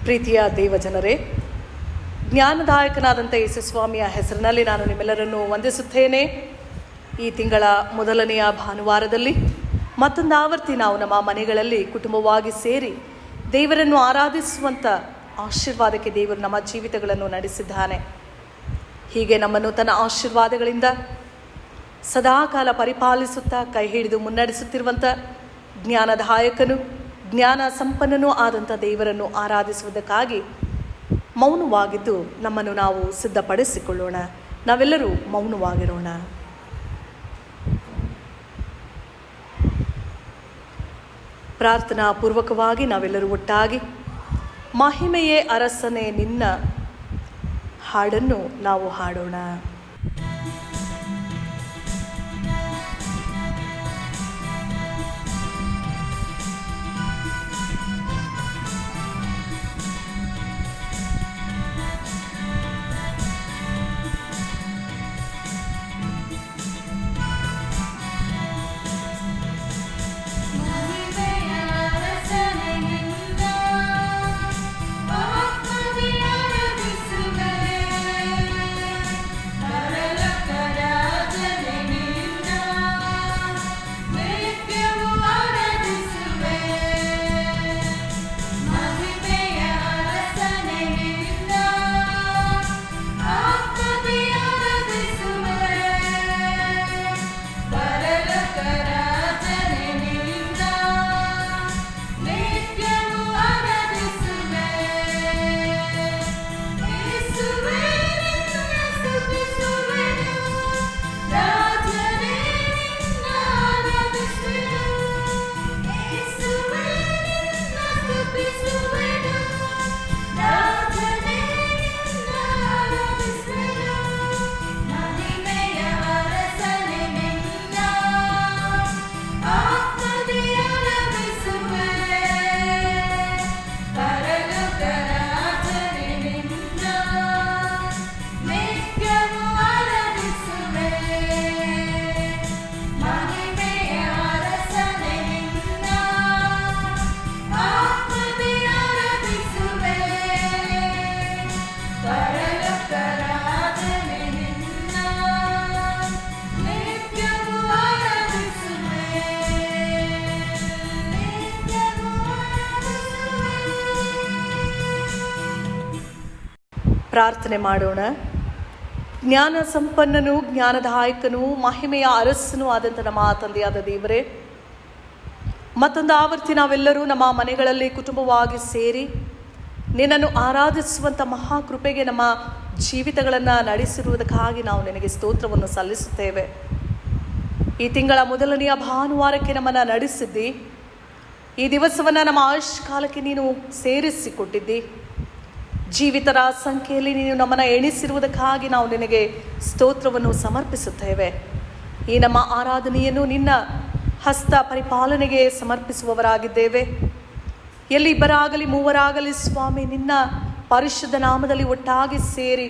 ಪ್ರೀತಿಯ ದೇವಜನರೇ, ಜ್ಞಾನದಾಯಕನಾದಂಥ ಯೇಸುಸ್ವಾಮಿಯ ಹೆಸರಿನಲ್ಲಿ ನಾನು ನಿಮ್ಮೆಲ್ಲರನ್ನು ವಂದಿಸುತ್ತೇನೆ. ಈ ತಿಂಗಳ ಮೊದಲನೆಯ ಭಾನುವಾರದಲ್ಲಿ ಮತ್ತೊಂದು ಆವರ್ತಿ ನಾವು ನಮ್ಮ ಮನೆಗಳಲ್ಲಿ ಕುಟುಂಬವಾಗಿ ಸೇರಿ ದೇವರನ್ನು ಆರಾಧಿಸುವಂಥ ಆಶೀರ್ವಾದಕ್ಕೆ ದೇವರು ನಮ್ಮ ಜೀವಿತಗಳನ್ನು ನಡೆಸಿದ್ದಾನೆ. ಹೀಗೆ ನಮ್ಮನ್ನು ತನ್ನ ಆಶೀರ್ವಾದಗಳಿಂದ ಸದಾಕಾಲ ಪರಿಪಾಲಿಸುತ್ತಾ ಕೈ ಹಿಡಿದು ಮುನ್ನಡೆಸುತ್ತಿರುವಂಥ ಜ್ಞಾನದಾಯಕನು, ಜ್ಞಾನ ಸಂಪನ್ನನೂ ಆದಂಥ ದೇವರನ್ನು ಆರಾಧಿಸುವುದಕ್ಕಾಗಿ ಮೌನವಾಗಿದ್ದು ನಮ್ಮನ್ನು ನಾವು ಸಿದ್ಧಪಡಿಸಿಕೊಳ್ಳೋಣ. ನಾವೆಲ್ಲರೂ ಮೌನವಾಗಿರೋಣ. ಪ್ರಾರ್ಥನಾ ಪೂರ್ವಕವಾಗಿ ನಾವೆಲ್ಲರೂ ಒಟ್ಟಾಗಿ ಮಹಿಮೆಯೇ ಅರಸನೇ ನಿನ್ನ ಹಾಡನ್ನು ನಾವು ಹಾಡೋಣ. ಪ್ರಾರ್ಥನೆ ಮಾಡೋಣ. ಜ್ಞಾನ ಸಂಪನ್ನನು, ಜ್ಞಾನದಾಯಕನು, ಮಹಿಮೆಯ ಅರಸನೂ ಆದಂಥ ನಮ್ಮ ತಂದೆಯಾದ ದೇವರೇ, ಮತ್ತೊಂದು ಆವರ್ತಿ ನಾವೆಲ್ಲರೂ ನಮ್ಮ ಮನೆಗಳಲ್ಲಿ ಕುಟುಂಬವಾಗಿ ಸೇರಿ ನಿನ್ನನ್ನು ಆರಾಧಿಸುವಂಥ ಮಹಾಕೃಪೆಗೆ ನಮ್ಮ ಜೀವಿತಗಳನ್ನು ನಡೆಸಿರುವುದಕ್ಕಾಗಿ ನಾವು ನಿನಗೆ ಸ್ತೋತ್ರವನ್ನು ಸಲ್ಲಿಸುತ್ತೇವೆ. ಈ ತಿಂಗಳ ಮೊದಲನೆಯ ಭಾನುವಾರಕ್ಕೆ ನಮ್ಮನ್ನು ನಡೆಸಿದ್ದಿ. ಈ ದಿವಸವನ್ನು ನಮ್ಮ ಆಯುಷ್ಕಾಲಕ್ಕೆ ನೀನು ಸೇರಿಸಿಕೊಟ್ಟಿದ್ದಿ. ಜೀವಿತರ ಸಂಖ್ಯೆಯಲ್ಲಿ ನೀನು ನಮ್ಮನ್ನು ಎಣಿಸಿರುವುದಕ್ಕಾಗಿ ನಾವು ನಿನಗೆ ಸ್ತೋತ್ರವನ್ನು ಸಮರ್ಪಿಸುತ್ತೇವೆ. ಈ ನಮ್ಮ ಆರಾಧನೆಯನ್ನು ನಿನ್ನ ಹಸ್ತ ಪರಿಪಾಲನೆಗೆ ಸಮರ್ಪಿಸುವವರಾಗಿದ್ದೇವೆ. ಎಲ್ಲಿ ಇಬ್ಬರಾಗಲಿ ಮೂವರಾಗಲಿ ಸ್ವಾಮಿ ನಿನ್ನ ಪರಿಶುದ್ಧ ನಾಮದಲ್ಲಿ ಒಟ್ಟಾಗಿ ಸೇರಿ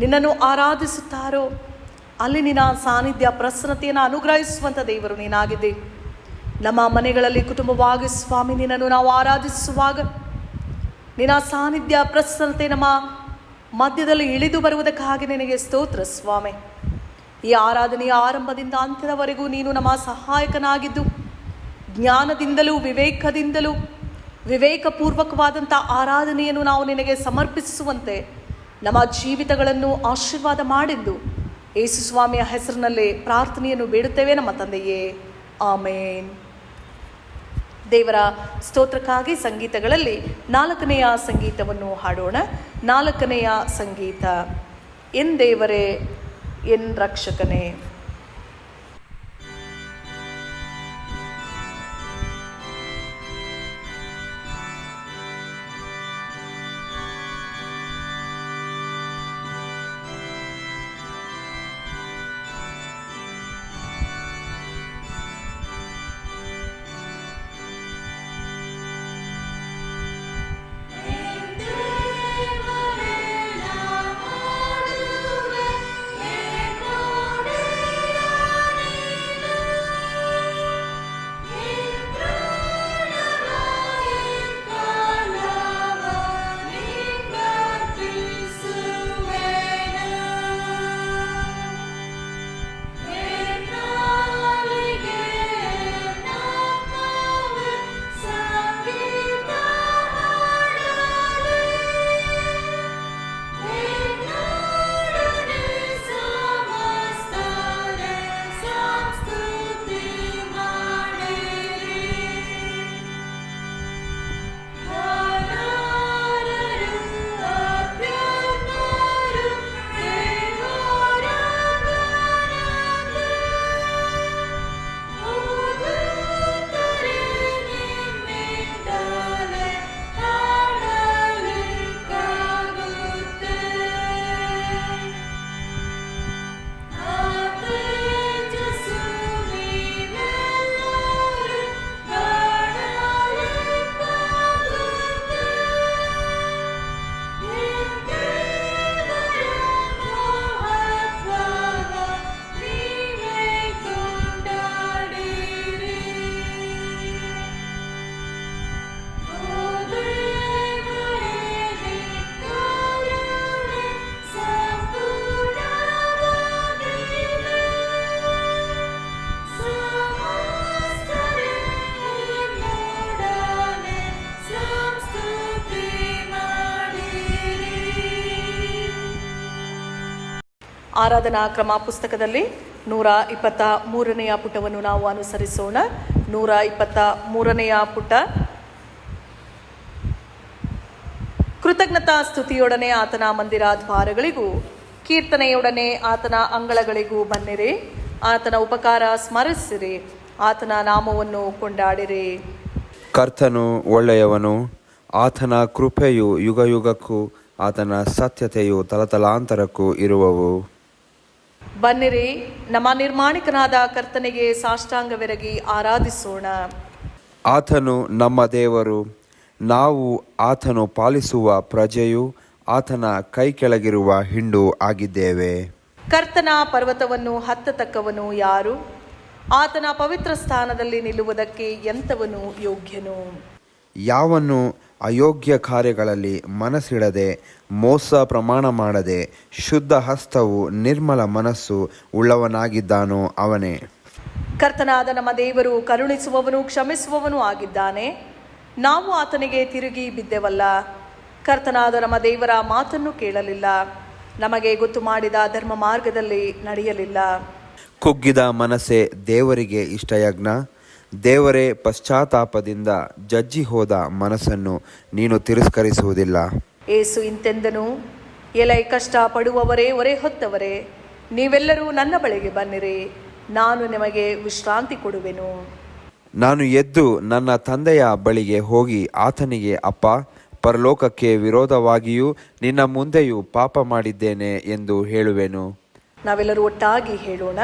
ನಿನ್ನನ್ನು ಆರಾಧಿಸುತ್ತಾರೋ ಅಲ್ಲಿ ನಿನ್ನ ಸಾನ್ನಿಧ್ಯ ಪ್ರಸನ್ನತೆಯನ್ನು ಅನುಗ್ರಹಿಸುವಂಥ ದೇವರು ನೀನಾಗಿದ್ದೆ. ನಮ್ಮ ಮನೆಗಳಲ್ಲಿ ಕುಟುಂಬವಾಗಿ ಸ್ವಾಮಿ ನಿನ್ನನ್ನು ನಾವು ಆರಾಧಿಸುವಾಗ ನಿನ್ನ ಸಾನ್ನಿಧ್ಯ ಪ್ರಸನ್ನತೆ ನಮ್ಮ ಮಧ್ಯದಲ್ಲಿ ಇಳಿದು ಬರುವುದಕ್ಕಾಗಿ ನಿನಗೆ ಸ್ತೋತ್ರ ಸ್ವಾಮಿ. ಈ ಆರಾಧನೆಯ ಆರಂಭದಿಂದ ಅಂತ್ಯದವರೆಗೂ ನೀನು ನಮ್ಮ ಸಹಾಯಕನಾಗಿದ್ದು ಜ್ಞಾನದಿಂದಲೂ ವಿವೇಕದಿಂದಲೂ ವಿವೇಕಪೂರ್ವಕವಾದಂಥ ಆರಾಧನೆಯನ್ನು ನಾವು ನಿನಗೆ ಸಮರ್ಪಿಸುವಂತೆ ನಮ್ಮ ಜೀವಿತಗಳನ್ನು ಆಶೀರ್ವಾದ ಮಾಡೆಂದು ಯೇಸು ಸ್ವಾಮಿಯ ಹೆಸರಿನಲ್ಲೇ ಪ್ರಾರ್ಥನೆಯನ್ನು ಬೇಡುತ್ತೇವೆ ನಮ್ಮ ತಂದೆಯೇ, ಆಮೇನ್. ದೇವರ ಸ್ತೋತ್ರಕ್ಕಾಗಿ ಸಂಗೀತಗಳಲ್ಲಿ 4ನೆಯ ಸಂಗೀತವನ್ನು ಹಾಡೋಣ. 4ನೆಯ ಸಂಗೀತ, ಎನ್ ದೇವರೇ ಎನ್ ರಕ್ಷಕನೇ. ಆರಾಧನಾ ಕ್ರಮ ಪುಸ್ತಕದಲ್ಲಿ 123ನೇ ಪುಟವನ್ನು ನಾವು ಅನುಸರಿಸೋಣ. 123ನೇ ಪುಟ. ಕೃತಜ್ಞತಾ ಸ್ತುತಿಯೊಡನೆ ಆತನ ಮಂದಿರ ದ್ವಾರಗಳಿಗೂ, ಕೀರ್ತನೆಯೊಡನೆ ಆತನ ಅಂಗಳಗಳಿಗೂ ಬನ್ನಿರಿ. ಆತನ ಉಪಕಾರ ಸ್ಮರಿಸಿರಿ, ಆತನ ನಾಮವನ್ನು ಕೊಂಡಾಡಿರಿ. ಕರ್ತನು ಒಳ್ಳೆಯವನು, ಆತನ ಕೃಪೆಯು ಯುಗಯುಗಕ್ಕೂ, ಆತನ ಸತ್ಯತೆಯು ತಲತಲಾಂತರಕ್ಕೂ ಇರುವವು. ಬನ್ನಿರಿ, ನಮ್ಮ ನಿರ್ಮಾಣಿಕನಾದ ಕರ್ತನಿಗೆ ಸಾಷ್ಟಾಂಗವೆರಗಿ ಆರಾಧಿಸೋಣ. ಆತನು ನಮ್ಮ ದೇವರು, ನಾವು ಆತನು ಪಾಲಿಸುವ ಪ್ರಜೆಯು, ಆತನ ಕೈ ಕೆಳಗಿರುವ ಹಿಂಡು ಆಗಿದ್ದೇವೆ. ಕರ್ತನ ಪರ್ವತವನ್ನು ಹತ್ತತಕ್ಕವನು ಯಾರು? ಆತನ ಪವಿತ್ರ ಸ್ಥಾನದಲ್ಲಿ ನಿಲ್ಲುವುದಕ್ಕೆ ಎಂಥವನು ಯೋಗ್ಯನು? ಯಾವನು ಅಯೋಗ್ಯ ಕಾರ್ಯಗಳಲ್ಲಿ ಮನಸ್ಸಿಡದೆ, ಮೋಸ ಪ್ರಮಾಣ ಮಾಡದೆ, ಶುದ್ಧ ಹಸ್ತವು ನಿರ್ಮಲ ಮನಸ್ಸು ಉಳ್ಳವನಾಗಿದ್ದಾನೋ ಅವನೇ. ಕರ್ತನಾದ ನಮ್ಮ ದೇವರು ಕರುಣಿಸುವವನು ಕ್ಷಮಿಸುವವನು ಆಗಿದ್ದಾನೆ. ನಾವು ಆತನಿಗೆ ತಿರುಗಿ ಬಿದ್ದೆವಲ್ಲ. ಕರ್ತನಾದ ನಮ್ಮ ದೇವರ ಮಾತನ್ನು ಕೇಳಲಿಲ್ಲ, ನಮಗೆ ಗೊತ್ತು ಮಾಡಿದ ಧರ್ಮ ಮಾರ್ಗದಲ್ಲಿ ನಡೆಯಲಿಲ್ಲ. ಕುಗ್ಗಿದ ಮನಸ್ಸೇ ದೇವರಿಗೆ ಇಷ್ಟಯಜ್ಞ. ದೇವರೇ ಪಶ್ಚಾತ್ತಾಪದಿಂದ ಜಜ್ಜಿ ಹೋದ ಮನಸ್ಸನ್ನು ನೀನು ತಿರಸ್ಕರಿಸುವುದಿಲ್ಲ. ಏಸು ಇಂತೆಂದನು, ಎಲೈ ಕಷ್ಟ ಪಡುವವರೇ, ಹೊರೆ ಹೊತ್ತವರೇ, ನೀವೆಲ್ಲರೂ ನನ್ನ ಬಳಿಗೆ ಬನ್ನಿರಿ, ನಾನು ನಿಮಗೆ ವಿಶ್ರಾಂತಿ ಕೊಡುವೆನು. ನಾನು ಎದ್ದು ನನ್ನ ತಂದೆಯ ಬಳಿಗೆ ಹೋಗಿ ಆತನಿಗೆ, ಅಪ್ಪ, ಪರಲೋಕಕ್ಕೆ ವಿರೋಧವಾಗಿಯೂ ನಿನ್ನ ಮುಂದೆಯೂ ಪಾಪ ಮಾಡಿದ್ದೇನೆ ಎಂದು ಹೇಳುವೆನು. ನಾವೆಲ್ಲರೂ ಒಟ್ಟಾಗಿ ಹೇಳೋಣ.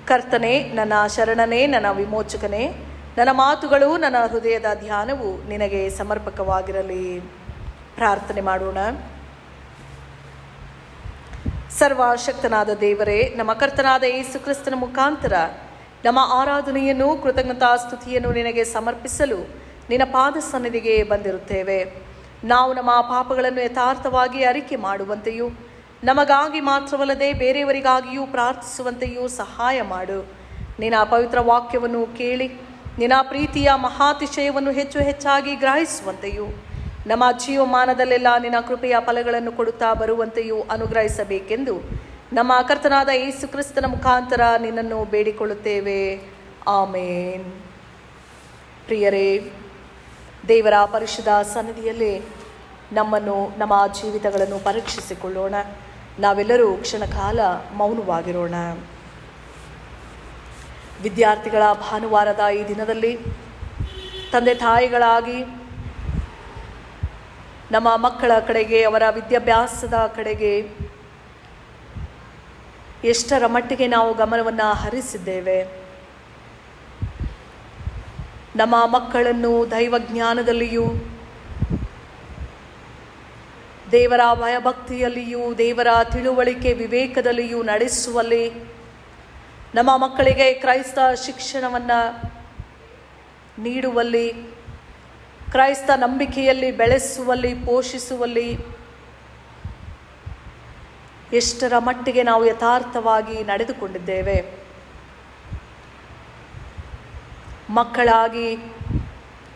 ಕರ್ತನೇ, ನನ್ನ ಶರಣನೇ, ನನ್ನ ವಿಮೋಚಕನೇ, ನನ್ನ ಮಾತುಗಳು, ನನ್ನ ಹೃದಯದ ಧ್ಯಾನವು ನಿನಗೆ ಸಮರ್ಪಕವಾಗಿರಲಿ. ಪ್ರಾರ್ಥನೆ ಮಾಡೋಣ. ಸರ್ವಶಕ್ತನಾದ ದೇವರೇ, ನಮ್ಮ ಕರ್ತನಾದ ಯೇಸು ಕ್ರಿಸ್ತನ ಮುಖಾಂತರ ನಮ್ಮ ಆರಾಧನೆಯನ್ನು, ಕೃತಜ್ಞತಾ ಸ್ತುತಿಯನ್ನು ನಿನಗೆ ಸಮರ್ಪಿಸಲು ನಿನ್ನ ಪಾದ ಸನ್ನಿಧಿಗೆ ಬಂದಿರುತ್ತೇವೆ. ನಾವು ನಮ್ಮ ಪಾಪಗಳನ್ನು ಯಥಾರ್ಥವಾಗಿ ಅರಿಕೆ ಮಾಡುವಂತೆಯೂ, ನಮಗಾಗಿ ಮಾತ್ರವಲ್ಲದೆ ಬೇರೆಯವರಿಗಾಗಿಯೂ ಪ್ರಾರ್ಥಿಸುವಂತೆಯೂ ಸಹಾಯ ಮಾಡು. ನಿನ್ನ ಪವಿತ್ರ ವಾಕ್ಯವನ್ನು ಕೇಳಿ ನಿನ್ನ ಪ್ರೀತಿಯ ಮಹಾತಿಶಯವನ್ನು ಹೆಚ್ಚು ಹೆಚ್ಚಾಗಿ ಗ್ರಹಿಸುವಂತೆಯೂ, ನಮ್ಮ ಜೀವಮಾನದಲ್ಲೆಲ್ಲ ನಿನ್ನ ಕೃಪೆಯ ಫಲಗಳನ್ನು ಕೊಡುತ್ತಾ ಬರುವಂತೆಯೂ ಅನುಗ್ರಹಿಸಬೇಕೆಂದು ನಮ್ಮ ಕರ್ತನಾದ ಯೇಸು ಕ್ರಿಸ್ತನ ಮುಖಾಂತರ ನಿನ್ನನ್ನು ಬೇಡಿಕೊಳ್ಳುತ್ತೇವೆ. ಆಮೇನ್. ಪ್ರಿಯರೇ, ದೇವರ ಪರಿಶುದ್ಧ ಸನ್ನಿಧಿಯಲ್ಲಿ ನಮ್ಮನ್ನು, ನಮ್ಮ ಜೀವಿತಗಳನ್ನು ಪರೀಕ್ಷಿಸಿಕೊಳ್ಳೋಣ. ನಾವೆಲ್ಲರೂ ಕ್ಷಣಕಾಲ ಮೌನವಾಗಿರೋಣ. ವಿದ್ಯಾರ್ಥಿಗಳ ಭಾನುವಾರದ ಈ ದಿನದಲ್ಲಿ ತಂದೆ ತಾಯಿಗಳಾಗಿ ನಮ್ಮ ಮಕ್ಕಳ ಕಡೆಗೆ, ಅವರ ವಿದ್ಯಾಭ್ಯಾಸದ ಕಡೆಗೆ ಎಷ್ಟರ ಮಟ್ಟಿಗೆ ನಾವು ಗಮನವನ್ನು ಹರಿಸಿದ್ದೇವೆ? ನಮ್ಮ ಮಕ್ಕಳನ್ನು ದೈವಜ್ಞಾನದಲ್ಲಿಯೂ, ದೇವರ ಭಯಭಕ್ತಿಯಲ್ಲಿಯೂ, ದೇವರ ತಿಳುವಳಿಕೆ ವಿವೇಕದಲ್ಲಿಯೂ ನಡೆಸುವಲ್ಲಿ, ನಮ್ಮ ಮಕ್ಕಳಿಗೆ ಕ್ರೈಸ್ತ ಶಿಕ್ಷಣವನ್ನು ನೀಡುವಲ್ಲಿ, ಕ್ರೈಸ್ತ ನಂಬಿಕೆಯಲ್ಲಿ ಬೆಳೆಸುವಲ್ಲಿ, ಪೋಷಿಸುವಲ್ಲಿ ಎಷ್ಟರ ಮಟ್ಟಿಗೆ ನಾವು ಯಥಾರ್ಥವಾಗಿ ನಡೆದುಕೊಂಡಿದ್ದೇವೆ? ಮಕ್ಕಳಾಗಿ,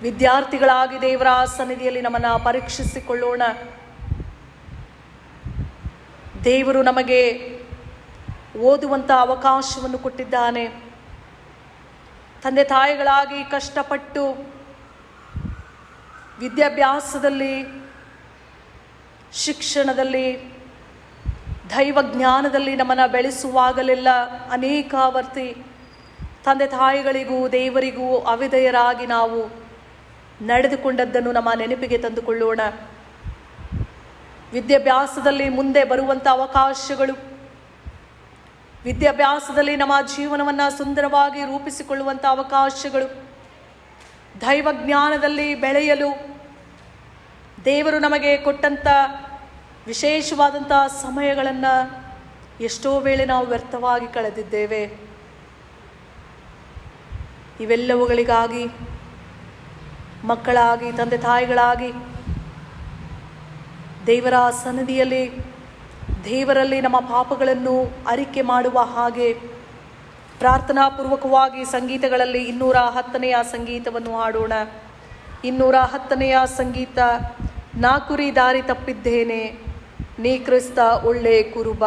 ವಿದ್ಯಾರ್ಥಿಗಳಾಗಿ ದೇವರ ಸನ್ನಿಧಿಯಲ್ಲಿ ನಮ್ಮನ್ನು ಪರೀಕ್ಷಿಸಿಕೊಳ್ಳೋಣ. ದೇವರು ನಮಗೆ ಓದುವಂಥ ಅವಕಾಶವನ್ನು ಕೊಟ್ಟಿದ್ದಾನೆ. ತಂದೆ ತಾಯಿಗಳಾಗಿ ಕಷ್ಟಪಟ್ಟು ವಿದ್ಯಾಭ್ಯಾಸದಲ್ಲಿ, ಶಿಕ್ಷಣದಲ್ಲಿ, ದೈವಜ್ಞಾನದಲ್ಲಿ ನಮ್ಮನ್ನು ಬೆಳೆಸುವಾಗಲೆಲ್ಲ ಅನೇಕಾವರ್ತಿ ತಂದೆ ತಾಯಿಗಳಿಗೂ ದೇವರಿಗೂ ಅವಿಧೇಯರಾಗಿ ನಾವು ನಡೆದುಕೊಂಡದ್ದನ್ನು ನಮ್ಮ ನೆನಪಿಗೆ ತಂದುಕೊಳ್ಳೋಣ. ವಿದ್ಯಾಭ್ಯಾಸದಲ್ಲಿ ಮುಂದೆ ಬರುವಂಥ ಅವಕಾಶಗಳು, ವಿದ್ಯಾಭ್ಯಾಸದಲ್ಲಿ ನಮ್ಮ ಜೀವನವನ್ನು ಸುಂದರವಾಗಿ ರೂಪಿಸಿಕೊಳ್ಳುವಂಥ ಅವಕಾಶಗಳು, ದೈವಜ್ಞಾನದಲ್ಲಿ ಬೆಳೆಯಲು ದೇವರು ನಮಗೆ ಕೊಟ್ಟಂಥ ವಿಶೇಷವಾದಂಥ ಸಮಯಗಳನ್ನು ಎಷ್ಟೋ ವೇಳೆ ನಾವು ವ್ಯರ್ಥವಾಗಿ ಕಳೆದಿದ್ದೇವೆ. ಇವೆಲ್ಲವುಗಳಿಗಾಗಿ ಮಕ್ಕಳಾಗಿ, ತಂದೆ ತಾಯಿಗಳಾಗಿ ದೇವರ ಸನ್ನಿಧಿಯಲ್ಲಿ, ದೇವರಲ್ಲಿ ನಮ್ಮ ಪಾಪಗಳನ್ನು ಅರಿಕೆ ಮಾಡುವ ಹಾಗೆ ಪ್ರಾರ್ಥನಾಪೂರ್ವಕವಾಗಿ ಸಂಗೀತಗಳಲ್ಲಿ 210ನೇ ಸಂಗೀತವನ್ನು ಹಾಡೋಣ. 210ನೇ ಸಂಗೀತ. ನಾ ಕುರಿ ದಾರಿ ತಪ್ಪಿದ್ದೇನೆ, ನೀ ಕ್ರಿಸ್ತ ಒಳ್ಳೆ ಕುರುಬ.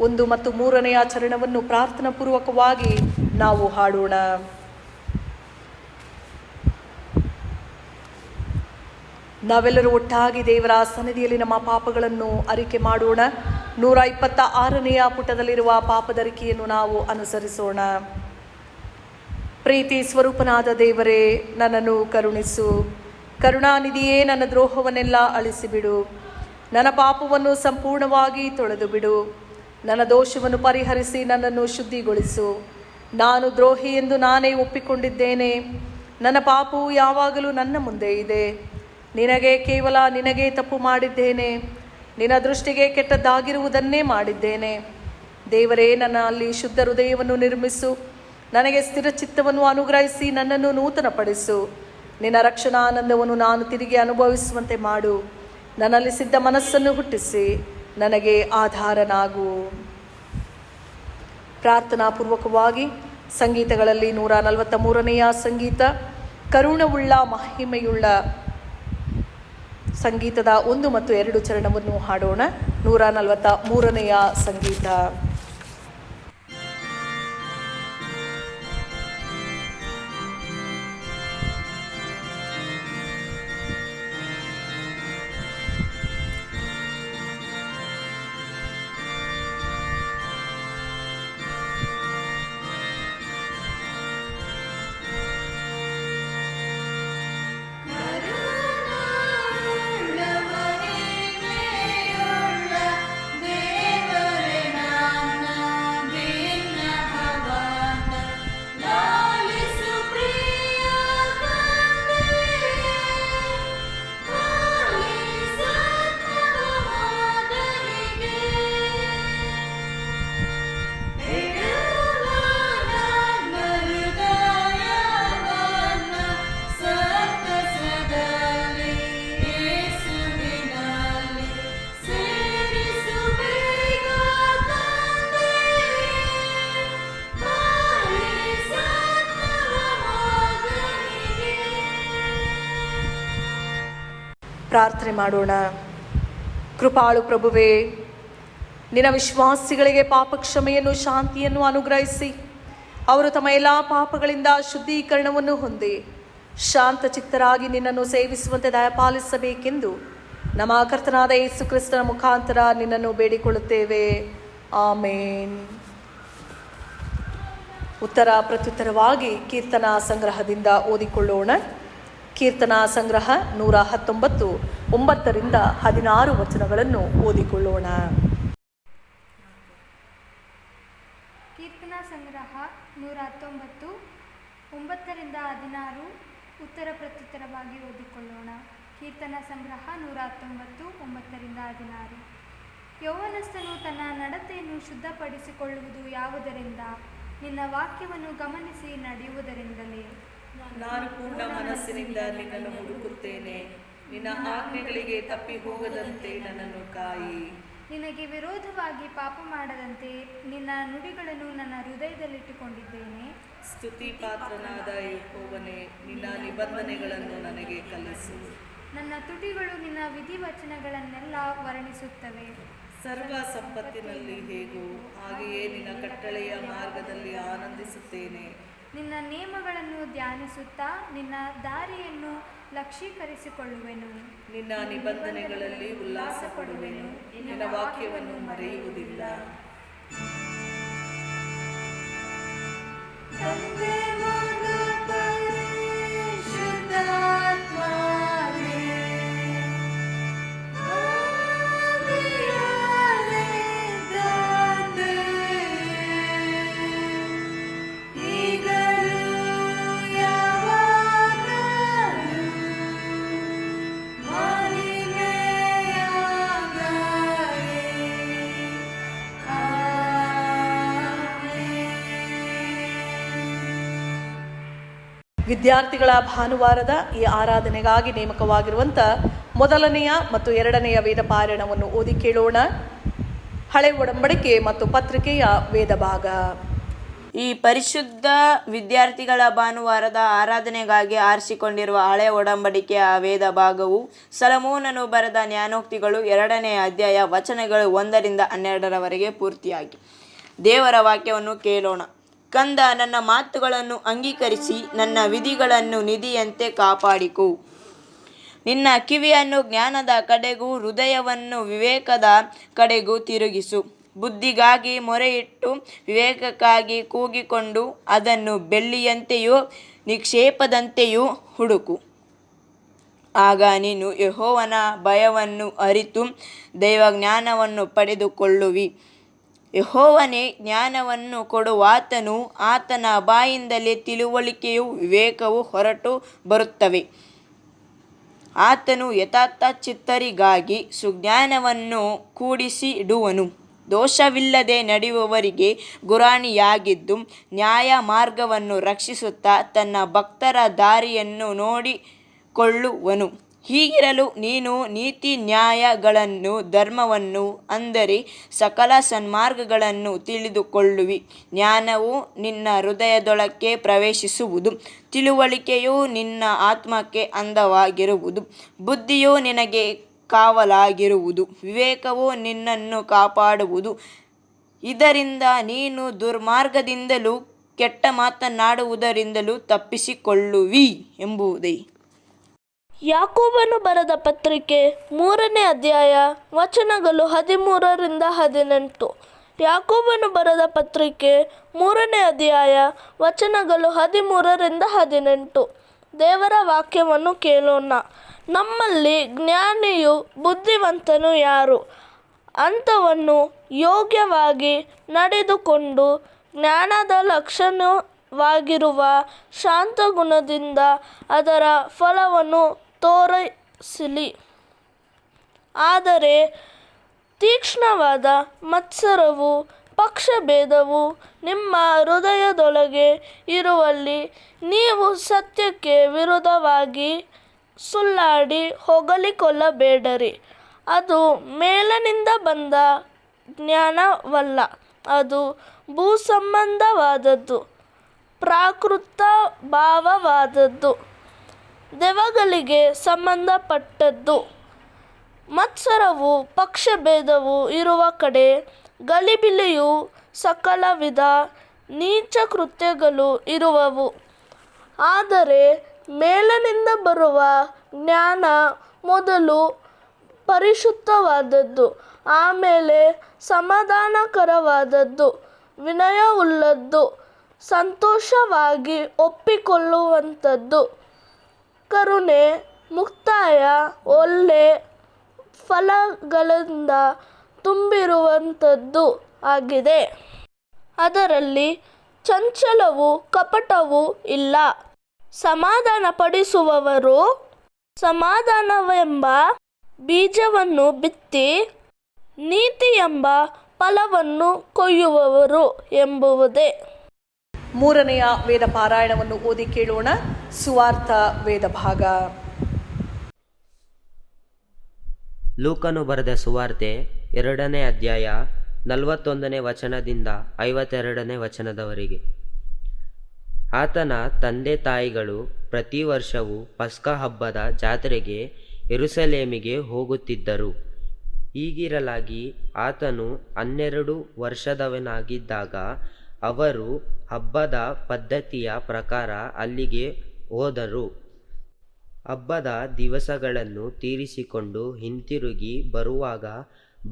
1 ಮತ್ತು 3ನೆಯ ಚರಣವನ್ನು ಪ್ರಾರ್ಥನಾ ಪೂರ್ವಕವಾಗಿ ನಾವು ಹಾಡೋಣ. ನಾವೆಲ್ಲರೂ ಒಟ್ಟಾಗಿ ದೇವರ ಸನ್ನಿಧಿಯಲ್ಲಿ ನಮ್ಮ ಪಾಪಗಳನ್ನು ಅರಿಕೆ ಮಾಡೋಣ. 126ನೆಯ ಪುಟದಲ್ಲಿರುವ ಪಾಪದರಿಕೆಯನ್ನು ನಾವು ಅನುಸರಿಸೋಣ. ಪ್ರೀತಿ ಸ್ವರೂಪನಾದ ದೇವರೇ, ನನ್ನನ್ನು ಕರುಣಿಸು. ಕರುಣಾನಿಧಿಯೇ, ನನ್ನ ದ್ರೋಹವನ್ನೆಲ್ಲ ಅಳಿಸಿಬಿಡು. ನನ್ನ ಪಾಪವನ್ನು ಸಂಪೂರ್ಣವಾಗಿ ತೊಳೆದು ಬಿಡು. ನನ್ನ ದೋಷವನ್ನು ಪರಿಹರಿಸಿ ನನ್ನನ್ನು ಶುದ್ಧಿಗೊಳಿಸು. ನಾನು ದ್ರೋಹಿ ಎಂದು ನಾನೇ ಒಪ್ಪಿಕೊಂಡಿದ್ದೇನೆ. ನನ್ನ ಪಾಪವು ಯಾವಾಗಲೂ ನನ್ನ ಮುಂದೆ ಇದೆ. ಕೇವಲ ನಿನಗೆ ತಪ್ಪು ಮಾಡಿದ್ದೇನೆ. ನಿನ್ನ ದೃಷ್ಟಿಗೆ ಕೆಟ್ಟದ್ದಾಗಿರುವುದನ್ನೇ ಮಾಡಿದ್ದೇನೆ. ದೇವರೇ, ನನ್ನಲ್ಲಿ ಶುದ್ಧ ಹೃದಯವನ್ನು ನಿರ್ಮಿಸು. ನನಗೆ ಸ್ಥಿರ ಚಿತ್ತವನ್ನು ಅನುಗ್ರಹಿಸಿ ನನ್ನನ್ನು ನೂತನಪಡಿಸು. ನಿನ್ನ ರಕ್ಷಣಾನಂದವನ್ನು ನಾನು ತಿರುಗಿ ಅನುಭವಿಸುವಂತೆ ಮಾಡು. ನನ್ನಲ್ಲಿ ಸಿದ್ಧ ಮನಸ್ಸನ್ನು ಹುಟ್ಟಿಸಿ ನನಗೆ ಆಧಾರನಾಗು. ಪ್ರಾರ್ಥನಾ ಪೂರ್ವಕವಾಗಿ ಸಂಗೀತಗಳಲ್ಲಿ 143ನೆಯ ಸಂಗೀತ, ಕರುಣವುಳ್ಳ ಮಹಿಮೆಯುಳ್ಳ ಸಂಗೀತದ 1 ಮತ್ತು 2 ಚರಣವನ್ನು ಹಾಡೋಣ. 143ನೆಯ ಸಂಗೀತ. ಪ್ರಾರ್ಥನೆ ಮಾಡೋಣ. ಕೃಪಾಳು ಪ್ರಭುವೇ, ನಿನ್ನ ವಿಶ್ವಾಸಿಗಳಿಗೆ ಪಾಪ ಕ್ಷಮೆಯನ್ನು, ಶಾಂತಿಯನ್ನು ಅನುಗ್ರಹಿಸಿ ಅವರು ತಮ್ಮ ಎಲ್ಲ ಪಾಪಗಳಿಂದ ಶುದ್ಧೀಕರಣವನ್ನು ಹೊಂದಿ ಶಾಂತ ಚಿತ್ತರಾಗಿ ನಿನ್ನನ್ನು ಸೇವಿಸುವಂತೆ ದಯಪಾಲಿಸಬೇಕೆಂದು ನಮ್ಮ ಕರ್ತನಾದ ಯೇಸು ಕ್ರಿಸ್ತನ ಮುಖಾಂತರ ನಿನ್ನನ್ನು ಬೇಡಿಕೊಳ್ಳುತ್ತೇವೆ. ಆಮೇನ್. ಉತ್ತರ ಪ್ರತ್ಯುತ್ತರವಾಗಿ ಕೀರ್ತನ ಸಂಗ್ರಹದಿಂದ ಓದಿಕೊಳ್ಳೋಣ. ಕೀರ್ತನಾ ಸಂಗ್ರಹ 119, 9ರಿಂದ 16 ವಚನಗಳನ್ನು ಓದಿಕೊಳ್ಳೋಣ. ಕೀರ್ತನಾ ಸಂಗ್ರಹ 119, 9ರಿಂದ 16 ಉತ್ತರ ಪ್ರತ್ಯುತ್ತರವಾಗಿ ಓದಿಕೊಳ್ಳೋಣ. ಕೀರ್ತನಾ ಸಂಗ್ರಹ 119, 9ರಿಂದ 16. ಯೌವನಸ್ಥನು ತನ್ನ ನಡತೆಯನ್ನು ಶುದ್ಧಪಡಿಸಿಕೊಳ್ಳುವುದು ಯಾವುದರಿಂದ? ನಿನ್ನ ವಾಕ್ಯವನ್ನು ಗಮನಿಸಿ ನಡೆಯುವುದರಿಂದಲೇ. ನಾನು ಪೂರ್ಣ ಮನಸ್ಸಿನಿಂದ ನಿನ್ನನ್ನು ಹುಡುಕುತ್ತೇನೆ. ನಿನ್ನ ಆಜ್ಞೆಗಳಿಗೆ ತಪ್ಪಿ ಹೋಗದಂತೆ ನನ್ನನ್ನು ಕಾಯಿ. ನಿನಗೆ ವಿರೋಧವಾಗಿ ಪಾಪ ಮಾಡದಂತೆ ನಿನ್ನ ನುಡಿಗಳನ್ನು ನನ್ನ ಹೃದಯದಲ್ಲಿಟ್ಟುಕೊಂಡಿದ್ದೇನೆ. ಸ್ತುತಿ ಪಾತ್ರನಾದ ಯೆಹೋವನೇ, ನಿನ್ನ ನಿಬಂಧನೆಗಳನ್ನು ನನಗೆ ಕಲಿಸು. ನನ್ನ ತುಟಿಗಳು ನಿನ್ನ ವಿಧಿವಚನಗಳನ್ನೆಲ್ಲ ವರ್ಣಿಸುತ್ತವೆ. ಸರ್ವ ಸಂಪತ್ತಿನಲ್ಲಿ ಹೇಗೂ ಹಾಗೆಯೇ ನಿನ್ನ ಕಟ್ಟಳೆಯ ಮಾರ್ಗದಲ್ಲಿ ಆನಂದಿಸುತ್ತೇನೆ. ನಿನ್ನ ನಿಯಮಗಳನ್ನು ಧ್ಯಾನಿಸುತ್ತಾ ನಿನ್ನ ದಾರಿಯನ್ನು ಲಕ್ಷೀಕರಿಸಿಕೊಳ್ಳುವೆನು. ನಿನ್ನ ನಿಬಂಧನೆಗಳಲ್ಲಿ ಉಲ್ಲಾಸ ಪಡುವೆನು. ನಿನ್ನ ವಾಕ್ಯವನ್ನು ಮರೆಯುವುದಿಲ್ಲ. ವಿದ್ಯಾರ್ಥಿಗಳ ಭಾನುವಾರದ ಈ ಆರಾಧನೆಗಾಗಿ ನೇಮಕವಾಗಿರುವಂಥ 1ನೆಯ ಮತ್ತು 2ನೆಯ ವೇದ ಪಾರಾಯಣವನ್ನು ಓದಿ ಕೇಳೋಣ. ಹಳೆ ಒಡಂಬಡಿಕೆ ಮತ್ತು ಪತ್ರಿಕೆಯ ವೇದ ಭಾಗ. ಈ ಪರಿಶುದ್ಧ ವಿದ್ಯಾರ್ಥಿಗಳ ಭಾನುವಾರದ ಆರಾಧನೆಗಾಗಿ ಆರಿಸಿಕೊಂಡಿರುವ ಹಳೆಯ ಒಡಂಬಡಿಕೆಯ ವೇದ ಭಾಗವು ಸೊಲೊಮೋನನು ಬರೆದ ಜ್ಞಾನೋಕ್ತಿಗಳು 2ನೇ ಅಧ್ಯಾಯ ವಚನಗಳು 1-12 ಪೂರ್ತಿಯಾಗಿ. ದೇವರ ವಾಕ್ಯವನ್ನು ಕೇಳೋಣ. ಕಂದ, ನನ್ನ ಮಾತುಗಳನ್ನು ಅಂಗೀಕರಿಸಿ ನನ್ನ ವಿಧಿಗಳನ್ನು ನಿಧಿಯಂತೆ ಕಾಪಾಡಿಕೊ. ನಿನ್ನ ಕಿವಿಯನ್ನು ಜ್ಞಾನದ ಕಡೆಗೂ ಹೃದಯವನ್ನು ವಿವೇಕದ ಕಡೆಗೂ ತಿರುಗಿಸು. ಬುದ್ಧಿಗಾಗಿ ಮೊರೆಯಿಟ್ಟು ವಿವೇಕಕ್ಕಾಗಿ ಕೂಗಿಕೊಂಡು ಅದನ್ನು ಬೆಳ್ಳಿಯಂತೆಯೂ ನಿಕ್ಷೇಪದಂತೆಯೂ ಹುಡುಕು. ಆಗ ನೀನು ಯೆಹೋವನ ಭಯವನ್ನು ಅರಿತು ದೈವಜ್ಞಾನವನ್ನು ಪಡೆದುಕೊಳ್ಳುವಿ. ಯೆಹೋವನೇ ಜ್ಞಾನವನ್ನು ಕೊಡುವಾತನು, ಆತನ ಬಾಯಿಂದಲೇ ತಿಳುವಳಿಕೆಯೂ ವಿವೇಕವೂ ಹೊರಟು ಬರುತ್ತವೆ. ಆತನು ಯಥಾರ್ಥಚಿತ್ತರಿಗಾಗಿ ಸುಜ್ಞಾನವನ್ನು ಕೂಡಿಸಿಡುವನು. ದೋಷವಿಲ್ಲದೆ ನಡೆಯುವವರಿಗೆ ಗುರಾಣಿಯಾಗಿದ್ದು ನ್ಯಾಯ ಮಾರ್ಗವನ್ನು ರಕ್ಷಿಸುತ್ತಾ ತನ್ನ ಭಕ್ತರ ದಾರಿಯನ್ನು ನೋಡಿಕೊಳ್ಳುವನು. ಹೀಗಿರಲು ನೀನು ನೀತಿ ನ್ಯಾಯಗಳನ್ನು ಧರ್ಮವನ್ನು ಅಂದರೆ ಸಕಲ ಸನ್ಮಾರ್ಗಗಳನ್ನು ತಿಳಿದುಕೊಳ್ಳುವಿ. ಜ್ಞಾನವು ನಿನ್ನ ಹೃದಯದೊಳಕ್ಕೆ ಪ್ರವೇಶಿಸುವುದು, ತಿಳುವಳಿಕೆಯು ನಿನ್ನ ಆತ್ಮಕ್ಕೆ ಅಂದವಾಗಿರುವುದು, ಬುದ್ಧಿಯು ನಿನಗೆ ಕಾವಲಾಗಿರುವುದು, ವಿವೇಕವು ನಿನ್ನನ್ನು ಕಾಪಾಡುವುದು. ಇದರಿಂದ ನೀನು ದುರ್ಮಾರ್ಗದಿಂದಲೂ ಕೆಟ್ಟ ಮಾತನಾಡುವುದರಿಂದಲೂ ತಪ್ಪಿಸಿಕೊಳ್ಳುವಿ ಎಂಬುದೇ. ಯಾಕೋಬನು ಬರೆದ ಪತ್ರಿಕೆ 3ನೇ ಅಧ್ಯಾಯ ವಚನಗಳು 13-18. ಯಾಕೋಬನು ಬರೆದ ಪತ್ರಿಕೆ 3ನೇ ಅಧ್ಯಾಯ ವಚನಗಳು 13-18. ದೇವರ ವಾಕ್ಯವನ್ನು ಕೇಳೋಣ. ನಮ್ಮಲ್ಲಿ ಜ್ಞಾನಿಯು ಬುದ್ಧಿವಂತನು ಯಾರು? ಅಂಥವನು ಯೋಗ್ಯವಾಗಿ ನಡೆದುಕೊಂಡು ಜ್ಞಾನದ ಲಕ್ಷಣವಾಗಿರುವ ಶಾಂತಗುಣದಿಂದ ಅದರ ಫಲವನ್ನು ತೋರಿಸಲಿ. ಆದರೆ ತೀಕ್ಷ್ಣವಾದ ಮತ್ಸರವೂ ಪಕ್ಷಭೇದವೂ ನಿಮ್ಮ ಹೃದಯದೊಳಗೆ ಇರುವಲ್ಲಿ ನೀವು ಸತ್ಯಕ್ಕೆ ವಿರುದ್ಧವಾಗಿ ಸುಳ್ಳಾಡಿ ಹೊಗಳಿಕೊಳ್ಳಬೇಡಿರಿ. ಅದು ಮೇಲಿನಿಂದ ಬಂದ ಜ್ಞಾನವಲ್ಲ, ಅದು ಭೂಸಂಬಂಧವಾದದ್ದು, ಪ್ರಾಕೃತ ಭಾವವಾದದ್ದು, ದೆವ್ವಗಳಿಗೆ ಸಂಬಂಧಪಟ್ಟದ್ದು. ಮತ್ಸರವೂ ಪಕ್ಷಭೇದವೂ ಇರುವ ಕಡೆ ಗಲಿಬಿಲಿಯೂ ಸಕಲ ವಿಧ ನೀಚ ಕೃತ್ಯಗಳೂ ಇರುವವು. ಆದರೆ ಮೇಲಿನಿಂದ ಬರುವ ಜ್ಞಾನ ಮೊದಲು ಪರಿಶುದ್ಧವಾದದ್ದು, ಆಮೇಲೆ ಸಮಾಧಾನಕರವಾದದ್ದು, ವಿನಯವುಳ್ಳದ್ದು, ಸಂತೋಷವಾಗಿ ಒಪ್ಪಿಕೊಳ್ಳುವಂಥದ್ದು, ಕರುಣೆ, ಮುಕ್ತಾಯ, ಒಳ್ಳೆ ಫಲಗಳಿಂದ ತುಂಬಿರುವಂಥದ್ದು ಆಗಿದೆ. ಅದರಲ್ಲಿ ಚಂಚಲವೂ ಕಪಟವೂ ಇಲ್ಲ. ಸಮಾಧಾನಪಡಿಸುವವರು ಸಮಾಧಾನವೆಂಬ ಬೀಜವನ್ನು ಬಿತ್ತಿ ನೀತಿಯೆಂಬ ಫಲವನ್ನು ಕೊಯ್ಯುವವರು ಎಂಬುದೇ. 3ನೆಯ ವೇದ ಪಾರಾಯಣವನ್ನು ಓದಿ ಕೇಳೋಣ. ಸುವಾರ್ಥ ವೇದ ಭಾಗ. ಲೂಕನು ಬರೆದ ಸುವಾರ್ತೆ 2ನೇ ಅಧ್ಯಾಯ 41ನೇ ವಚನದಿಂದ 52ನೇ ವಚನದವರೆಗೆ. ಆತನ ತಂದೆ ತಾಯಿಗಳು ಪ್ರತಿ ವರ್ಷವೂ ಪಸ್ಕ ಹಬ್ಬದ ಜಾತ್ರೆಗೆ ಯೆರೂಸಲೇಮಿಗೆ ಹೋಗುತ್ತಿದ್ದರು. ಹೀಗಿರಲಾಗಿ ಆತನು 12 ವರ್ಷದವನಾಗಿದ್ದಾಗ ಅವರು ಹಬ್ಬದ ಪದ್ಧತಿಯ ಪ್ರಕಾರ ಅಲ್ಲಿಗೆ ಹೋದರು. ಹಬ್ಬದ ದಿವಸಗಳನ್ನು ತೀರಿಸಿಕೊಂಡು ಹಿಂತಿರುಗಿ ಬರುವಾಗ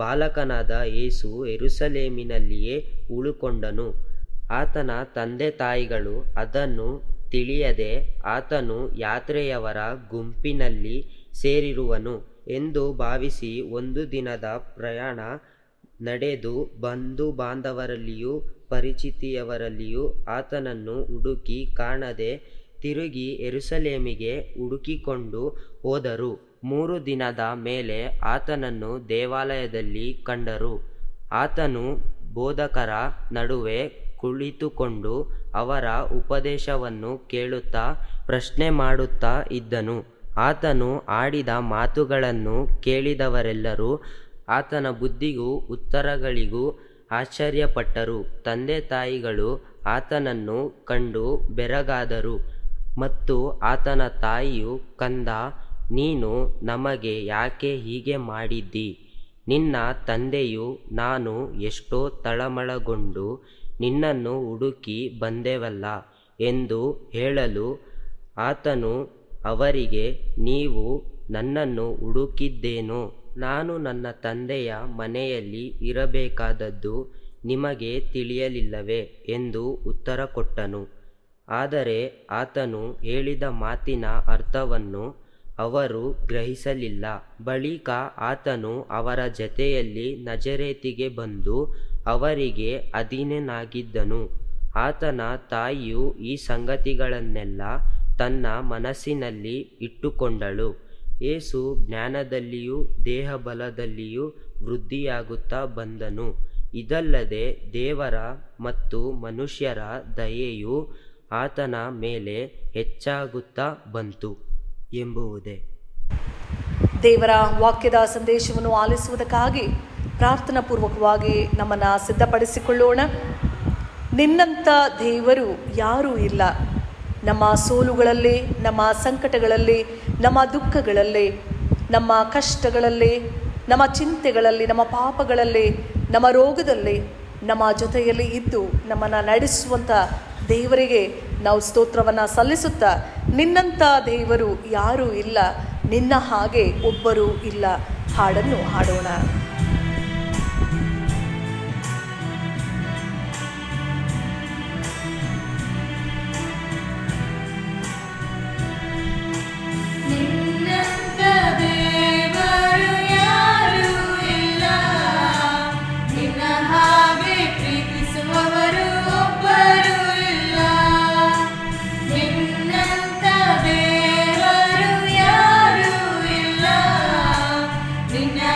ಬಾಲಕನಾದ ಯೇಸು ಯೆರೂಸಲೇಮಿನಲ್ಲಿಯೇ ಉಳಿದುಕೊಂಡನು. ಆತನ ತಂದೆ ತಾಯಿಗಳು ಅದನ್ನು ತಿಳಿಯದೆ ಆತನು ಯಾತ್ರೆಯವರ ಗುಂಪಿನಲ್ಲಿ ಸೇರಿರುವನು ಎಂದು ಭಾವಿಸಿ 1 ದಿನದ ಪ್ರಯಾಣ ನಡೆದು ಬಂಧು ಬಾಂಧವರಲ್ಲಿಯೂ ಪರಿಚಿತಿಯವರಲ್ಲಿಯೂ ಆತನನ್ನು ಹುಡುಕಿ ಕಾಣದೆ ತಿರುಗಿ ಯೆರೂಸಲೇಮಿಗೆ ಹುಡುಕಿಕೊಂಡು ಹೋದರು. 3 ದಿನದ ಮೇಲೆ ಆತನನ್ನು ದೇವಾಲಯದಲ್ಲಿ ಕಂಡರು. ಆತನು ಬೋಧಕರ ನಡುವೆ ಕುಳಿತುಕೊಂಡು ಅವರ ಉಪದೇಶವನ್ನು ಕೇಳುತ್ತಾ ಪ್ರಶ್ನೆ ಮಾಡುತ್ತಾ ಇದ್ದನು. ಆತನು ಆಡಿದ ಮಾತುಗಳನ್ನು ಕೇಳಿದವರೆಲ್ಲರೂ ಆತನ ಬುದ್ಧಿಗೂ ಉತ್ತರಗಳಿಗೂ ಆಶ್ಚರ್ಯಪಟ್ಟರು. ತಂದೆ ತಾಯಿಗಳು ಆತನನ್ನು ಕಂಡು ಬೆರಗಾದರು. ಮತ್ತು ಆತನ ತಾಯಿಯು, ಕಂದ, ನೀನು ನಮಗೆ ಯಾಕೆ ಹೀಗೆ ಮಾಡಿದ್ದಿ? ನಿನ್ನ ತಂದೆಯು ನಾನು ಎಷ್ಟೋ ತಳಮಳಗೊಂಡು ನಿನ್ನನ್ನು ಹುಡುಕಿ ಬಂದೆವಲ್ಲ ಎಂದು ಹೇಳಲು, ಆತನು ಅವರಿಗೆ, ನೀವು ನನ್ನನ್ನು ಹುಡುಕಿದ್ದೇನೋ? ನಾನು ನನ್ನ ತಂದೆಯ ಮನೆಯಲ್ಲಿ ಇರಬೇಕಾದದ್ದು ನಿಮಗೆ ತಿಳಿಯಲಿಲ್ಲವೇ ಎಂದು ಉತ್ತರ ಕೊಟ್ಟನು. ಆದರೆ ಆತನು ಹೇಳಿದ ಮಾತಿನ ಅರ್ಥವನ್ನು ಅವರು ಗ್ರಹಿಸಲಿಲ್ಲ. ಬಳಿಕ ಆತನು ಅವರ ಜೊತೆಯಲ್ಲಿ ನಜರೇತಿಗೆ ಬಂದು ಅವರಿಗೆ ಅಧೀನನಾಗಿದ್ದನು. ಆತನ ತಾಯಿಯು ಈ ಸಂಗತಿಗಳನ್ನೆಲ್ಲ ತನ್ನ ಮನಸ್ಸಿನಲ್ಲಿ ಇಟ್ಟುಕೊಂಡಳು. ಯೇಸು ಜ್ಞಾನದಲ್ಲಿಯೂ ದೇಹಬಲದಲ್ಲಿಯೂ ವೃದ್ಧಿಯಾಗುತ್ತಾ ಬಂದನು. ಇದಲ್ಲದೆ ದೇವರ ಮತ್ತು ಮನುಷ್ಯರ ದಯೆಯು ಆತನ ಮೇಲೆ ಹೆಚ್ಚಾಗುತ್ತಾ ಬಂತು ಎಂಬುದೇ. ದೇವರ ವಾಕ್ಯದ ಸಂದೇಶವನ್ನು ಆಲಿಸುವುದಕ್ಕಾಗಿ ಪ್ರಾರ್ಥನಾ ಪೂರ್ವಕವಾಗಿ ನಮ್ಮನ್ನು ಸಿದ್ಧಪಡಿಸಿಕೊಳ್ಳೋಣ. ನಿನ್ನಂಥ ದೇವರು ಯಾರೂ ಇಲ್ಲ. ನಮ್ಮ ಸೋಲುಗಳಲ್ಲಿ, ನಮ್ಮ ಸಂಕಟಗಳಲ್ಲಿ, ನಮ್ಮ ದುಃಖಗಳಲ್ಲಿ, ನಮ್ಮ ಕಷ್ಟಗಳಲ್ಲಿ, ನಮ್ಮ ಚಿಂತೆಗಳಲ್ಲಿ, ನಮ್ಮ ಪಾಪಗಳಲ್ಲಿ, ನಮ್ಮ ರೋಗದಲ್ಲಿ ನಮ್ಮ ಜೊತೆಯಲ್ಲಿ ಇದ್ದು ನಮ್ಮನ್ನು ನಡೆಸುವಂಥ ದೇವರಿಗೆ ನಾವು ಸ್ತೋತ್ರವನ್ನು ಸಲ್ಲಿಸುತ್ತಾ, ನಿನ್ನಂಥ ದೇವರು ಯಾರೂ ಇಲ್ಲ, ನಿನ್ನ ಹಾಗೆ ಒಬ್ಬರೂ ಇಲ್ಲ ಹಾಡನ್ನು ಹಾಡೋಣ.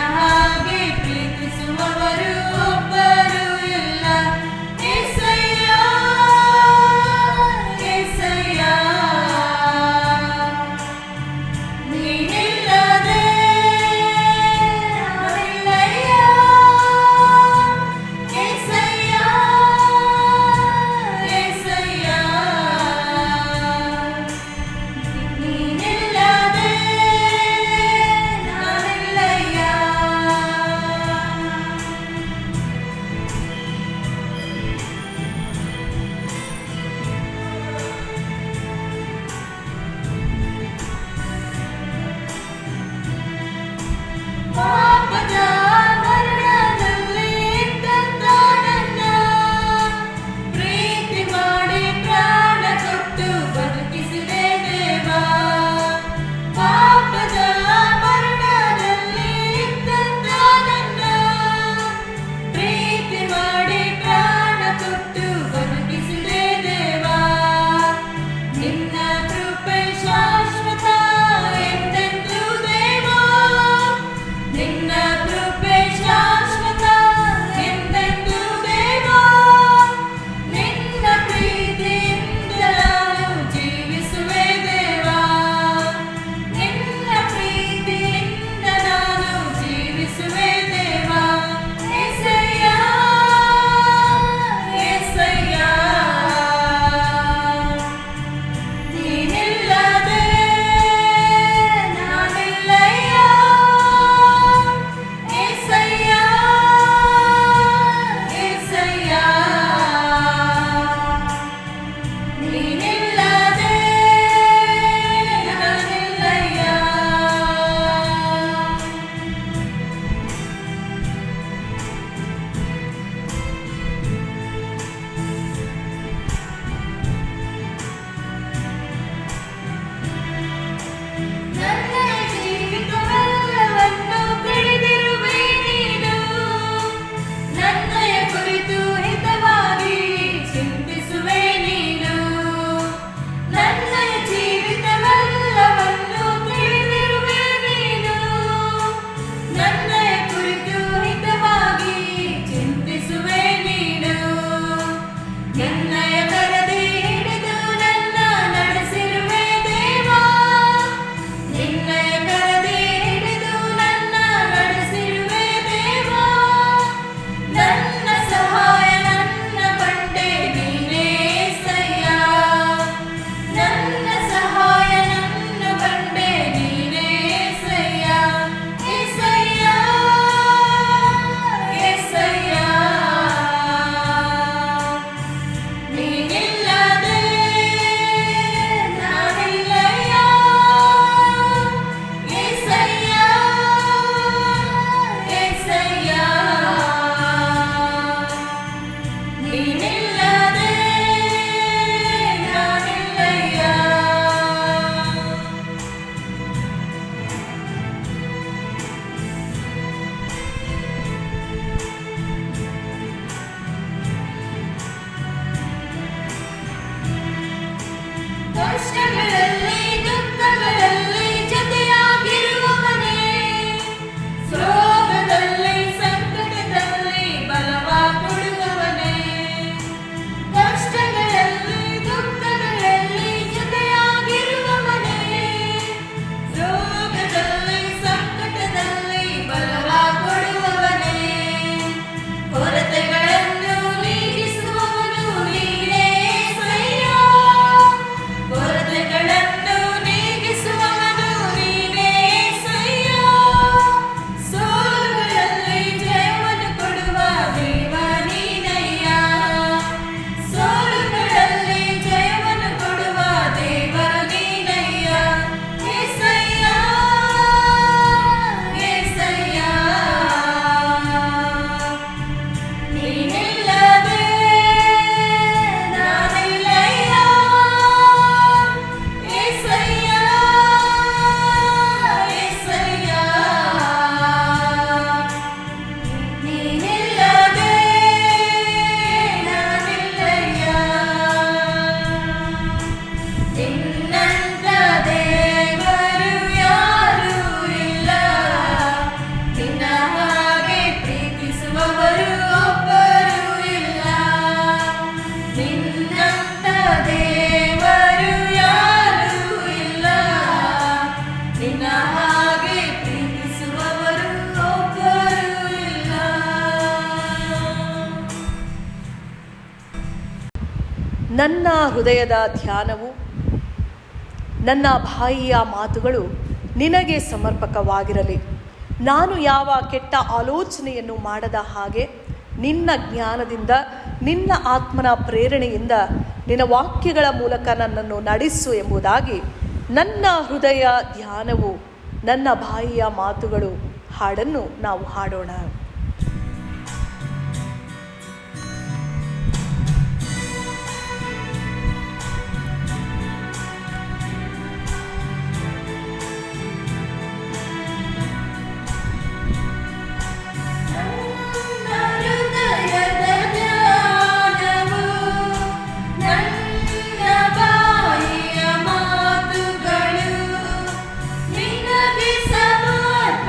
ಹಾಗೆ ನೀನಿಲ್ಲದೆ ನಾನಿಲ್ಲಯ್ಯ. ಕಷ್ಟಗಳಲ್ಲಿ ದುಃಖಗಳಲ್ಲಿ ಜೊತೆಯಾಗಿರುವವನೇ, ರೋಗದಲ್ಲಿ ಸಂಕಟದಲ್ಲಿ ಬಲವ ಕೊಡುವವನೇ. ಕಷ್ಟಗಳಲ್ಲಿ ದುಃಖಗಳಲ್ಲಿ ಜೊತೆಯಾಗಿರುವವನೇ, ರೋಗದಲ್ಲಿ ಸಂಕಟದಲ್ಲಿ ಬಲವ ಕೊಡುವವನೇ. ಕೊರತೆಗಳನ್ನು ನೀಗಿಸುವವನು ನೀನೇ ಸಯ್ಯ. ಕೊರತೆಗಳನ್ನು ನೀಗಿಸುವವನು ನೀನೇ ಸಯ್ಯ. ಸೋಲುಗಳಲ್ಲಿ ಜಯವನ್ನು ಕೊಡುವ ದೇವ ನೀನಯ್ಯ. ಸೋಲುಗಳಲ್ಲಿ ಜಯವನ್ನು ಕೊಡುವ ದೇವರ ನೀನಯ್ಯ. ಏಸಯ್ಯ ಏಸಯ್ಯ, ನೀನಿಲ್ಲದೆ ನಾನಿಲ್ಲಯ್ಯ. ಏಸಯ್ಯ ಏಸಯ್ಯ, ನೀನಿಲ್ಲದೆ ನಾನಿಲ್ಲಯ್ಯ. ನಿನ್ನಂತ ದೇವರು ಯಾರೂ ಇಲ್ಲ, ನಿನ್ನ ಹಾಗೆ ಪ್ರೀತಿಸುವವರು ಒಬ್ಬರೂ ಇಲ್ಲ. ನಿನ್ನಂತ ದೇವರು ಯಾರೂ ಇಲ್ಲ, ನಿನ್ನ ಹಾಗೆ ಪ್ರೀತಿಸುವವರು ಒಬ್ಬರೂ ಇಲ್ಲ. ನನ್ನ ಹೃದಯದ ಧ್ಯಾನವು, ನನ್ನ ಬಾಯಿಯ ಮಾತುಗಳು ನಿನಗೆ ಸಮರ್ಪಕವಾಗಿರಲಿ. ನಾನು ಯಾವ ಕೆಟ್ಟ ಆಲೋಚನೆಯನ್ನು ಮಾಡದ ಹಾಗೆ ನಿನ್ನ ಜ್ಞಾನದಿಂದ, ನಿನ್ನ ಆತ್ಮನ ಪ್ರೇರಣೆಯಿಂದ, ನಿನ್ನ ವಾಕ್ಯಗಳ ಮೂಲಕ ನನ್ನನ್ನು ನಡೆಸು ಎಂಬುದಾಗಿ ನನ್ನ ಹೃದಯ ಧ್ಯಾನವು, ನನ್ನ ಬಾಯಿಯ ಮಾತುಗಳು ಹಾಡನ್ನು ನಾವು ಹಾಡೋಣ. ನನ್ನ ಹೃದಯದ ಧ್ಯಾನವು, ನನ್ನ ಬಾಯಿಯ ಮಾತುಗಳು ನಿನಗೆ ಸಮರ್ಪಕವಾಗಿರಲಿ.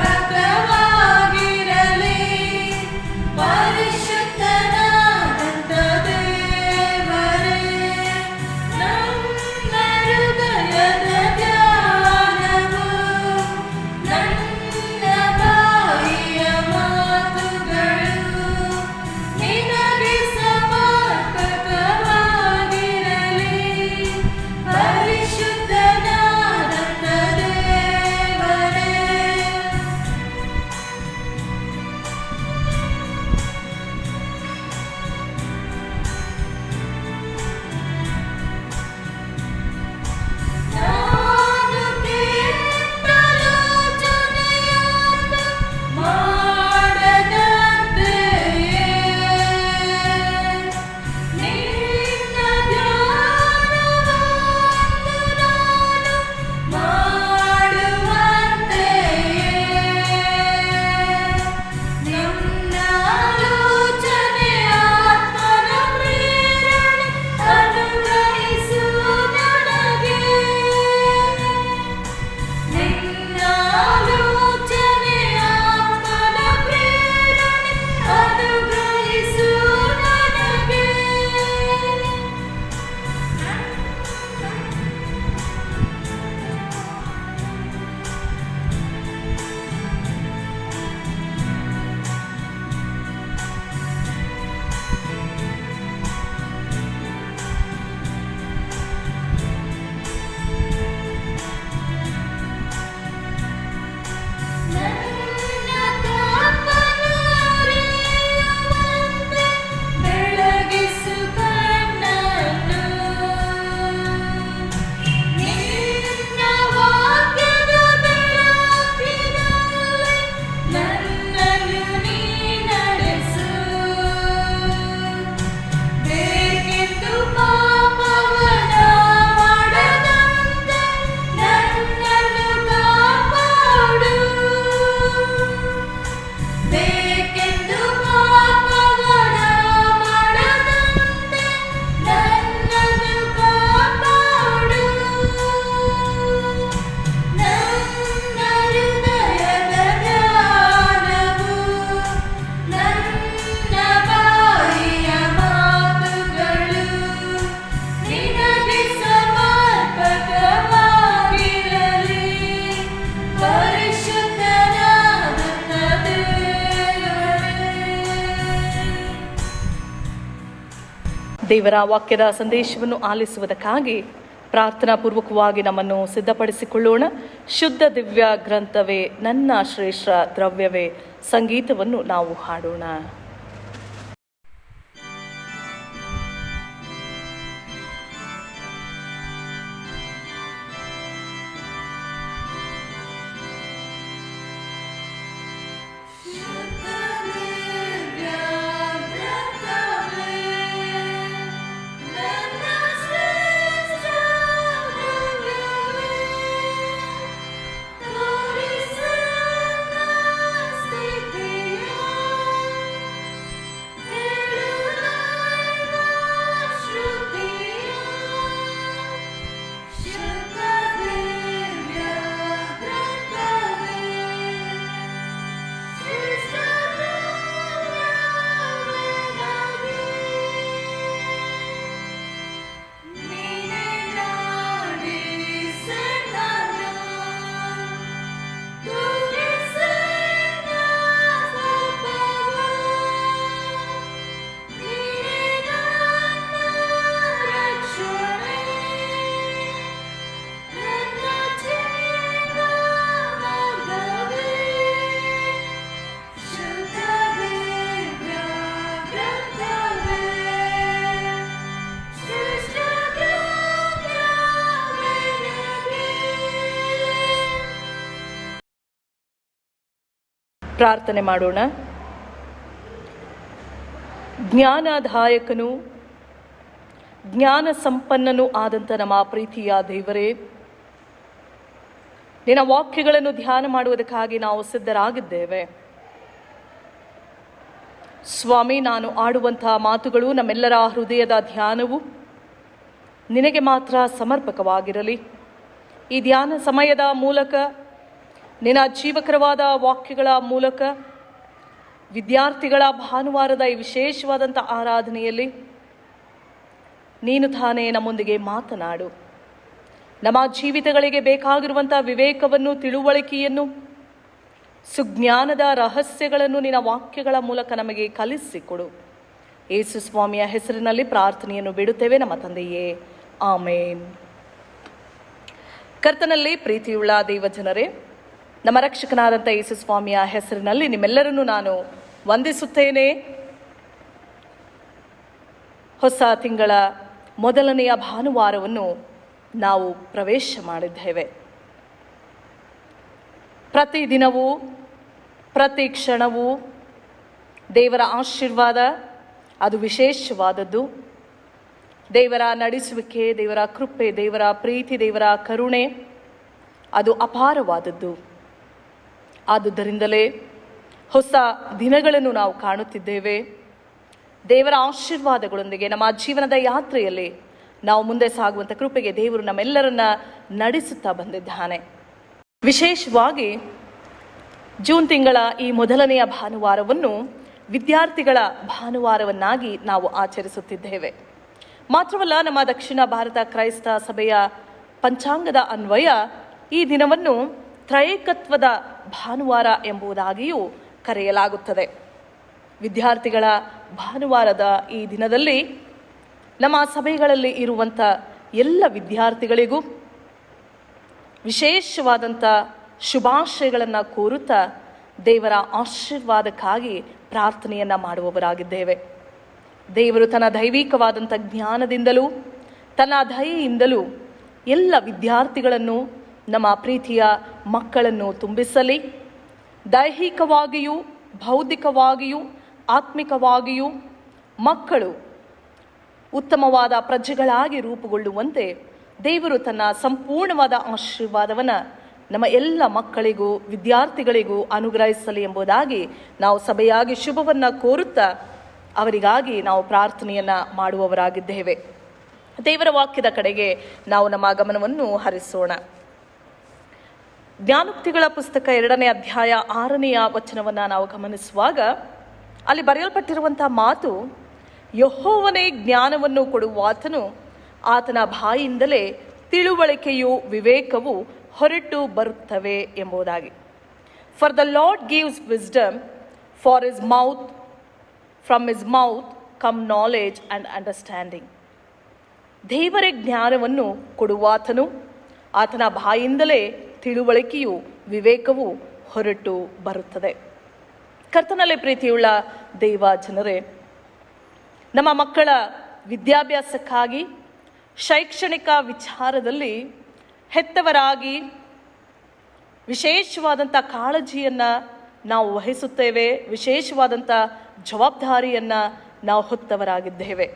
ದೇವರ ವಾಕ್ಯದ ಸಂದೇಶವನ್ನು ಆಲಿಸುವುದಕ್ಕಾಗಿ ಪ್ರಾರ್ಥನಾ ಪೂರ್ವಕವಾಗಿ ನಮ್ಮನ್ನು ಸಿದ್ಧಪಡಿಸಿಕೊಳ್ಳೋಣ. ಶುದ್ಧ ದಿವ್ಯ ಗ್ರಂಥವೇ ನನ್ನ ಶ್ರೇಷ್ಠ ದ್ರವ್ಯವೇ ಸಂಗೀತವನ್ನು ನಾವು ಹಾಡೋಣ. ಪ್ರಾರ್ಥನೆ ಮಾಡೋಣ. ಜ್ಞಾನದಾಯಕನು ಜ್ಞಾನ ಸಂಪನ್ನನೂ ಆದಂಥ ನಮ್ಮ ಪ್ರೀತಿಯ ದೇವರೇ, ನಿನ್ನ ವಾಕ್ಯಗಳನ್ನು ಧ್ಯಾನ ಮಾಡುವುದಕ್ಕಾಗಿ ನಾವು ಸಿದ್ಧರಾಗಿದ್ದೇವೆ ಸ್ವಾಮಿ. ನಾನು ಆಡುವಂಥ ಮಾತುಗಳು, ನಮ್ಮೆಲ್ಲರ ಹೃದಯದ ಧ್ಯಾನವು ನಿನಗೆ ಮಾತ್ರ ಸಮರ್ಪಕವಾಗಿರಲಿ. ಈ ಧ್ಯಾನ ಸಮಯದ ಮೂಲಕ, ನಿನ್ನ ಜೀವಕರವಾದ ವಾಕ್ಯಗಳ ಮೂಲಕ, ವಿದ್ಯಾರ್ಥಿಗಳ ಭಾನುವಾರದ ಈ ವಿಶೇಷವಾದಂಥ ಆರಾಧನೆಯಲ್ಲಿ ನೀನು ತಾನೇ ನಮ್ಮೊಂದಿಗೆ ಮಾತನಾಡು. ನಮ್ಮ ಜೀವಿತಗಳಿಗೆ ಬೇಕಾಗಿರುವಂಥ ವಿವೇಕವನ್ನು, ತಿಳುವಳಿಕೆಯನ್ನು, ಸುಜ್ಞಾನದ ರಹಸ್ಯಗಳನ್ನು ನಿನ್ನ ವಾಕ್ಯಗಳ ಮೂಲಕ ನಮಗೆ ಕಲಿಸಿಕೊಡು. ಯೇಸು ಸ್ವಾಮಿಯ ಹೆಸರಿನಲ್ಲಿ ಪ್ರಾರ್ಥನೆಯನ್ನು ಬಿಡುತ್ತೇವೆ ನಮ್ಮ ತಂದೆಯೇ, ಆಮೇನ್. ಕರ್ತನಲ್ಲಿ ಪ್ರೀತಿಯುಳ್ಳ ದೇವಜನರೇ, ನಮ್ಮ ರಕ್ಷಕನಾದಂಥ ಯೇಸು ಸ್ವಾಮಿಯ ಹೆಸರಿನಲ್ಲಿ ನಿಮ್ಮೆಲ್ಲರನ್ನು ನಾನು ವಂದಿಸುತ್ತೇನೆ. ಹೊಸ ತಿಂಗಳ ಮೊದಲನೆಯ ಭಾನುವಾರವನ್ನು ನಾವು ಪ್ರವೇಶ ಮಾಡಿದ್ದೇವೆ. ಪ್ರತಿದಿನವೂ ಪ್ರತಿ ಕ್ಷಣವೂ ದೇವರ ಆಶೀರ್ವಾದ ಅದು ವಿಶೇಷವಾದದ್ದು. ದೇವರ ನಡೆಸುವಿಕೆ, ದೇವರ ಕೃಪೆ, ದೇವರ ಪ್ರೀತಿ, ದೇವರ ಕರುಣೆ ಅದು ಅಪಾರವಾದದ್ದು. ಆದುದರಿಂದಲೇ ಹೊಸ ದಿನಗಳನ್ನು ನಾವು ಕಾಣುತ್ತಿದ್ದೇವೆ. ದೇವರ ಆಶೀರ್ವಾದಗಳೊಂದಿಗೆ ನಮ್ಮ ಜೀವನದ ಯಾತ್ರೆಯಲ್ಲಿ ನಾವು ಮುಂದೆ ಸಾಗುವಂಥ ಕೃಪೆಗೆ ದೇವರು ನಮ್ಮೆಲ್ಲರನ್ನ ನಡೆಸುತ್ತಾ ಬಂದಿದ್ದಾನೆ. ವಿಶೇಷವಾಗಿ ಜೂನ್ ತಿಂಗಳ ಈ ಮೊದಲನೆಯ ಭಾನುವಾರವನ್ನು ವಿದ್ಯಾರ್ಥಿಗಳ ಭಾನುವಾರವನ್ನಾಗಿ ನಾವು ಆಚರಿಸುತ್ತಿದ್ದೇವೆ. ಮಾತ್ರವಲ್ಲ, ನಮ್ಮ ದಕ್ಷಿಣ ಭಾರತ ಕ್ರೈಸ್ತ ಸಭೆಯ ಪಂಚಾಂಗದ ಅನ್ವಯ ಈ ದಿನವನ್ನು ತ್ರೈಕತ್ವದ ಭಾನುವಾರ ಎಂಬುದಾಗಿಯೂ ಕರೆಯಲಾಗುತ್ತದೆ. ವಿದ್ಯಾರ್ಥಿಗಳ ಭಾನುವಾರದ ಈ ದಿನದಲ್ಲಿ ನಮ್ಮ ಸಭೆಗಳಲ್ಲಿ ಇರುವಂಥ ಎಲ್ಲ ವಿದ್ಯಾರ್ಥಿಗಳಿಗೂ ವಿಶೇಷವಾದಂಥ ಶುಭಾಶಯಗಳನ್ನು ಕೋರುತ್ತಾ ದೇವರ ಆಶೀರ್ವಾದಕ್ಕಾಗಿ ಪ್ರಾರ್ಥನೆಯನ್ನು ಮಾಡುವವರಾಗಿದ್ದೇವೆ. ದೇವರು ತನ್ನ ದೈವಿಕವಾದಂಥ ಜ್ಞಾನದಿಂದಲೂ ತನ್ನ ದಯೆಯಿಂದಲೂ ಎಲ್ಲ ವಿದ್ಯಾರ್ಥಿಗಳನ್ನು, ನಮ್ಮ ಪ್ರೀತಿಯ ಮಕ್ಕಳನ್ನು ತುಂಬಿಸಲಿ. ದೈಹಿಕವಾಗಿಯೂ, ಬೌದ್ಧಿಕವಾಗಿಯೂ, ಆತ್ಮಿಕವಾಗಿಯೂ ಮಕ್ಕಳು ಉತ್ತಮವಾದ ಪ್ರಜೆಗಳಾಗಿ ರೂಪುಗೊಳ್ಳುವಂತೆ ದೇವರು ತನ್ನ ಸಂಪೂರ್ಣವಾದ ಆಶೀರ್ವಾದವನ್ನು ನಮ್ಮ ಎಲ್ಲ ಮಕ್ಕಳಿಗೂ, ವಿದ್ಯಾರ್ಥಿಗಳಿಗೂ ಅನುಗ್ರಹಿಸಲಿ ಎಂಬುದಾಗಿ ನಾವು ಸಭೆಯಾಗಿ ಶುಭವನ್ನು ಕೋರುತ್ತಾ ಅವರಿಗಾಗಿ ನಾವು ಪ್ರಾರ್ಥನೆಯನ್ನು ಮಾಡುವವರಾಗಿದ್ದೇವೆ. ದೇವರ ವಾಕ್ಯದ ಕಡೆಗೆ ನಾವು ನಮ್ಮ ಗಮನವನ್ನು ಹರಿಸೋಣ. ಜ್ಞಾನೋಕ್ತಿಗಳ ಪುಸ್ತಕ 2ನೇ ಅಧ್ಯಾಯ 6ನೇ ವಚನವನ್ನು ನಾವು ಗಮನಿಸುವಾಗ ಅಲ್ಲಿ ಬರೆಯಲ್ಪಟ್ಟಿರುವಂಥ ಮಾತು, ಯೆಹೋವನೇ ಜ್ಞಾನವನ್ನು ಕೊಡುವಾತನು, ಆತನ ಬಾಯಿಯಿಂದಲೇ ತಿಳುವಳಿಕೆಯು ವಿವೇಕವು ಹೊರಟು ಬರುತ್ತವೆ ಎಂಬುದಾಗಿ. For the lord gives wisdom, for his mouth, from his mouth come knowledge and understanding. ದೇವರೇ ಜ್ಞಾನವನ್ನು ಕೊಡುವಾತನು, ಆತನ ಬಾಯಿಂದಲೇ ತಿಳುವಳಿಕೆಯು ವಿವೇಕವು ಹೊರಟು ಬರುತ್ತದೆ. ಕರ್ತನಲ್ಲಿ ಪ್ರೀತಿಯುಳ್ಳ ದೈವ ಜನರೇ, ನಮ್ಮ ಮಕ್ಕಳ ವಿದ್ಯಾಭ್ಯಾಸಕ್ಕಾಗಿ ಶೈಕ್ಷಣಿಕ ವಿಚಾರದಲ್ಲಿ ಹೆತ್ತವರಾಗಿ ವಿಶೇಷವಾದಂಥ ಕಾಳಜಿಯನ್ನು ನಾವು ವಹಿಸುತ್ತೇವೆ, ವಿಶೇಷವಾದಂಥ ಜವಾಬ್ದಾರಿಯನ್ನು ನಾವು ಹೊತ್ತವರಾಗಿದ್ದೇವೆ.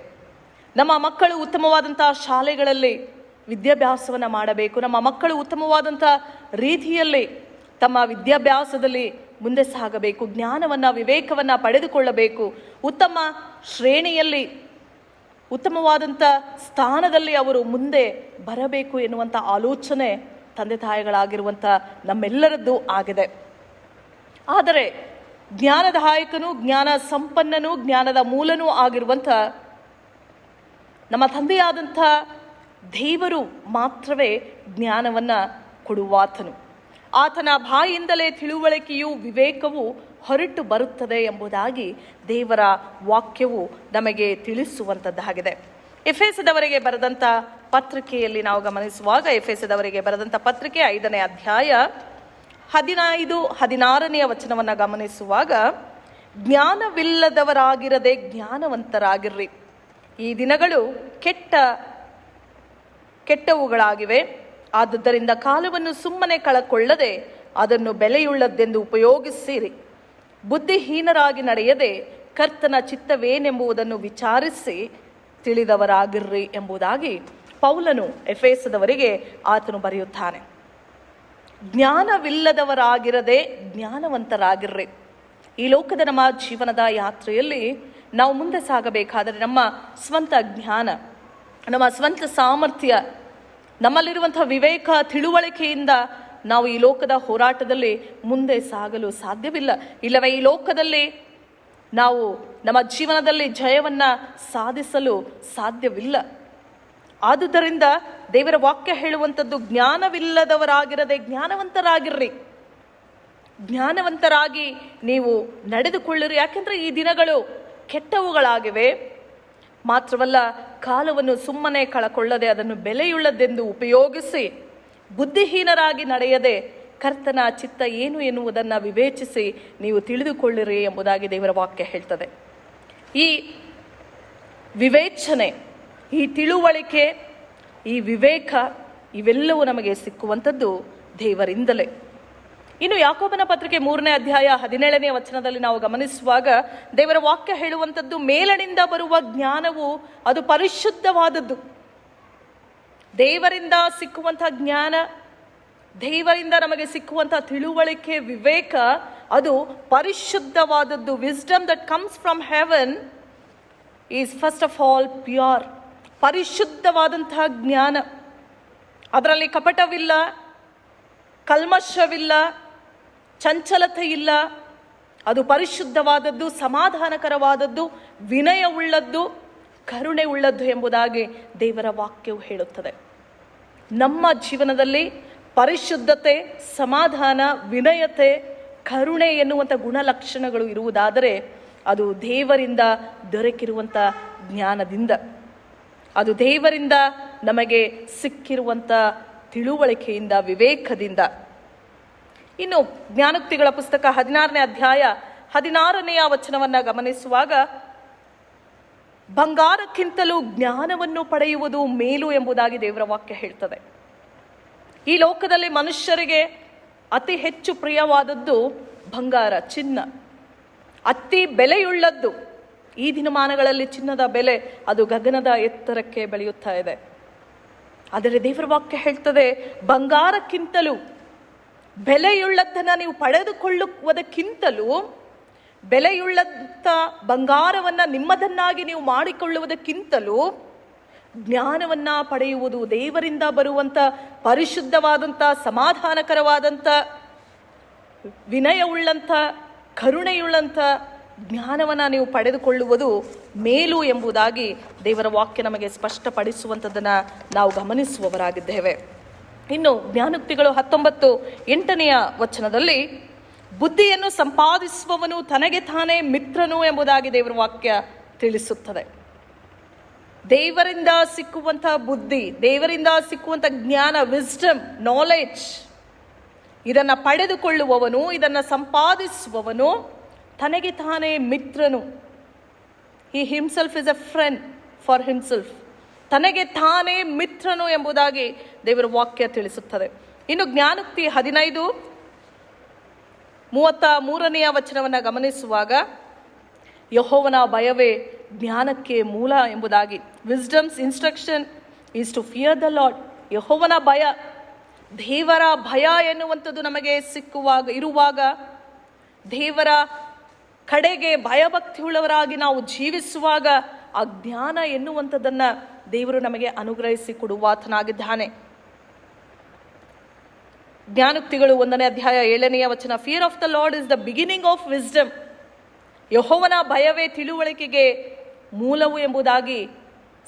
ನಮ್ಮ ಮಕ್ಕಳು ಉತ್ತಮವಾದಂಥ ಶಾಲೆಗಳಲ್ಲಿ ವಿದ್ಯಾಭ್ಯಾಸವನ್ನು ಮಾಡಬೇಕು. ನಮ್ಮ ಮಕ್ಕಳು ಉತ್ತಮವಾದಂಥ ರೀತಿಯಲ್ಲಿ ತಮ್ಮ ವಿದ್ಯಾಭ್ಯಾಸದಲ್ಲಿ ಮುಂದೆ ಸಾಗಬೇಕು, ಜ್ಞಾನವನ್ನು ವಿವೇಕವನ್ನು ಪಡೆದುಕೊಳ್ಳಬೇಕು, ಉತ್ತಮ ಶ್ರೇಣಿಯಲ್ಲಿ ಉತ್ತಮವಾದಂಥ ಸ್ಥಾನದಲ್ಲಿ ಅವರು ಮುಂದೆ ಬರಬೇಕು ಎನ್ನುವಂಥ ಆಲೋಚನೆ ತಂದೆ ತಾಯಿಗಳಾಗಿರುವಂಥ ನಮ್ಮೆಲ್ಲರದ್ದು ಆಗಿದೆ. ಆದರೆ ಜ್ಞಾನದಾಯಕನೂ ಜ್ಞಾನ ಸಂಪನ್ನನೂ ಜ್ಞಾನದ ಮೂಲನೂ ಆಗಿರುವಂಥ ನಮ್ಮ ತಂದೆಯಾದಂಥ ದೇವರು ಮಾತ್ರವೇ ಜ್ಞಾನವನ್ನು ಕೊಡುವಾತನು. ಆತನ ಬಾಯಿಂದಲೇ ತಿಳುವಳಿಕೆಯು ವಿವೇಕವು ಹೊರಟು ಬರುತ್ತದೆ ಎಂಬುದಾಗಿ ದೇವರ ವಾಕ್ಯವು ನಮಗೆ ತಿಳಿಸುವಂಥದ್ದಾಗಿದೆ. ಎಫೆಸದವರಿಗೆ ಬರೆದಂಥ ಪತ್ರಿಕೆಯಲ್ಲಿ ನಾವು ಗಮನಿಸುವಾಗ, ಎಫೆಸದವರಿಗೆ ಬರೆದಂಥ ಪತ್ರಿಕೆ 5ನೇ ಅಧ್ಯಾಯ 15-16 ವಚನವನ್ನು ಗಮನಿಸುವಾಗ, ಜ್ಞಾನವಿಲ್ಲದವರಾಗಿರದೆ ಜ್ಞಾನವಂತರಾಗಿರ್ರಿ. ಈ ದಿನಗಳು ಕೆಟ್ಟವುಗಳಾಗಿವೆ. ಆದುದರಿಂದ ಕಾಲವನ್ನು ಸುಮ್ಮನೆ ಕಳಕೊಳ್ಳದೆ ಅದನ್ನು ಬೆಲೆಯುಳ್ಳದ್ದೆಂದು ಉಪಯೋಗಿಸಿರಿ. ಬುದ್ಧಿಹೀನರಾಗಿ ನಡೆಯದೆ ಕರ್ತನ ಚಿತ್ತವೇನೆಂಬುದನ್ನು ವಿಚಾರಿಸಿ ತಿಳಿದವರಾಗಿರ್ರಿ ಎಂಬುದಾಗಿ ಪೌಲನು ಎಫೆಸದವರಿಗೆ ಆತನು ಬರೆಯುತ್ತಾನೆ. ಜ್ಞಾನವಿಲ್ಲದವರಾಗಿರದೆ ಜ್ಞಾನವಂತರಾಗಿರ್ರಿ. ಈ ಲೋಕದ ನಮ್ಮ ಜೀವನದ ಯಾತ್ರೆಯಲ್ಲಿ ನಾವು ಮುಂದೆ ಸಾಗಬೇಕಾದರೆ ನಮ್ಮ ಸ್ವಂತ ಜ್ಞಾನ, ನಮ್ಮ ಸ್ವಂತ ಸಾಮರ್ಥ್ಯ, ನಮ್ಮಲ್ಲಿರುವಂಥ ವಿವೇಕ ತಿಳುವಳಿಕೆಯಿಂದ ನಾವು ಈ ಲೋಕದ ಹೋರಾಟದಲ್ಲಿ ಮುಂದೆ ಸಾಗಲು ಸಾಧ್ಯವಿಲ್ಲ. ಇಲ್ಲವೇ ಈ ಲೋಕದಲ್ಲಿ ನಾವು ನಮ್ಮ ಜೀವನದಲ್ಲಿ ಜಯವನ್ನು ಸಾಧಿಸಲು ಸಾಧ್ಯವಿಲ್ಲ. ಆದುದರಿಂದ ದೇವರ ವಾಕ್ಯ ಹೇಳುವಂಥದ್ದು, ಜ್ಞಾನವಿಲ್ಲದವರಾಗಿರದೆ ಜ್ಞಾನವಂತರಾಗಿರ್ರಿ. ಜ್ಞಾನವಂತರಾಗಿ ನೀವು ನಡೆದುಕೊಳ್ಳಿರಿ. ಯಾಕೆಂದರೆ ಈ ದಿನಗಳು ಕೆಟ್ಟವುಗಳಾಗಿವೆ. ಮಾತ್ರವಲ್ಲ, ಕಾಲವನ್ನು ಸುಮ್ಮನೆ ಕಳಕೊಳ್ಳದೆ ಅದನ್ನು ಬೆಲೆಯುಳ್ಳದೆಂದು ಉಪಯೋಗಿಸಿ ಬುದ್ಧಿಹೀನರಾಗಿ ನಡೆಯದೆ ಕರ್ತನ ಚಿತ್ತ ಏನು ಎನ್ನುವುದನ್ನು ವಿವೇಚಿಸಿ ನೀವು ತಿಳಿದುಕೊಳ್ಳಿರಿ ಎಂಬುದಾಗಿ ದೇವರ ವಾಕ್ಯ ಹೇಳ್ತದೆ. ಈ ವಿವೇಚನೆ, ಈ ತಿಳುವಳಿಕೆ, ಈ ವಿವೇಕ ಇವೆಲ್ಲವೂ ನಮಗೆ ಸಿಕ್ಕುವಂಥದ್ದು ದೇವರಿಂದಲೇ. ಇನ್ನು ಯಾಕೋಬನ ಪತ್ರಿಕೆ 3ನೇ ಅಧ್ಯಾಯ 17ನೇ ವಚನದಲ್ಲಿ ನಾವು ಗಮನಿಸುವಾಗ ದೇವರ ವಾಕ್ಯ ಹೇಳುವಂಥದ್ದು, ಮೇಲನಿಂದ ಬರುವ ಜ್ಞಾನವು ಅದು ಪರಿಶುದ್ಧವಾದದ್ದು. ದೇವರಿಂದ ಸಿಕ್ಕುವಂಥ ಜ್ಞಾನ, ದೇವರಿಂದ ನಮಗೆ ಸಿಕ್ಕುವಂಥ ತಿಳುವಳಿಕೆ, ವಿವೇಕ ಅದು ಪರಿಶುದ್ಧವಾದದ್ದು. Wisdom that comes from heaven is first of all pure. ಪರಿಶುದ್ಧವಾದಂತಹ ಜ್ಞಾನ, ಅದರಲ್ಲಿ ಕಪಟವಿಲ್ಲ, ಕಲ್ಮಶವಿಲ್ಲ, ಚಂಚಲತೆ ಇಲ್ಲ. ಅದು ಪರಿಶುದ್ಧವಾದದ್ದು, ಸಮಾಧಾನಕರವಾದದ್ದು, ವಿನಯವುಳ್ಳದ್ದು, ಕರುಣೆ ಉಳ್ಳದ್ದು ಎಂಬುದಾಗಿ ದೇವರ ವಾಕ್ಯವು ಹೇಳುತ್ತದೆ. ನಮ್ಮ ಜೀವನದಲ್ಲಿ ಪರಿಶುದ್ಧತೆ, ಸಮಾಧಾನ, ವಿನಯತೆ, ಕರುಣೆ ಎನ್ನುವಂಥ ಗುಣಲಕ್ಷಣಗಳು ಇರುವುದಾದರೆ ಅದು ದೇವರಿಂದ ದೊರಕಿರುವಂಥ ಜ್ಞಾನದಿಂದ, ಅದು ದೇವರಿಂದ ನಮಗೆ ಸಿಕ್ಕಿರುವಂಥ ತಿಳುವಳಿಕೆಯಿಂದ, ವಿವೇಕದಿಂದ. ಇನ್ನು ಜ್ಞಾನೋಕ್ತಿಗಳ ಪುಸ್ತಕ 16ನೇ ಅಧ್ಯಾಯ 16ನೇ ವಚನವನ್ನು ಗಮನಿಸುವಾಗ, ಬಂಗಾರಕ್ಕಿಂತಲೂ ಜ್ಞಾನವನ್ನು ಪಡೆಯುವುದು ಮೇಲು ಎಂಬುದಾಗಿ ದೇವರ ವಾಕ್ಯ ಹೇಳ್ತದೆ. ಈ ಲೋಕದಲ್ಲಿ ಮನುಷ್ಯರಿಗೆ ಅತಿ ಹೆಚ್ಚು ಪ್ರಿಯವಾದದ್ದು ಬಂಗಾರ, ಚಿನ್ನ, ಅತಿ ಬೆಲೆಯುಳ್ಳದ್ದು. ಈ ದಿನಮಾನಗಳಲ್ಲಿ ಚಿನ್ನದ ಬೆಲೆ ಅದು ಗಗನದ ಎತ್ತರಕ್ಕೆ ಬೆಳೆಯುತ್ತಾ ಇದೆ. ಆದರೆ ದೇವರ ವಾಕ್ಯ ಹೇಳ್ತದೆ, ಬಂಗಾರಕ್ಕಿಂತಲೂ ಬೆಲೆಯುಳ್ಳದ್ದನ್ನು ನೀವು ಪಡೆದುಕೊಳ್ಳುವುದಕ್ಕಿಂತಲೂ, ಬೆಲೆಯುಳ್ಳಂಥ ಬಂಗಾರವನ್ನು ನಿಮ್ಮದನ್ನಾಗಿ ನೀವು ಮಾಡಿಕೊಳ್ಳುವುದಕ್ಕಿಂತಲೂ ಜ್ಞಾನವನ್ನು ಪಡೆಯುವುದು, ದೇವರಿಂದ ಬರುವಂಥ ಪರಿಶುದ್ಧವಾದಂಥ, ಸಮಾಧಾನಕರವಾದಂಥ, ವಿನಯವುಳ್ಳಂಥ, ಕರುಣೆಯುಳ್ಳಂಥ ಜ್ಞಾನವನ್ನು ನೀವು ಪಡೆದುಕೊಳ್ಳುವುದು ಮೇಲು ಎಂಬುದಾಗಿ ದೇವರ ವಾಕ್ಯ ನಮಗೆ ಸ್ಪಷ್ಟಪಡಿಸುವಂಥದ್ದನ್ನು ನಾವು ಗಮನಿಸುವವರಾಗಿದ್ದೇವೆ. ಇನ್ನು ಜ್ಞಾನೋಕ್ತಿಗಳು 19:8 ವಚನದಲ್ಲಿ, ಬುದ್ಧಿಯನ್ನು ಸಂಪಾದಿಸುವವನು ತನಗೆ ತಾನೇ ಮಿತ್ರನು ಎಂಬುದಾಗಿ ದೇವರ ವಾಕ್ಯ ತಿಳಿಸುತ್ತದೆ. ದೇವರಿಂದ ಸಿಕ್ಕುವಂಥ ಬುದ್ಧಿ, ದೇವರಿಂದ ಸಿಕ್ಕುವಂಥ ಜ್ಞಾನ, ವಿಸ್ಡಮ್, ನಾಲೆಡ್ಜ್, ಇದನ್ನು ಪಡೆದುಕೊಳ್ಳುವವನು, ಇದನ್ನು ಸಂಪಾದಿಸುವವನು ತನಗೆ ತಾನೇ ಮಿತ್ರನು. He himself is a friend for himself. ತನಗೆ ತಾನೇ ಮಿತ್ರನು ಎಂಬುದಾಗಿ ದೇವರ ವಾಕ್ಯ ತಿಳಿಸುತ್ತದೆ. ಇನ್ನು ಜ್ಞಾನೋಕ್ತಿ 15:33 ವಚನವನ್ನು ಗಮನಿಸುವಾಗ ಯೆಹೋವನ ಭಯವೇ ಜ್ಞಾನಕ್ಕೆ ಮೂಲ ಎಂಬುದಾಗಿ, wisdom's instruction is to fear the Lord. ಯೆಹೋವನ ಭಯ, ದೇವರ ಭಯ ಎನ್ನುವಂಥದ್ದು ನಮಗೆ ಇರುವಾಗ, ದೇವರ ಕಡೆಗೆ ಭಯಭಕ್ತಿಯುಳ್ಳವರಾಗಿ ನಾವು ಜೀವಿಸುವಾಗ ಆ ಜ್ಞಾನ ಎನ್ನುವಂಥದ್ದನ್ನು ದೇವರು ನಮಗೆ ಅನುಗ್ರಹಿಸಿ ಕೊಡುವಾತನಾಗಿದ್ದಾನೆ. ಜ್ಞಾನೋಕ್ತಿಗಳು 1ನೇ ಅಧ್ಯಾಯ 7ನೇ ವಚನ, fear of the lord is the beginning of wisdom. ಯೆಹೋವನ ಭಯವೇ ತಿಳುವಳಿಕೆಗೆ ಮೂಲವು ಎಂಬುದಾಗಿ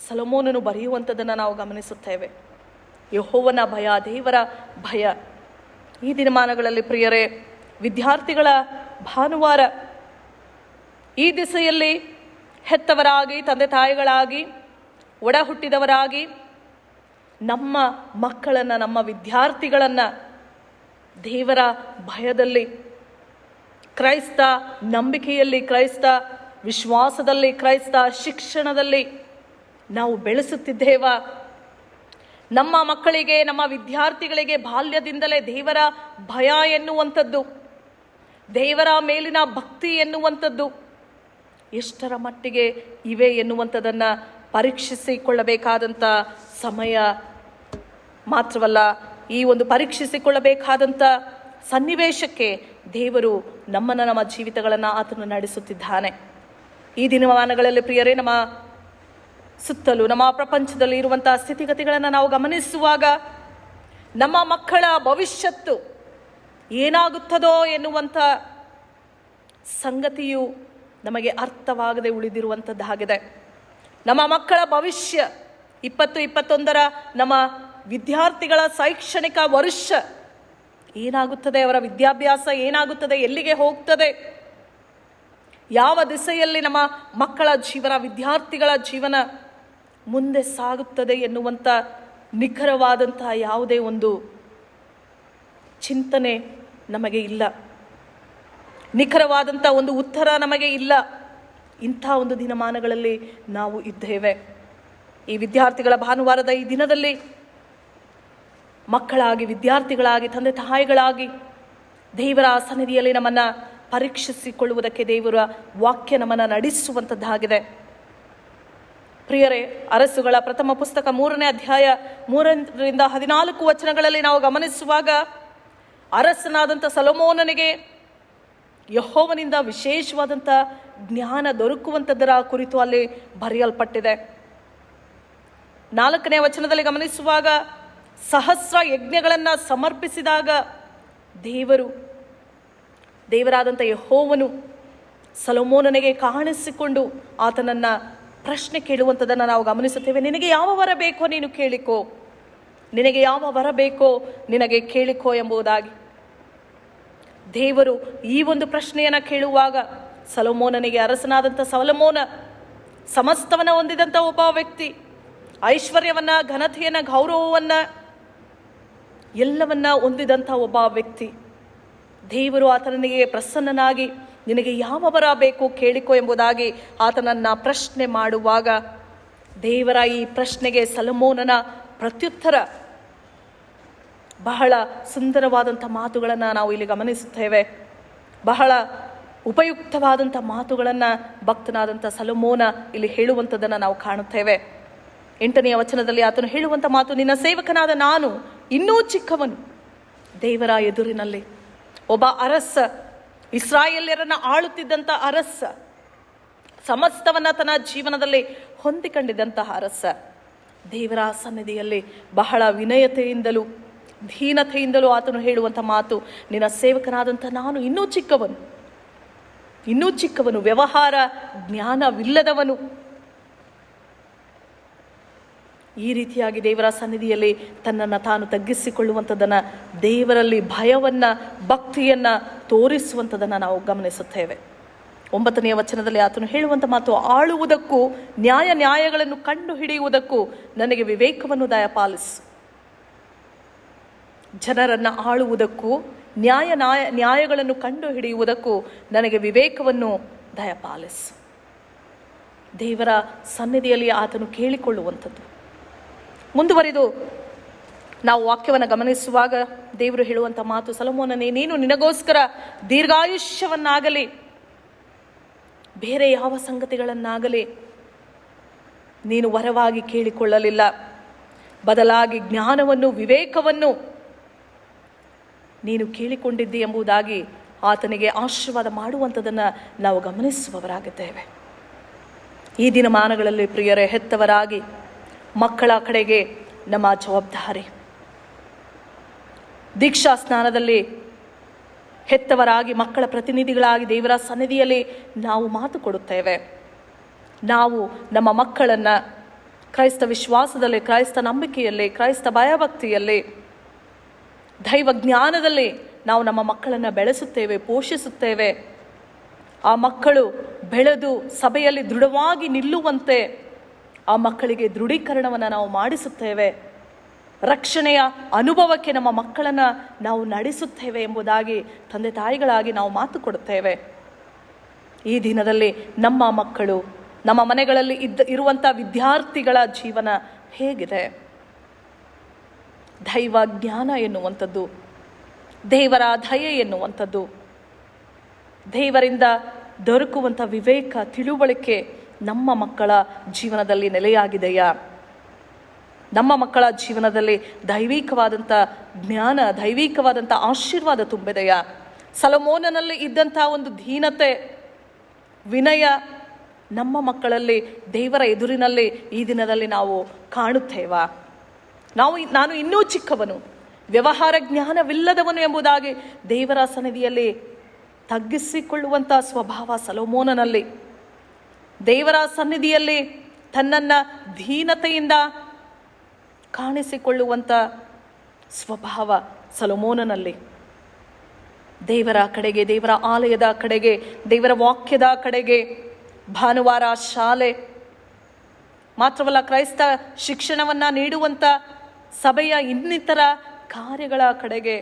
ಸೊಲೊಮೋನನು ಬರೆಯುವಂಥದ್ದನ್ನು ನಾವು ಗಮನಿಸುತ್ತೇವೆ. ಯೆಹೋವನ ಭಯ, ದೇವರ ಭಯ. ಈ ದಿನಮಾನಗಳಲ್ಲಿ ಪ್ರಿಯರೇ, ವಿದ್ಯಾರ್ಥಿಗಳ ಭಾನುವಾರ. ಈ ದಿಸೆಯಲ್ಲಿ ಹೆತ್ತವರಾಗಿ, ತಂದೆ ತಾಯಿಗಳಾಗಿ, ಒಡ ಹುಟ್ಟಿದವರಾಗಿ ನಮ್ಮ ಮಕ್ಕಳನ್ನು, ನಮ್ಮ ವಿದ್ಯಾರ್ಥಿಗಳನ್ನು ದೇವರ ಭಯದಲ್ಲಿ, ಕ್ರೈಸ್ತ ನಂಬಿಕೆಯಲ್ಲಿ, ಕ್ರೈಸ್ತ ವಿಶ್ವಾಸದಲ್ಲಿ, ಕ್ರೈಸ್ತ ಶಿಕ್ಷಣದಲ್ಲಿ ನಾವು ಬೆಳೆಸುತ್ತಿದ್ದೇವ. ನಮ್ಮ ಮಕ್ಕಳಿಗೆ, ನಮ್ಮ ವಿದ್ಯಾರ್ಥಿಗಳಿಗೆ ಬಾಲ್ಯದಿಂದಲೇ ದೇವರ ಭಯ ಎನ್ನುವಂಥದ್ದು, ದೇವರ ಮೇಲಿನ ಭಕ್ತಿ ಎನ್ನುವಂಥದ್ದು ಎಷ್ಟರ ಮಟ್ಟಿಗೆ ಇವೆ ಎನ್ನುವಂಥದ್ದನ್ನು ಪರೀಕ್ಷಿಸಿಕೊಳ್ಳಬೇಕಾದಂಥ ಸಮಯ ಮಾತ್ರವಲ್ಲ, ಈ ಒಂದು ಪರೀಕ್ಷಿಸಿಕೊಳ್ಳಬೇಕಾದಂಥ ಸನ್ನಿವೇಶಕ್ಕೆ ದೇವರು ನಮ್ಮನ್ನು, ನಮ್ಮ ಜೀವಿತಗಳನ್ನು ಆತನು ನಡೆಸುತ್ತಿದ್ದಾನೆ. ಈ ದಿನಮಾನಗಳಲ್ಲಿ ಪ್ರಿಯರೇ, ನಮ್ಮ ಸುತ್ತಲೂ, ನಮ್ಮ ಪ್ರಪಂಚದಲ್ಲಿ ಇರುವಂಥ ಸ್ಥಿತಿಗತಿಗಳನ್ನು ನಾವು ಗಮನಿಸುವಾಗ ನಮ್ಮ ಮಕ್ಕಳ ಭವಿಷ್ಯತ್ತು ಏನಾಗುತ್ತದೋ ಎನ್ನುವಂಥ ಸಂಗತಿಯು ನಮಗೆ ಅರ್ಥವಾಗದೆ ಉಳಿದಿರುವಂಥದ್ದಾಗಿದೆ. ನಮ್ಮ ಮಕ್ಕಳ ಭವಿಷ್ಯ 2021 ನಮ್ಮ ವಿದ್ಯಾರ್ಥಿಗಳ ಶೈಕ್ಷಣಿಕ ವರ್ಷ ಏನಾಗುತ್ತದೆ, ಅವರ ವಿದ್ಯಾಭ್ಯಾಸ ಏನಾಗುತ್ತದೆ, ಎಲ್ಲಿಗೆ ಹೋಗ್ತದೆ, ಯಾವ ದಿಸೆಯಲ್ಲಿ ನಮ್ಮ ಮಕ್ಕಳ ಜೀವನ, ವಿದ್ಯಾರ್ಥಿಗಳ ಜೀವನ ಮುಂದೆ ಸಾಗುತ್ತದೆ ಎನ್ನುವಂಥ ನಿಖರವಾದಂಥ ಯಾವುದೇ ಒಂದು ಚಿಂತನೆ ನಮಗೆ ಇಲ್ಲ, ನಿಖರವಾದಂಥ ಒಂದು ಉತ್ತರ ನಮಗೆ ಇಲ್ಲ. ಇಂಥ ಒಂದು ದಿನಮಾನಗಳಲ್ಲಿ ನಾವು ಇದ್ದೇವೆ. ಈ ವಿದ್ಯಾರ್ಥಿಗಳ ಭಾನುವಾರದ ಈ ದಿನದಲ್ಲಿ ಮಕ್ಕಳಾಗಿ, ವಿದ್ಯಾರ್ಥಿಗಳಾಗಿ, ತಂದೆ ತಾಯಿಗಳಾಗಿ ದೇವರ ಸನ್ನಿಧಿಯಲ್ಲಿ ನಮ್ಮನ್ನು ಪರೀಕ್ಷಿಸಿಕೊಳ್ಳುವುದಕ್ಕೆ ದೇವರ ವಾಕ್ಯ ನಮ್ಮನ್ನು ನಡೆಸುವಂಥದ್ದಾಗಿದೆ. ಪ್ರಿಯರೇ, ಅರಸುಗಳ ಪ್ರಥಮ ಪುಸ್ತಕ 3ನೇ ಅಧ್ಯಾಯ 3ರಿಂದ 14 ವಚನಗಳಲ್ಲಿ ನಾವು ಗಮನಿಸುವಾಗ ಅರಸನಾದಂಥ ಸೊಲೊಮೋನನಿಗೆ ಯೆಹೋವನಿಂದ ವಿಶೇಷವಾದಂಥ ಜ್ಞಾನ ದೊರಕುವಂಥದ್ದರ ಕುರಿತು ಅಲ್ಲಿ ಬರೆಯಲ್ಪಟ್ಟಿದೆ. 4ನೇ ವಚನದಲ್ಲಿ ಗಮನಿಸುವಾಗ ಸಹಸ್ರ ಯಜ್ಞಗಳನ್ನು ಸಮರ್ಪಿಸಿದಾಗ ದೇವರಾದಂಥ ಯೆಹೋವನು ಸೊಲೊಮೋನನಿಗೆ ಕಾಣಿಸಿಕೊಂಡು ಆತನನ್ನು ಪ್ರಶ್ನೆ ಕೇಳುವಂಥದ್ದನ್ನು ನಾವು ಗಮನಿಸುತ್ತೇವೆ. ನಿನಗೆ ಯಾವ ವರ ಬೇಕೋ ನೀನು ಕೇಳಿಕೋ, ನಿನಗೆ ಯಾವ ವರ ಬೇಕೋ ನಿನಗೆ ಕೇಳಿಕೋ ಎಂಬುದಾಗಿ ದೇವರು ಈ ಒಂದು ಪ್ರಶ್ನೆಯನ್ನು ಕೇಳುವಾಗ ಸೊಲೊಮೋನನಿಗೆ, ಅರಸನಾದಂಥ ಸೊಲೊಮೋನ ಸಮಸ್ತವನ್ನು ಹೊಂದಿದಂಥ ಒಬ್ಬ ವ್ಯಕ್ತಿ, ಐಶ್ವರ್ಯವನ್ನು, ಘನತೆಯನ್ನು, ಗೌರವವನ್ನು ಎಲ್ಲವನ್ನ ಹೊಂದಿದಂಥ ಒಬ್ಬ ವ್ಯಕ್ತಿ, ದೇವರು ಆತನಿಗೆ ಪ್ರಸನ್ನನಾಗಿ ನಿನಗೆ ಯಾವ ವರ ಬೇಕು ಕೇಳಿಕೋ ಎಂಬುದಾಗಿ ಆತನನ್ನು ಪ್ರಶ್ನೆ ಮಾಡುವಾಗ ದೇವರ ಈ ಪ್ರಶ್ನೆಗೆ ಸೊಲೊಮೋನನ ಪ್ರತ್ಯುತ್ತರ ಬಹಳ ಸುಂದರವಾದಂಥ ಮಾತುಗಳನ್ನು ನಾವು ಇಲ್ಲಿ ಗಮನಿಸುತ್ತೇವೆ. ಬಹಳ ಉಪಯುಕ್ತವಾದಂಥ ಮಾತುಗಳನ್ನು ಭಕ್ತನಾದಂಥ ಸೊಲೊಮೋನ ಇಲ್ಲಿ ಹೇಳುವಂಥದ್ದನ್ನು ನಾವು ಕಾಣುತ್ತೇವೆ. 8ನೇ ವಚನದಲ್ಲಿ ಆತನು ಹೇಳುವಂಥ ಮಾತು, ನಿನ್ನ ಸೇವಕನಾದ ನಾನು ಇನ್ನೂ ಚಿಕ್ಕವನು ದೇವರ ಎದುರಿನಲ್ಲಿ. ಒಬ್ಬ ಅರಸ, ಇಸ್ರಾಯೇಲ್ಯರನ್ನು ಆಳುತ್ತಿದ್ದಂಥ ಅರಸ, ಸಮಸ್ತವನ್ನ ತನ್ನ ಜೀವನದಲ್ಲಿ ಹೊಂದಿಕೊಂಡಿದ್ದಂತಹ ಅರಸ ದೇವರ ಸನ್ನಿಧಿಯಲ್ಲಿ ಬಹಳ ವಿನಯತೆಯಿಂದಲೂ ದೀನತೆಯಿಂದಲೂ ಆತನು ಹೇಳುವಂಥ ಮಾತು, ನಿನ್ನ ಸೇವಕನಾದಂಥ ನಾನು ಇನ್ನೂ ಚಿಕ್ಕವನು, ವ್ಯವಹಾರ ಜ್ಞಾನವಿಲ್ಲದವನು. ಈ ರೀತಿಯಾಗಿ ದೇವರ ಸನ್ನಿಧಿಯಲ್ಲಿ ತನ್ನನ್ನು ತಾನು ತಗ್ಗಿಸಿಕೊಳ್ಳುವಂಥದ್ದನ್ನು, ದೇವರಲ್ಲಿ ಭಯವನ್ನು, ಭಕ್ತಿಯನ್ನು ತೋರಿಸುವಂಥದ್ದನ್ನು ನಾವು ಗಮನಿಸುತ್ತೇವೆ. 9ನೇ ವಚನದಲ್ಲಿ ಆತನು ಹೇಳುವಂಥ ಮಾತು, ಆಳುವುದಕ್ಕೂ ನ್ಯಾಯಗಳನ್ನು ಕಂಡು ಹಿಡಿಯುವುದಕ್ಕೂ ನನಗೆ ವಿವೇಕವನ್ನು ದಯಪಾಲಿಸು. ಜನರನ್ನು ಆಳುವುದಕ್ಕೂ ನ್ಯಾಯಗಳನ್ನು ಕಂಡು ಹಿಡಿಯುವುದಕ್ಕೂ ನನಗೆ ವಿವೇಕವನ್ನು ದಯಪಾಲಿಸು. ದೇವರ ಸನ್ನಿಧಿಯಲ್ಲಿ ಆತನು ಕೇಳಿಕೊಳ್ಳುವಂಥದ್ದು. ಮುಂದುವರಿದು ನಾವು ವಾಕ್ಯವನ್ನು ಗಮನಿಸುವಾಗ ದೇವರು ಹೇಳುವಂಥ ಮಾತು, ಸೊಲೊಮೋನನೇ, ನೀನು ನಿನಗೋಸ್ಕರ ದೀರ್ಘಾಯುಷ್ಯವನ್ನಾಗಲಿ ಬೇರೆ ಯಾವ ಸಂಗತಿಗಳನ್ನಾಗಲಿ ನೀನು ವರವಾಗಿ ಕೇಳಿಕೊಳ್ಳಲಿಲ್ಲ, ಬದಲಾಗಿ ಜ್ಞಾನವನ್ನು ವಿವೇಕವನ್ನು ನೀನು ಕೇಳಿಕೊಂಡಿದ್ದಿ ಎಂಬುದಾಗಿ ಆತನಿಗೆ ಆಶೀರ್ವಾದ ಮಾಡುವಂಥದ್ದನ್ನು ನಾವು ಗಮನಿಸುವವರಾಗಿದ್ದೇವೆ. ಈ ದಿನಮಾನಗಳಲ್ಲಿ ಪ್ರಿಯರೇ, ಹೆತ್ತವರಾಗಿ ಮಕ್ಕಳ ಕಡೆಗೆ ನಮ್ಮ ಜವಾಬ್ದಾರಿ. ದೀಕ್ಷಾ ಸ್ನಾನದಲ್ಲಿ ಹೆತ್ತವರಾಗಿ ಮಕ್ಕಳ ಪ್ರತಿನಿಧಿಗಳಾಗಿ ದೇವರ ಸನ್ನಿಧಿಯಲ್ಲಿ ನಾವು ಮಾತು ಕೊಡುತ್ತೇವೆ. ನಾವು ನಮ್ಮ ಮಕ್ಕಳನ್ನು ಕ್ರೈಸ್ತ ವಿಶ್ವಾಸದಲ್ಲಿ, ಕ್ರೈಸ್ತ ನಂಬಿಕೆಯಲ್ಲಿ, ಕ್ರೈಸ್ತ ಭಯಭಕ್ತಿಯಲ್ಲಿ, ದೈವ ಜ್ಞಾನದಲ್ಲಿ ನಾವು ನಮ್ಮ ಮಕ್ಕಳನ್ನು ಬೆಳೆಸುತ್ತೇವೆ, ಪೋಷಿಸುತ್ತೇವೆ. ಆ ಮಕ್ಕಳು ಬೆಳೆದು ಸಭೆಯಲ್ಲಿ ದೃಢವಾಗಿ ನಿಲ್ಲುವಂತೆ ಆ ಮಕ್ಕಳಿಗೆ ದೃಢೀಕರಣವನ್ನು ನಾವು ಮಾಡಿಸುತ್ತೇವೆ. ರಕ್ಷಣೆಯ ಅನುಭವಕ್ಕೆ ನಮ್ಮ ಮಕ್ಕಳನ್ನು ನಾವು ನಡೆಸುತ್ತೇವೆ ಎಂಬುದಾಗಿ ತಂದೆ ತಾಯಿಗಳಾಗಿ ನಾವು ಮಾತು ಕೊಡುತ್ತೇವೆ. ಈ ದಿನದಲ್ಲಿ ನಮ್ಮ ಮಕ್ಕಳು, ನಮ್ಮ ಮನೆಗಳಲ್ಲಿ ಇರುವಂಥ ವಿದ್ಯಾರ್ಥಿಗಳ ಜೀವನ ಹೇಗಿದೆ? ದೈವ ಜ್ಞಾನ ಎನ್ನುವಂಥದ್ದು, ದೇವರ ದಯೆ ಎನ್ನುವಂಥದ್ದು, ದೇವರಿಂದ ದೊರಕುವಂಥ ವಿವೇಕ, ತಿಳುವಳಿಕೆ ನಮ್ಮ ಮಕ್ಕಳ ಜೀವನದಲ್ಲಿ ನೆಲೆಯಾಗಿದೆಯಾ? ನಮ್ಮ ಮಕ್ಕಳ ಜೀವನದಲ್ಲಿ ದೈವಿಕವಾದಂಥ ಜ್ಞಾನ, ದೈವಿಕವಾದಂಥ ಆಶೀರ್ವಾದ ತುಂಬಿದೆಯಾ? ಸೊಲೊಮೋನನಲ್ಲಿ ಇದ್ದಂಥ ಒಂದು ದೀನತೆ, ವಿನಯ ನಮ್ಮ ಮಕ್ಕಳಲ್ಲಿ ದೇವರ ಎದುರಿನಲ್ಲಿ ಈ ದಿನದಲ್ಲಿ ನಾವು ಕಾಣುತ್ತೇವಾ? ನಾನು ಇನ್ನೂ ಚಿಕ್ಕವನು, ವ್ಯವಹಾರ ಜ್ಞಾನವಿಲ್ಲದವನು ಎಂಬುದಾಗಿ ದೇವರ ಸನ್ನಿಧಿಯಲ್ಲಿ ತಗ್ಗಿಸಿಕೊಳ್ಳುವಂಥ ಸ್ವಭಾವ ಸೊಲೊಮೋನನಲ್ಲಿ, ದೇವರ ಸನ್ನಿಧಿಯಲ್ಲಿ ತನ್ನನ್ನು ದೀನತೆಯಿಂದ ಕಾಣಿಸಿಕೊಳ್ಳುವಂಥ ಸ್ವಭಾವ ಸೊಲೊಮೋನನಲ್ಲಿ, ದೇವರ ಕಡೆಗೆ, ದೇವರ ಆಲಯದ ಕಡೆಗೆ, ದೇವರ ವಾಕ್ಯದ ಕಡೆಗೆ, ಭಾನುವಾರ ಶಾಲೆ ಮಾತ್ರವಲ್ಲ, ಕ್ರೈಸ್ತ ಶಿಕ್ಷಣವನ್ನು ನೀಡುವಂಥ ಸಭೆಯ ಇನ್ನಿತರ ಕಾರ್ಯಗಳ ಕಡೆಗೆ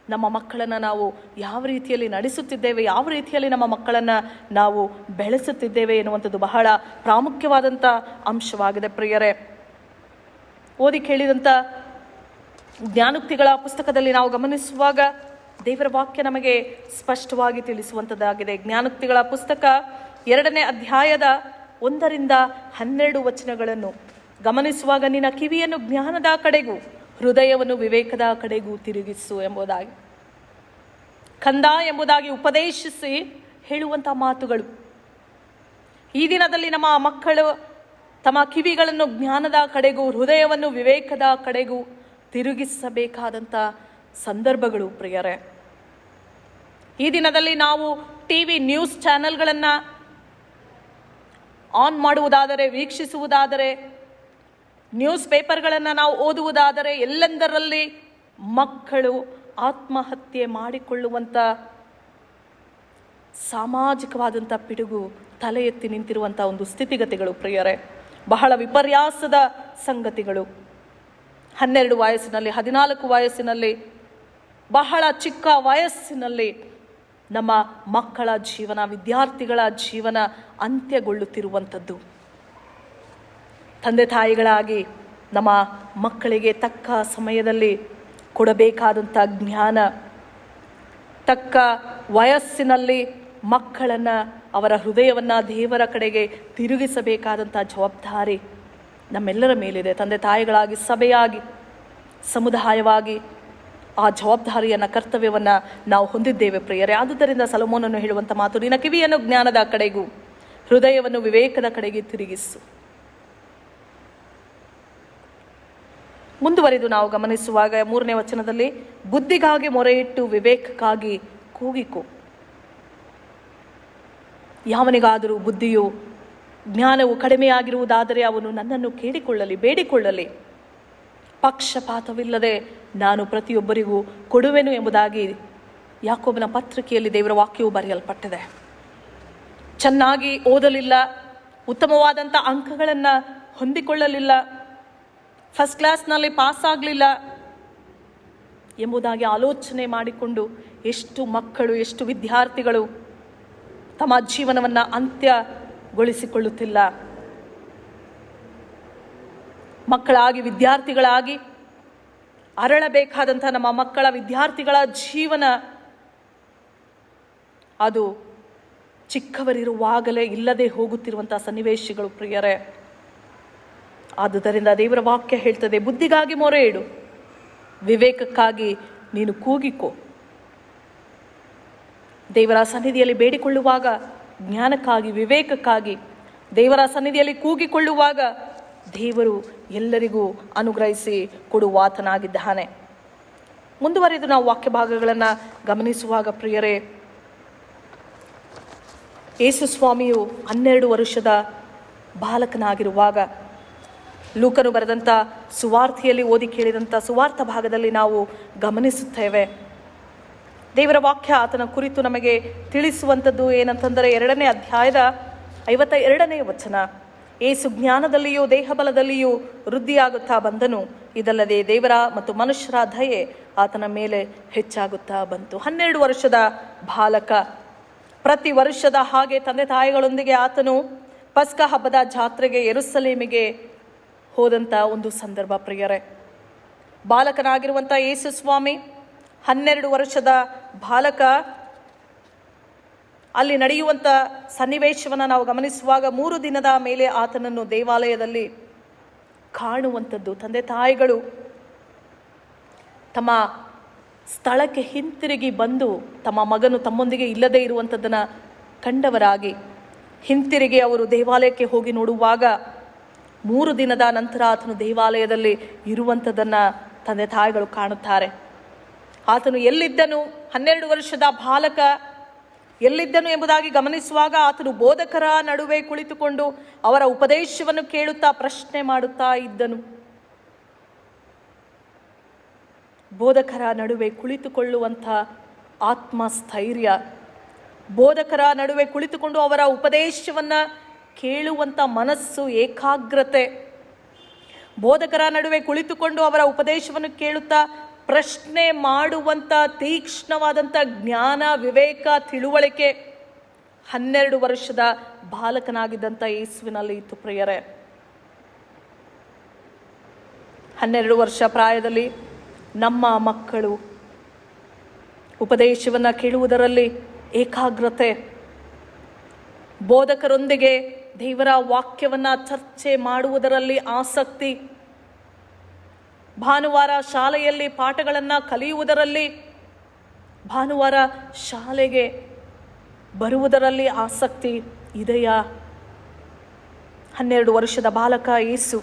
ನಮ್ಮ ಮಕ್ಕಳನ್ನು ನಾವು ಯಾವ ರೀತಿಯಲ್ಲಿ ನಡೆಸುತ್ತಿದ್ದೇವೆ, ಯಾವ ರೀತಿಯಲ್ಲಿ ನಮ್ಮ ಮಕ್ಕಳನ್ನು ನಾವು ಬೆಳೆಸುತ್ತಿದ್ದೇವೆ ಎನ್ನುವಂಥದ್ದು ಬಹಳ ಪ್ರಾಮುಖ್ಯವಾದಂಥ ಅಂಶವಾಗಿದೆ. ಪ್ರಿಯರೇ, ಓದಿ ಕೇಳಿದಂಥ ಜ್ಞಾನೋಕ್ತಿಗಳ ಪುಸ್ತಕದಲ್ಲಿ ನಾವು ಗಮನಿಸುವಾಗ ದೇವರ ವಾಕ್ಯ ನಮಗೆ ಸ್ಪಷ್ಟವಾಗಿ ತಿಳಿಸುವಂಥದ್ದಾಗಿದೆ. ಜ್ಞಾನೋಕ್ತಿಗಳ ಪುಸ್ತಕ 2ನೇ ಅಧ್ಯಾಯದ 1ರಿಂದ 12 ವಚನಗಳನ್ನು ಗಮನಿಸುವಾಗ, ನಿನ್ನ ಕಿವಿಯನ್ನು ಜ್ಞಾನದ ಕಡೆಗೂ ಹೃದಯವನ್ನು ವಿವೇಕದ ಕಡೆಗೂ ತಿರುಗಿಸು ಎಂಬುದಾಗಿ, ಕಂದ ಎಂಬುದಾಗಿ ಉಪದೇಶಿಸಿ ಹೇಳುವಂಥ ಮಾತುಗಳು. ಈ ದಿನದಲ್ಲಿ ನಮ್ಮ ಮಕ್ಕಳು ತಮ್ಮ ಕಿವಿಗಳನ್ನು ಜ್ಞಾನದ ಕಡೆಗೂ ಹೃದಯವನ್ನು ವಿವೇಕದ ಕಡೆಗೂ ತಿರುಗಿಸಬೇಕಾದಂಥ ಸಂದರ್ಭಗಳು ಪ್ರಿಯರೇ. ಈ ದಿನದಲ್ಲಿ ನಾವು ಟಿವಿ ನ್ಯೂಸ್ ಚಾನೆಲ್ಗಳನ್ನು ಆನ್ ಮಾಡುವುದಾದರೆ, ವೀಕ್ಷಿಸುವುದಾದರೆ, ನ್ಯೂಸ್ ಪೇಪರ್ಗಳನ್ನು ನಾವು ಓದುವುದಾದರೆ, ಎಲ್ಲೆಂದರಲ್ಲಿ ಮಕ್ಕಳು ಆತ್ಮಹತ್ಯೆ ಮಾಡಿಕೊಳ್ಳುವಂಥ ಸಾಮಾಜಿಕವಾದಂಥ ಪಿಡುಗು ತಲೆ ಎತ್ತಿ ನಿಂತಿರುವಂಥ ಒಂದು ಸ್ಥಿತಿಗತಿಗಳು ಪ್ರಿಯರೇ, ಬಹಳ ವಿಪರ್ಯಾಸದ ಸಂಗತಿಗಳು. 12 ವಯಸ್ಸಿನಲ್ಲಿ, 14 ವಯಸ್ಸಿನಲ್ಲಿ, ಬಹಳ ಚಿಕ್ಕ ವಯಸ್ಸಿನಲ್ಲಿ ನಮ್ಮ ಮಕ್ಕಳ ಜೀವನ, ವಿದ್ಯಾರ್ಥಿಗಳ ಜೀವನ ಅಂತ್ಯಗೊಳ್ಳುತ್ತಿರುವಂಥದ್ದು. ತಂದೆ ತಾಯಿಗಳಾಗಿ ನಮ್ಮ ಮಕ್ಕಳಿಗೆ ತಕ್ಕ ಸಮಯದಲ್ಲಿ ಕೊಡಬೇಕಾದಂಥ ಜ್ಞಾನ, ತಕ್ಕ ವಯಸ್ಸಿನಲ್ಲಿ ಮಕ್ಕಳನ್ನು, ಅವರ ಹೃದಯವನ್ನು ದೇವರ ಕಡೆಗೆ ತಿರುಗಿಸಬೇಕಾದಂಥ ಜವಾಬ್ದಾರಿ ನಮ್ಮೆಲ್ಲರ ಮೇಲಿದೆ. ತಂದೆ ತಾಯಿಗಳಾಗಿ, ಸಭೆಯಾಗಿ, ಸಮುದಾಯವಾಗಿ ಆ ಜವಾಬ್ದಾರಿಯನ್ನು, ಕರ್ತವ್ಯವನ್ನು ನಾವು ಹೊಂದಿದ್ದೇವೆ ಪ್ರಿಯರೇ. ಆದುದರಿಂದ ಸೊಲೊಮೋನನು ಹೇಳುವಂಥ ಮಾತು, ನಿನ್ನ ಕಿವಿಯನ್ನು ಜ್ಞಾನದ ಕಡೆಗೂ ಹೃದಯವನ್ನು ವಿವೇಕದ ಕಡೆಗೆ ತಿರುಗಿಸು. ಮುಂದುವರಿದು ನಾವು ಗಮನಿಸುವಾಗ 3ನೇ ವಚನದಲ್ಲಿ, ಬುದ್ಧಿಗಾಗಿ ಮೊರೆಯಿಟ್ಟು ವಿವೇಕಕ್ಕಾಗಿ ಕೂಗಿಕೋ. ಯಾವನಿಗಾದರೂ ಬುದ್ಧಿಯು ಜ್ಞಾನವು ಕಡಿಮೆಯಾಗಿರುವುದಾದರೆ ಅವನು ನನ್ನನ್ನು ಕೇಳಿಕೊಳ್ಳಲಿ, ಬೇಡಿಕೊಳ್ಳಲಿ. ಪಕ್ಷಪಾತವಿಲ್ಲದೆ ನಾನು ಪ್ರತಿಯೊಬ್ಬರಿಗೂ ಕೊಡುವೆನು ಎಂಬುದಾಗಿ ಯಾಕೋಬನ ಪತ್ರಿಕೆಯಲ್ಲಿ ದೇವರ ವಾಕ್ಯವು ಬರೆಯಲ್ಪಟ್ಟಿದೆ. ಚೆನ್ನಾಗಿ ಓದಲಿಲ್ಲ, ಉತ್ತಮವಾದಂಥ ಅಂಕಗಳನ್ನು ಹೊಂದಿಕೊಳ್ಳಲಿಲ್ಲ, ಫಸ್ಟ್ ಕ್ಲಾಸ್ನಲ್ಲಿ ಪಾಸ್ ಆಗಲಿಲ್ಲ ಎಂಬುದಾಗಿ ಆಲೋಚನೆ ಮಾಡಿಕೊಂಡು ಎಷ್ಟು ಮಕ್ಕಳು, ಎಷ್ಟು ವಿದ್ಯಾರ್ಥಿಗಳು ತಮ್ಮ ಜೀವನವನ್ನು ಅಂತ್ಯಗೊಳಿಸಿಕೊಳ್ಳುತ್ತಿಲ್ಲ. ಮಕ್ಕಳಾಗಿ, ವಿದ್ಯಾರ್ಥಿಗಳಾಗಿ ಅರಳಬೇಕಾದಂಥ ನಮ್ಮ ಮಕ್ಕಳ, ವಿದ್ಯಾರ್ಥಿಗಳ ಜೀವನ ಅದು ಚಿಕ್ಕವರಿರುವಾಗಲೇ ಇಲ್ಲದೆ ಹೋಗುತ್ತಿರುವಂಥ ಸನ್ನಿವೇಶಗಳು ಪ್ರಿಯರೇ. ಆದುದರಿಂದ ದೇವರ ವಾಕ್ಯ ಹೇಳ್ತದೆ, ಬುದ್ಧಿಗಾಗಿ ಮೊರೆ ಇಡು, ವಿವೇಕಕ್ಕಾಗಿ ನೀನು ಕೂಗಿಕೋ. ದೇವರ ಸನ್ನಿಧಿಯಲ್ಲಿ ಬೇಡಿಕೊಳ್ಳುವಾಗ ಜ್ಞಾನಕ್ಕಾಗಿ, ವಿವೇಕಕ್ಕಾಗಿ ದೇವರ ಸನ್ನಿಧಿಯಲ್ಲಿ ಕೂಗಿಕೊಳ್ಳುವಾಗ ದೇವರು ಎಲ್ಲರಿಗೂ ಅನುಗ್ರಹಿಸಿ ಕೊಡುವಾತನಾಗಿದ್ದಾನೆ. ಮುಂದುವರೆದು ನಾವು ವಾಕ್ಯ ಭಾಗಗಳನ್ನು ಗಮನಿಸುವಾಗ ಪ್ರಿಯರೇ, ಯೇಸು ಸ್ವಾಮಿಯು 12 ವರ್ಷದ ಬಾಲಕನಾಗಿರುವಾಗ ಲೂಕನು ಬರೆದಂಥ ಸುವಾರ್ತೆಯಲ್ಲಿ ಓದಿ ಕೇಳಿದಂಥ ಸುವಾರ್ಥ ಭಾಗದಲ್ಲಿ ನಾವು ಗಮನಿಸುತ್ತೇವೆ. ದೇವರ ವಾಕ್ಯ ಆತನ ಕುರಿತು ನಮಗೆ ತಿಳಿಸುವಂಥದ್ದು ಏನಂತಂದರೆ 2ನೇ ಅಧ್ಯಾಯದ 52ನೇ ವಚನ, ಯೇಸು ಜ್ಞಾನದಲ್ಲಿಯೂ ದೇಹಬಲದಲ್ಲಿಯೂ ವೃದ್ಧಿಯಾಗುತ್ತಾ ಬಂದನು, ಇದಲ್ಲದೆ ದೇವರ ಮತ್ತು ಮನುಷ್ಯರ ದಯೆ ಆತನ ಮೇಲೆ ಹೆಚ್ಚಾಗುತ್ತಾ ಬಂತು. 12 ವರ್ಷದ ಬಾಲಕ. ಪ್ರತಿ ವರ್ಷದ ಹಾಗೆ ತಂದೆ ತಾಯಿಗಳೊಂದಿಗೆ ಆತನು ಪಸ್ಕ ಹಬ್ಬದ ಜಾತ್ರೆಗೆ ಯೆರೂಸಲೇಮಿಗೆ ಹೋದಂಥ ಒಂದು ಸಂದರ್ಭ ಪ್ರಿಯರೇ. ಬಾಲಕನಾಗಿರುವಂಥ ಯೇಸು ಸ್ವಾಮಿ 12 ವರ್ಷದ ಬಾಲಕ ಅಲ್ಲಿ ನಡೆಯುವಂಥ ಸನ್ನಿವೇಶವನ್ನು ನಾವು ಗಮನಿಸುವಾಗ 3 ದಿನದ ಮೇಲೆ ಆತನನ್ನು ದೇವಾಲಯದಲ್ಲಿ ಕಾಣುವಂಥದ್ದು. ತಂದೆ ತಾಯಿಗಳು ತಮ್ಮ ಸ್ಥಳಕ್ಕೆ ಹಿಂತಿರುಗಿ ಬಂದು ತಮ್ಮ ಮಗನು ತಮ್ಮೊಂದಿಗೆ ಇಲ್ಲದೇ ಇರುವಂಥದ್ದನ್ನು ಕಂಡವರಾಗಿ ಹಿಂತಿರುಗಿ ಅವರು ದೇವಾಲಯಕ್ಕೆ ಹೋಗಿ ನೋಡುವಾಗ 3 ದಿನದ ನಂತರ ಆತನು ದೇವಾಲಯದಲ್ಲಿ ಇರುವಂಥದ್ದನ್ನು ತಂದೆ ತಾಯಿಗಳು ಕಾಣುತ್ತಾರೆ. ಆತನು ಎಲ್ಲಿದ್ದನು, 12 ವರ್ಷದ ಬಾಲಕ ಎಲ್ಲಿದ್ದನು ಎಂಬುದಾಗಿ ಗಮನಿಸುವಾಗ ಆತನು ಬೋಧಕರ ನಡುವೆ ಕುಳಿತುಕೊಂಡು ಅವರ ಉಪದೇಶವನ್ನು ಕೇಳುತ್ತಾ ಪ್ರಶ್ನೆ ಮಾಡುತ್ತಾ ಇದ್ದನು. ಬೋಧಕರ ನಡುವೆ ಕುಳಿತುಕೊಳ್ಳುವಂಥ ಆತ್ಮಸ್ಥೈರ್ಯ, ಬೋಧಕರ ನಡುವೆ ಕುಳಿತುಕೊಂಡು ಅವರ ಉಪದೇಶವನ್ನು ಕೇಳುವಂಥ ಮನಸ್ಸು, ಏಕಾಗ್ರತೆ, ಬೋಧಕರ ನಡುವೆ ಕುಳಿತುಕೊಂಡು ಅವರ ಉಪದೇಶವನ್ನು ಕೇಳುತ್ತಾ ಪ್ರಶ್ನೆ ಮಾಡುವಂಥ ತೀಕ್ಷ್ಣವಾದಂಥ ಜ್ಞಾನ, ವಿವೇಕ, ತಿಳುವಳಿಕೆ 12 ವರ್ಷದ ಬಾಲಕನಾಗಿದ್ದಂಥ ಯೇಸುವಿನಲ್ಲಿ ಇತ್ತು ಪ್ರಿಯರೇ. 12 ವರ್ಷ ಪ್ರಾಯದಲ್ಲಿ ನಮ್ಮ ಮಕ್ಕಳು ಉಪದೇಶವನ್ನು ಕೇಳುವುದರಲ್ಲಿ ಏಕಾಗ್ರತೆ, ಬೋಧಕರೊಂದಿಗೆ ದೇವರ ವಾಕ್ಯವನ್ನು ಚರ್ಚೆ ಮಾಡುವುದರಲ್ಲಿ ಆಸಕ್ತಿ, ಭಾನುವಾರ ಶಾಲೆಯಲ್ಲಿ ಪಾಠಗಳನ್ನು ಕಲಿಯುವುದರಲ್ಲಿ, ಭಾನುವಾರ ಶಾಲೆಗೆ ಬರುವುದರಲ್ಲಿ ಆಸಕ್ತಿ ಇದೆಯಾ? 12 ವರ್ಷದ ಬಾಲಕ ಯೇಸು,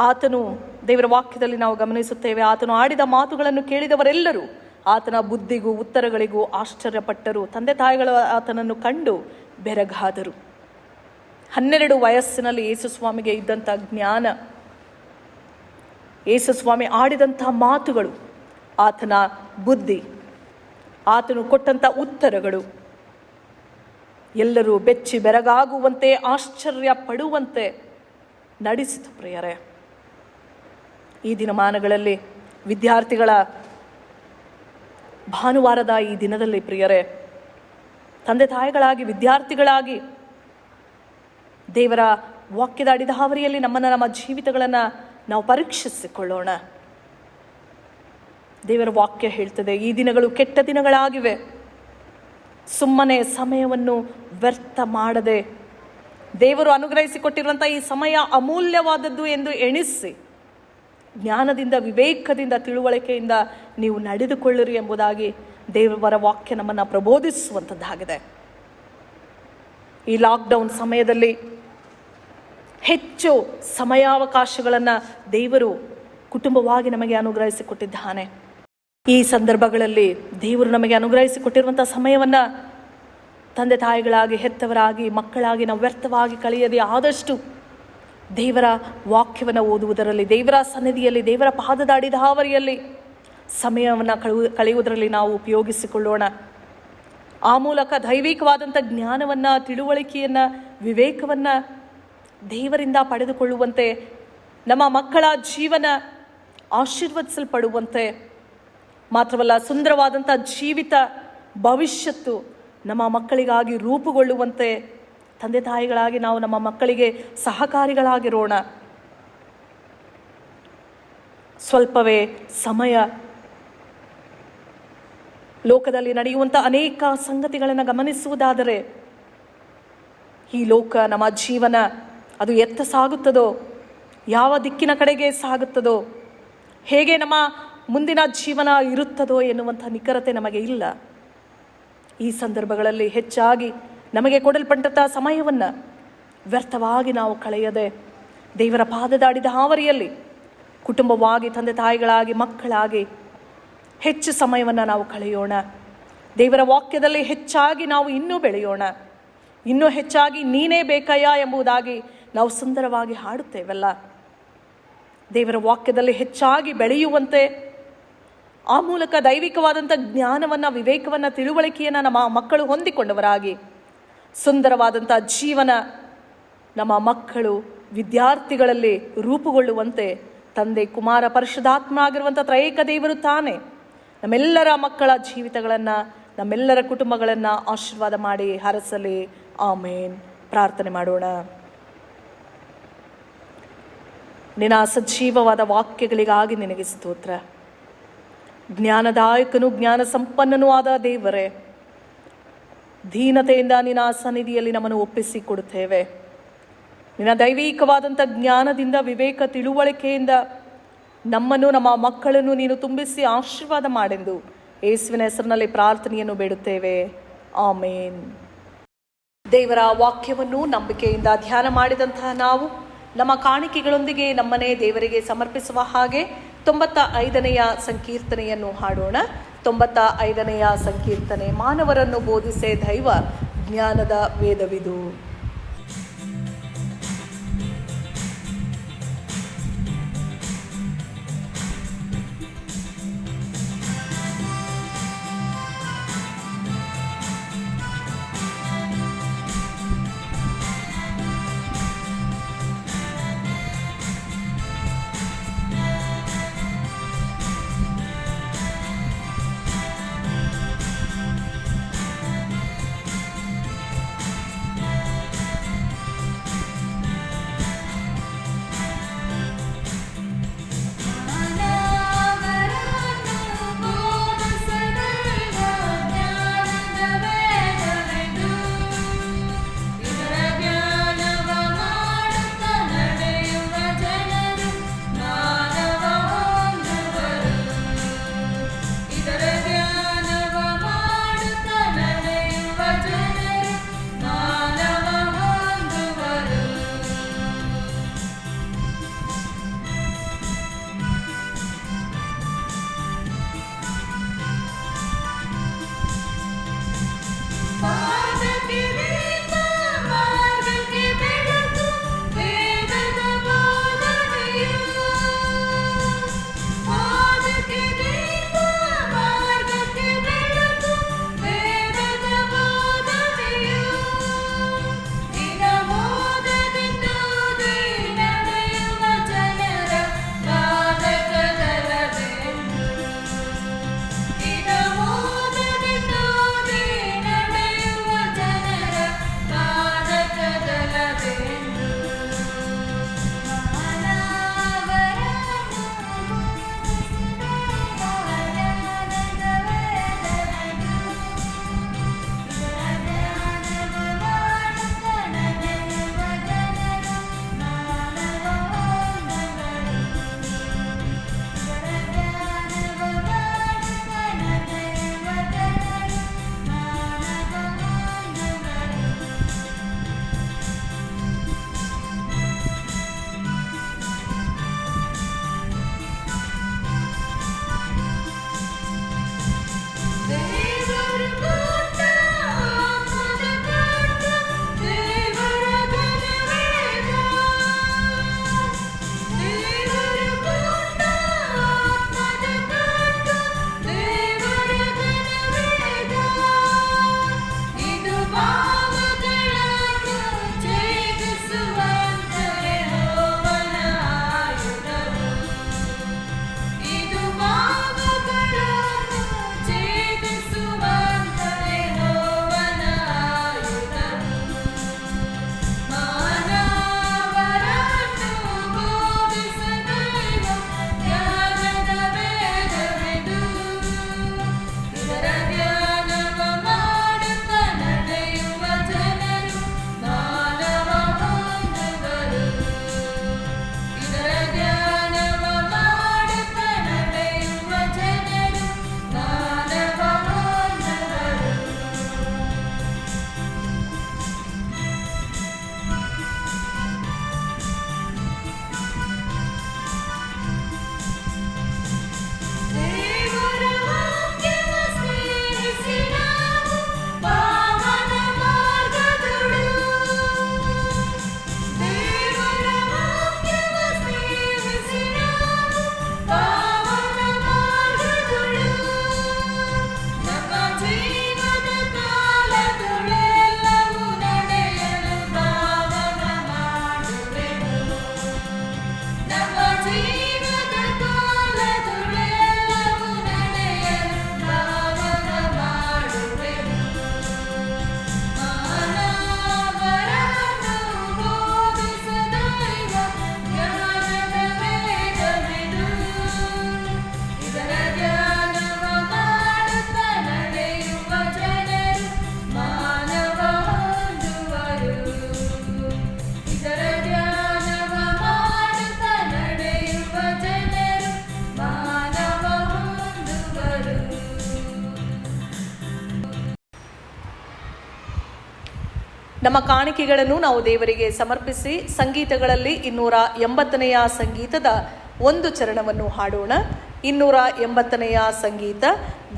ಆತನು ದೇವರ ವಾಕ್ಯದಲ್ಲಿ ನಾವು ಗಮನಿಸುತ್ತೇವೆ, ಆತನು ಆಡಿದ ಮಾತುಗಳನ್ನು ಕೇಳಿದವರೆಲ್ಲರೂ ಆತನ ಬುದ್ಧಿಗೂ ಉತ್ತರಗಳಿಗೂ ಆಶ್ಚರ್ಯಪಟ್ಟರು. ತಂದೆ ತಾಯಿಗಳು ಆತನನ್ನು ಕಂಡು ಬೆರಗಾದರು. 12 ವಯಸ್ಸಿನಲ್ಲಿ ಯೇಸು ಸ್ವಾಮಿಗೆ ಇದ್ದಂಥ ಜ್ಞಾನ, ಯೇಸು ಸ್ವಾಮಿ ಆಡಿದಂಥ ಮಾತುಗಳು, ಆತನ ಬುದ್ಧಿ, ಆತನು ಕೊಟ್ಟಂಥ ಉತ್ತರಗಳು ಎಲ್ಲರೂ ಬೆಚ್ಚಿ ಬೆರಗಾಗುವಂತೆ, ಆಶ್ಚರ್ಯ ಪಡುವಂತೆ ನಡೆಸಿತು ಪ್ರಿಯರೇ. ಈ ದಿನಮಾನಗಳಲ್ಲಿ ವಿದ್ಯಾರ್ಥಿಗಳ ಭಾನುವಾರದ ಈ ದಿನದಲ್ಲಿ ಪ್ರಿಯರೇ, ತಂದೆ ತಾಯಿಗಳಾಗಿ, ವಿದ್ಯಾರ್ಥಿಗಳಾಗಿ ದೇವರ ವಾಕ್ಯದ ಅಡಿದಾವರಿಯಲ್ಲಿ ನಮ್ಮ ಜೀವಿತಗಳನ್ನು ನಾವು ಪರೀಕ್ಷಿಸಿಕೊಳ್ಳೋಣ. ದೇವರ ವಾಕ್ಯ ಹೇಳ್ತದೆ, ಈ ದಿನಗಳು ಕೆಟ್ಟ ದಿನಗಳಾಗಿವೆ. ಸುಮ್ಮನೆ ಸಮಯವನ್ನು ವ್ಯರ್ಥ ಮಾಡದೆ ದೇವರು ಅನುಗ್ರಹಿಸಿಕೊಟ್ಟಿರುವಂಥ ಈ ಸಮಯ ಅಮೂಲ್ಯವಾದದ್ದು ಎಂದು ಎಣಿಸಿ ಜ್ಞಾನದಿಂದ, ವಿವೇಕದಿಂದ, ತಿಳುವಳಿಕೆಯಿಂದ ನೀವು ನಡೆದುಕೊಳ್ಳಿರಿ ಎಂಬುದಾಗಿ ದೇವರ ವಾಕ್ಯ ನಮ್ಮನ್ನು ಪ್ರಬೋಧಿಸುವಂಥದ್ದಾಗಿದೆ. ಈ ಲಾಕ್ಡೌನ್ ಸಮಯದಲ್ಲಿ ಹೆಚ್ಚು ಸಮಯಾವಕಾಶಗಳನ್ನು ದೇವರು ಕುಟುಂಬವಾಗಿ ನಮಗೆ ಅನುಗ್ರಹಿಸಿಕೊಟ್ಟಿದ್ದಾನೆ. ಈ ಸಂದರ್ಭಗಳಲ್ಲಿ ದೇವರು ನಮಗೆ ಅನುಗ್ರಹಿಸಿಕೊಟ್ಟಿರುವಂಥ ಸಮಯವನ್ನು ತಂದೆ ತಾಯಿಗಳಾಗಿ, ಹೆತ್ತವರಾಗಿ, ಮಕ್ಕಳಾಗಿ ನಾವು ವ್ಯರ್ಥವಾಗಿ ಕಳೆಯದೆ ಆದಷ್ಟು ದೇವರ ವಾಕ್ಯವನ್ನು ಓದುವುದರಲ್ಲಿ, ದೇವರ ಸನ್ನಿಧಿಯಲ್ಲಿ, ದೇವರ ಪಾದದ ಅಡಿದಾವರಿಯಲ್ಲಿ ಸಮಯವನ್ನು ಕಳೆಯುವುದರಲ್ಲಿ ನಾವು ಉಪಯೋಗಿಸಿಕೊಳ್ಳೋಣ. ಆ ಮೂಲಕ ದೈವಿಕವಾದಂಥ ಜ್ಞಾನವನ್ನು, ತಿಳುವಳಿಕೆಯನ್ನು, ವಿವೇಕವನ್ನು ದೇವರಿಂದ ಪಡೆದುಕೊಳ್ಳುವಂತೆ, ನಮ್ಮ ಮಕ್ಕಳ ಜೀವನ ಆಶೀರ್ವದಿಸಲ್ಪಡುವಂತೆ, ಮಾತ್ರವಲ್ಲ ಸುಂದರವಾದಂಥ ಜೀವಿತ ಭವಿಷ್ಯತ್ತು ನಮ್ಮ ಮಕ್ಕಳಿಗಾಗಿ ರೂಪುಗೊಳ್ಳುವಂತೆ ತಂದೆ ತಾಯಿಗಳಾಗಿ ನಾವು ನಮ್ಮ ಮಕ್ಕಳಿಗೆ ಸಹಕಾರಿಗಳಾಗಿರೋಣ. ಸ್ವಲ್ಪವೇ ಸಮಯ ಲೋಕದಲ್ಲಿ ನಡೆಯುವಂಥ ಅನೇಕ ಸಂಗತಿಗಳನ್ನು ಗಮನಿಸುವುದಾದರೆ, ಈ ಲೋಕ, ನಮ್ಮ ಜೀವನ ಅದು ಎತ್ತ ಸಾಗುತ್ತದೋ, ಯಾವ ದಿಕ್ಕಿನ ಕಡೆಗೆ ಸಾಗುತ್ತದೋ, ಹೇಗೆ ನಮ್ಮ ಮುಂದಿನ ಜೀವನ ಇರುತ್ತದೋ ಎನ್ನುವಂಥ ನಿಖರತೆ ನಮಗೆ ಇಲ್ಲ. ಈ ಸಂದರ್ಭಗಳಲ್ಲಿ ಹೆಚ್ಚಾಗಿ ನಮಗೆ ಕೊಡಲ್ಪಟ್ಟಂಥ ಸಮಯವನ್ನು ವ್ಯರ್ಥವಾಗಿ ನಾವು ಕಳೆಯದೆ ದೇವರ ಪಾದದಾಡಿದ ಹಾವರಿಯಲ್ಲಿ ಕುಟುಂಬವಾಗಿ, ತಂದೆ ತಾಯಿಗಳಾಗಿ, ಮಕ್ಕಳಾಗಿ ಹೆಚ್ಚು ಸಮಯವನ್ನು ನಾವು ಕಳೆಯೋಣ. ದೇವರ ವಾಕ್ಯದಲ್ಲಿ ಹೆಚ್ಚಾಗಿ ನಾವು ಇನ್ನೂ ಬೆಳೆಯೋಣ. ಇನ್ನೂ ಹೆಚ್ಚಾಗಿ ನೀನೇ ಬೇಕಯ್ಯ ಎಂಬುದಾಗಿ ನಾವು ಸುಂದರವಾಗಿ ಹಾಡುತ್ತೇವಲ್ಲ. ದೇವರ ವಾಕ್ಯದಲ್ಲಿ ಹೆಚ್ಚಾಗಿ ಬೆಳೆಯುವಂತೆ, ಆ ಮೂಲಕ ದೈವಿಕವಾದಂಥ ಜ್ಞಾನವನ್ನು, ವಿವೇಕವನ್ನು, ತಿಳುವಳಿಕೆಯನ್ನು ನಮ್ಮ ಮಕ್ಕಳು ಹೊಂದಿಕೊಂಡವರಾಗಿ ಸುಂದರವಾದಂಥ ಜೀವನ ನಮ್ಮ ಮಕ್ಕಳು, ವಿದ್ಯಾರ್ಥಿಗಳಲ್ಲಿ ರೂಪುಗೊಳ್ಳುವಂತೆ ತಂದೆ, ಕುಮಾರ, ಪರಿಶುದ್ಧಾತ್ಮ ಆಗಿರುವಂಥ ತ್ರಯೇಕ ದೇವರು ತಾನೇ ನಮ್ಮೆಲ್ಲರ ಮಕ್ಕಳ ಜೀವಿತಗಳನ್ನು, ನಮ್ಮೆಲ್ಲರ ಕುಟುಂಬಗಳನ್ನು ಆಶೀರ್ವಾದ ಮಾಡಿ ಹರಸಲಿ. ಆಮೇನ್. ಪ್ರಾರ್ಥನೆ ಮಾಡೋಣ. ನಿನ್ನ ಸಜೀವವಾದ ವಾಕ್ಯಗಳಿಗಾಗಿ ನಿನಗೆ ಸ್ತೋತ್ರ. ಜ್ಞಾನದಾಯಕನು, ಜ್ಞಾನ ಸಂಪನ್ನನೂ ಆದ ದೇವರೇ, ದೀನತೆಯಿಂದ ನಿನ್ನ ಸನ್ನಿಧಿಯಲ್ಲಿ ನಮ್ಮನ್ನು ಒಪ್ಪಿಸಿಕೊಡುತ್ತೇವೆ. ನಿನ್ನ ದೈವಿಕವಾದಂಥ ಜ್ಞಾನದಿಂದ, ವಿವೇಕ, ತಿಳುವಳಿಕೆಯಿಂದ ನಮ್ಮನ್ನು, ನಮ್ಮ ಮಕ್ಕಳನ್ನು ನೀನು ತುಂಬಿಸಿ ಆಶೀರ್ವಾದ ಮಾಡೆಂದು ಯೇಸುವಿನ ಹೆಸರಿನಲ್ಲಿ ಪ್ರಾರ್ಥನೆಯನ್ನು ಬೇಡುತ್ತೇವೆ. ಆಮೇನ್. ದೇವರ ವಾಕ್ಯವನ್ನು ನಂಬಿಕೆಯಿಂದ ಧ್ಯಾನ ಮಾಡಿದಂತಹ ನಾವು ನಮ್ಮ ಕಾಣಿಕೆಗಳೊಂದಿಗೆ ನಮ್ಮನ್ನೇ ದೇವರಿಗೆ ಸಮರ್ಪಿಸುವ ಹಾಗೆ 95ನೆಯ ಸಂಕೀರ್ತನೆಯನ್ನು ಹಾಡೋಣ. 95ನೆಯ ಸಂಕೀರ್ತನೆ. ಮಾನವರನ್ನು ಬೋಧಿಸೆ ದೈವ, ಜ್ಞಾನದ ವೇದವಿದು. ನಮ್ಮ ಕಾಣಿಕೆಗಳನ್ನು ನಾವು ದೇವರಿಗೆ ಸಮರ್ಪಿಸಿ ಸಂಗೀತಗಳಲ್ಲಿ 280ನೆಯ ಸಂಗೀತದ ಒಂದು ಚರಣವನ್ನು ಹಾಡೋಣ. 280ನೆಯ ಸಂಗೀತ,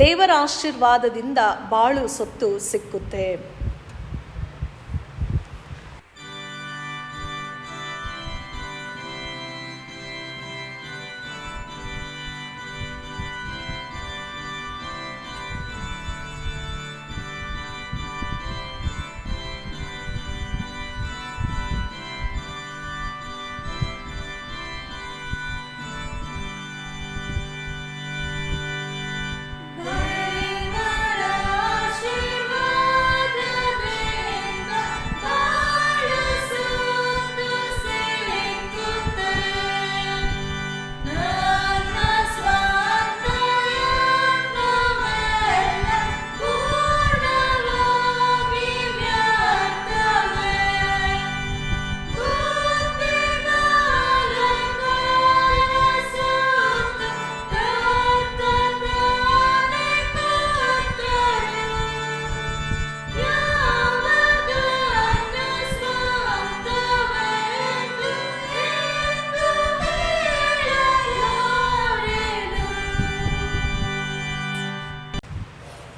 ದೇವರ ಆಶೀರ್ವಾದದಿಂದ ಬಾಳು ಸೊತ್ತು ಸಿಕ್ಕುತ್ತೆ.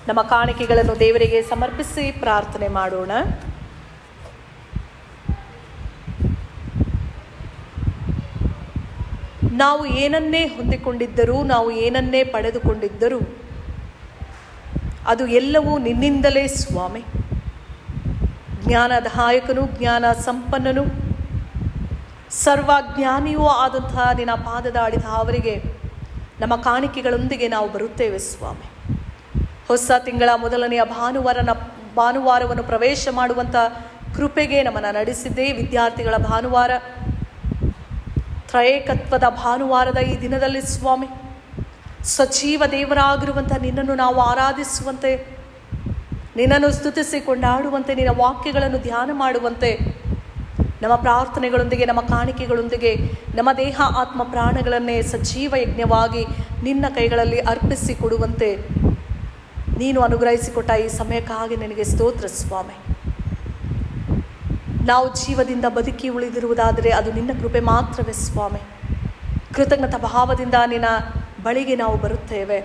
ನಮ್ಮ ಕಾಣಿಕೆಗಳನ್ನು ದೇವರಿಗೆ ಸಮರ್ಪಿಸಿ ಪ್ರಾರ್ಥನೆ ಮಾಡೋಣ. ನಾವು ಏನನ್ನೇ ಹೊಂದಿಕೊಂಡಿದ್ದರೂ, ನಾವು ಏನನ್ನೇ ಪಡೆದುಕೊಂಡಿದ್ದರೂ ಅದು ಎಲ್ಲವೂ ನಿನ್ನಿಂದಲೇ ಸ್ವಾಮಿ. ಜ್ಞಾನದಾಯಕನು, ಜ್ಞಾನ ಸಂಪನ್ನನು, ಸರ್ವಜ್ಞಾನಿಯೂ ಆದಂತಹ ನಿನ್ನ ಪಾದದ ಅಡಿದ ಅವರಿಗೆ ನಮ್ಮ ಕಾಣಿಕೆಗಳೊಂದಿಗೆ ನಾವು ಬರುತ್ತೇವೆ ಸ್ವಾಮಿ. ಹೊಸ ತಿಂಗಳ ಮೊದಲನೆಯ ಭಾನುವಾರವನ್ನು ಪ್ರವೇಶ ಮಾಡುವಂಥ ಕೃಪೆಗೆ ನಮ್ಮನ್ನು ನಡೆಸಿದ್ದೇ. ವಿದ್ಯಾರ್ಥಿಗಳ ಭಾನುವಾರ, ತ್ರಯೇಕತ್ವದ ಭಾನುವಾರದ ಈ ದಿನದಲ್ಲಿ ಸ್ವಾಮಿ, ಸಜೀವ ದೇವರಾಗಿರುವಂಥ ನಿನ್ನನ್ನು ನಾವು ಆರಾಧಿಸುವಂತೆ, ನಿನ್ನನ್ನು ಸ್ತುತಿಸಿ ಕೊಂಡಾಡುವಂತೆ, ನಿನ್ನ ವಾಕ್ಯಗಳನ್ನು ಧ್ಯಾನ ಮಾಡುವಂತೆ, ನಮ್ಮ ಪ್ರಾರ್ಥನೆಗಳೊಂದಿಗೆ, ನಮ್ಮ ಕಾಣಿಕೆಗಳೊಂದಿಗೆ ನಮ್ಮ ದೇಹ ಆತ್ಮ ಪ್ರಾಣಗಳನ್ನೇ ಸಜೀವ ಯಜ್ಞವಾಗಿ ನಿನ್ನ ಕೈಗಳಲ್ಲಿ ಅರ್ಪಿಸಿ ಕೊಡುವಂತೆ ನೀನು ಅನುಗ್ರಹಿಸಿಕೊಟ್ಟ ಈ ಸಮಯಕ್ಕಾಗಿ ನಿನಗೆ ಸ್ತೋತ್ರ ಸ್ವಾಮಿ. ನಾವು ಜೀವದಿಂದ ಬದುಕಿ ಉಳಿದಿರುವುದಾದರೆ ಅದು ನಿನ್ನ ಕೃಪೆ ಮಾತ್ರವೇ ಸ್ವಾಮಿ. ಕೃತಜ್ಞತಾ ಭಾವದಿಂದ ನಿನ್ನ ಬಳಿಗೆ ನಾವು ಬರುತ್ತೇವೆ.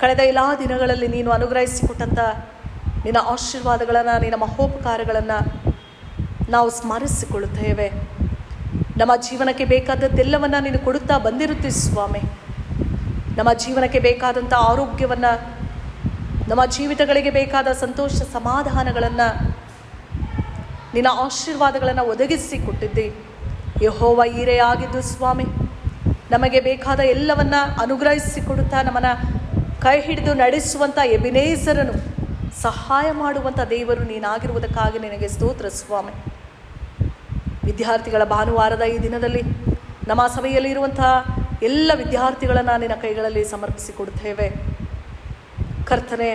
ಕಳೆದ ಎಲ್ಲ ದಿನಗಳಲ್ಲಿ ನೀನು ಅನುಗ್ರಹಿಸಿಕೊಟ್ಟಂಥ ನಿನ್ನ ಆಶೀರ್ವಾದಗಳನ್ನು, ನಿನ್ನ ಮಹೋಪಕಾರಗಳನ್ನು ನಾವು ಸ್ಮರಿಸಿಕೊಳ್ಳುತ್ತೇವೆ. ನಮ್ಮ ಜೀವನಕ್ಕೆ ಬೇಕಾದದ್ದೆಲ್ಲವನ್ನು ನೀನು ಕೊಡುತ್ತಾ ಬಂದಿರುತ್ತೀ ಸ್ವಾಮಿ. ನಮ್ಮ ಜೀವನಕ್ಕೆ ಬೇಕಾದಂಥ ಆರೋಗ್ಯವನ್ನು, ನಮ್ಮ ಜೀವಿತಗಳಿಗೆ ಬೇಕಾದ ಸಂತೋಷ ಸಮಾಧಾನಗಳನ್ನು, ನಿನ್ನ ಆಶೀರ್ವಾದಗಳನ್ನು ಒದಗಿಸಿ ಕೊಟ್ಟಿದ್ದಿ. ಯೆಹೋವ ಈರೆಯಾಗಿದ್ದು ಸ್ವಾಮಿ, ನಮಗೆ ಬೇಕಾದ ಎಲ್ಲವನ್ನ ಅನುಗ್ರಹಿಸಿಕೊಡುತ್ತಾ ನಮ್ಮನ್ನು ಕೈ ಹಿಡಿದು ನಡೆಸುವಂಥ ಎಬಿನೇಸರನು, ಸಹಾಯ ಮಾಡುವಂಥ ದೇವರು ನೀನಾಗಿರುವುದಕ್ಕಾಗಿ ನಿನಗೆ ಸ್ತೋತ್ರ ಸ್ವಾಮಿ. ವಿದ್ಯಾರ್ಥಿಗಳ ಭಾನುವಾರದ ಈ ದಿನದಲ್ಲಿ ನಮ್ಮ ಸಭೆಯಲ್ಲಿರುವಂಥ ಎಲ್ಲ ವಿದ್ಯಾರ್ಥಿಗಳನ್ನು ನಿನ್ನ ಕೈಗಳಲ್ಲಿ ಸಮರ್ಪಿಸಿಕೊಡುತ್ತೇವೆ. ಕರ್ತನೆ,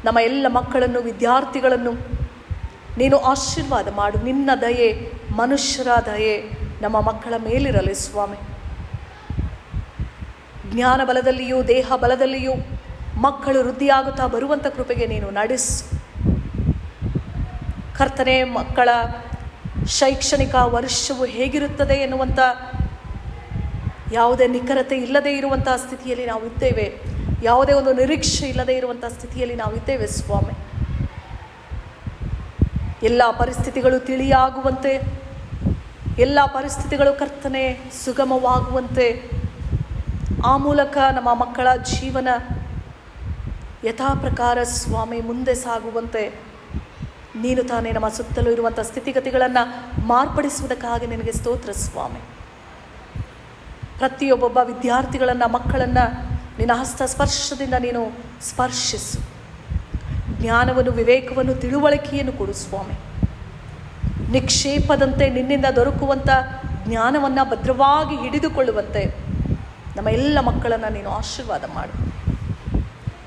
ನಮ್ಮ ಎಲ್ಲ ಮಕ್ಕಳನ್ನು, ವಿದ್ಯಾರ್ಥಿಗಳನ್ನು ನೀನು ಆಶೀರ್ವಾದ ಮಾಡು. ನಿನ್ನ ದಯೆ, ಮನುಷ್ಯರ ದಯೆ ನಮ್ಮ ಮಕ್ಕಳ ಮೇಲಿರಲಿ ಸ್ವಾಮಿ. ಜ್ಞಾನ ಬಲದಲ್ಲಿಯೂ ದೇಹ ಬಲದಲ್ಲಿಯೂ ಮಕ್ಕಳು ವೃದ್ಧಿಯಾಗುತ್ತಾ ಬರುವಂಥ ಕೃಪೆಗೆ ನೀನು ನಡೆಸು. ಕರ್ತನೆ, ಮಕ್ಕಳ ಶೈಕ್ಷಣಿಕ ವರ್ಷವು ಹೇಗಿರುತ್ತದೆ ಎನ್ನುವಂಥ ಯಾವುದೇ ನಿಖರತೆ ಇಲ್ಲದೆ ಇರುವಂಥ ಸ್ಥಿತಿಯಲ್ಲಿ ನಾವು ಇದ್ದೇವೆ. ಯಾವುದೇ ಒಂದು ನಿರೀಕ್ಷೆ ಇಲ್ಲದೆ ಇರುವಂಥ ಸ್ಥಿತಿಯಲ್ಲಿ ನಾವು ಇದ್ದೇವೆ ಸ್ವಾಮಿ. ಎಲ್ಲ ಪರಿಸ್ಥಿತಿಗಳು ತಿಳಿಯಾಗುವಂತೆ, ಎಲ್ಲ ಪರಿಸ್ಥಿತಿಗಳು ಕರ್ತನೆ ಸುಗಮವಾಗುವಂತೆ, ಆ ಮೂಲಕ ನಮ್ಮ ಮಕ್ಕಳ ಜೀವನ ಯಥಾ ಪ್ರಕಾರ ಸ್ವಾಮಿ ಮುಂದೆ ಸಾಗುವಂತೆ ನೀನು ತಾನೇ ನಮ್ಮ ಸುತ್ತಲೂ ಇರುವಂಥ ಸ್ಥಿತಿಗತಿಗಳನ್ನು ಮಾರ್ಪಡಿಸುವುದಕ್ಕಾಗಿ ನಿನಗೆ ಸ್ತೋತ್ರ ಸ್ವಾಮಿ. ಪ್ರತಿಯೊಬ್ಬೊಬ್ಬ ವಿದ್ಯಾರ್ಥಿಗಳನ್ನು, ಮಕ್ಕಳನ್ನು ನಿನ್ನ ಹಸ್ತ ಸ್ಪರ್ಶದಿಂದ ನೀನು ಸ್ಪರ್ಶಿಸು. ಜ್ಞಾನವನ್ನು, ವಿವೇಕವನ್ನು, ತಿಳುವಳಿಕೆಯನ್ನು ಕೊಡು ಸ್ವಾಮಿ. ನಿಕ್ಷೇಪದಂತೆ ನಿನ್ನಿಂದ ದೊರಕುವಂಥ ಜ್ಞಾನವನ್ನು ಭದ್ರವಾಗಿ ಹಿಡಿದುಕೊಳ್ಳುವಂತೆ ನಮ್ಮ ಎಲ್ಲ ಮಕ್ಕಳನ್ನು ನೀನು ಆಶೀರ್ವಾದ ಮಾಡು.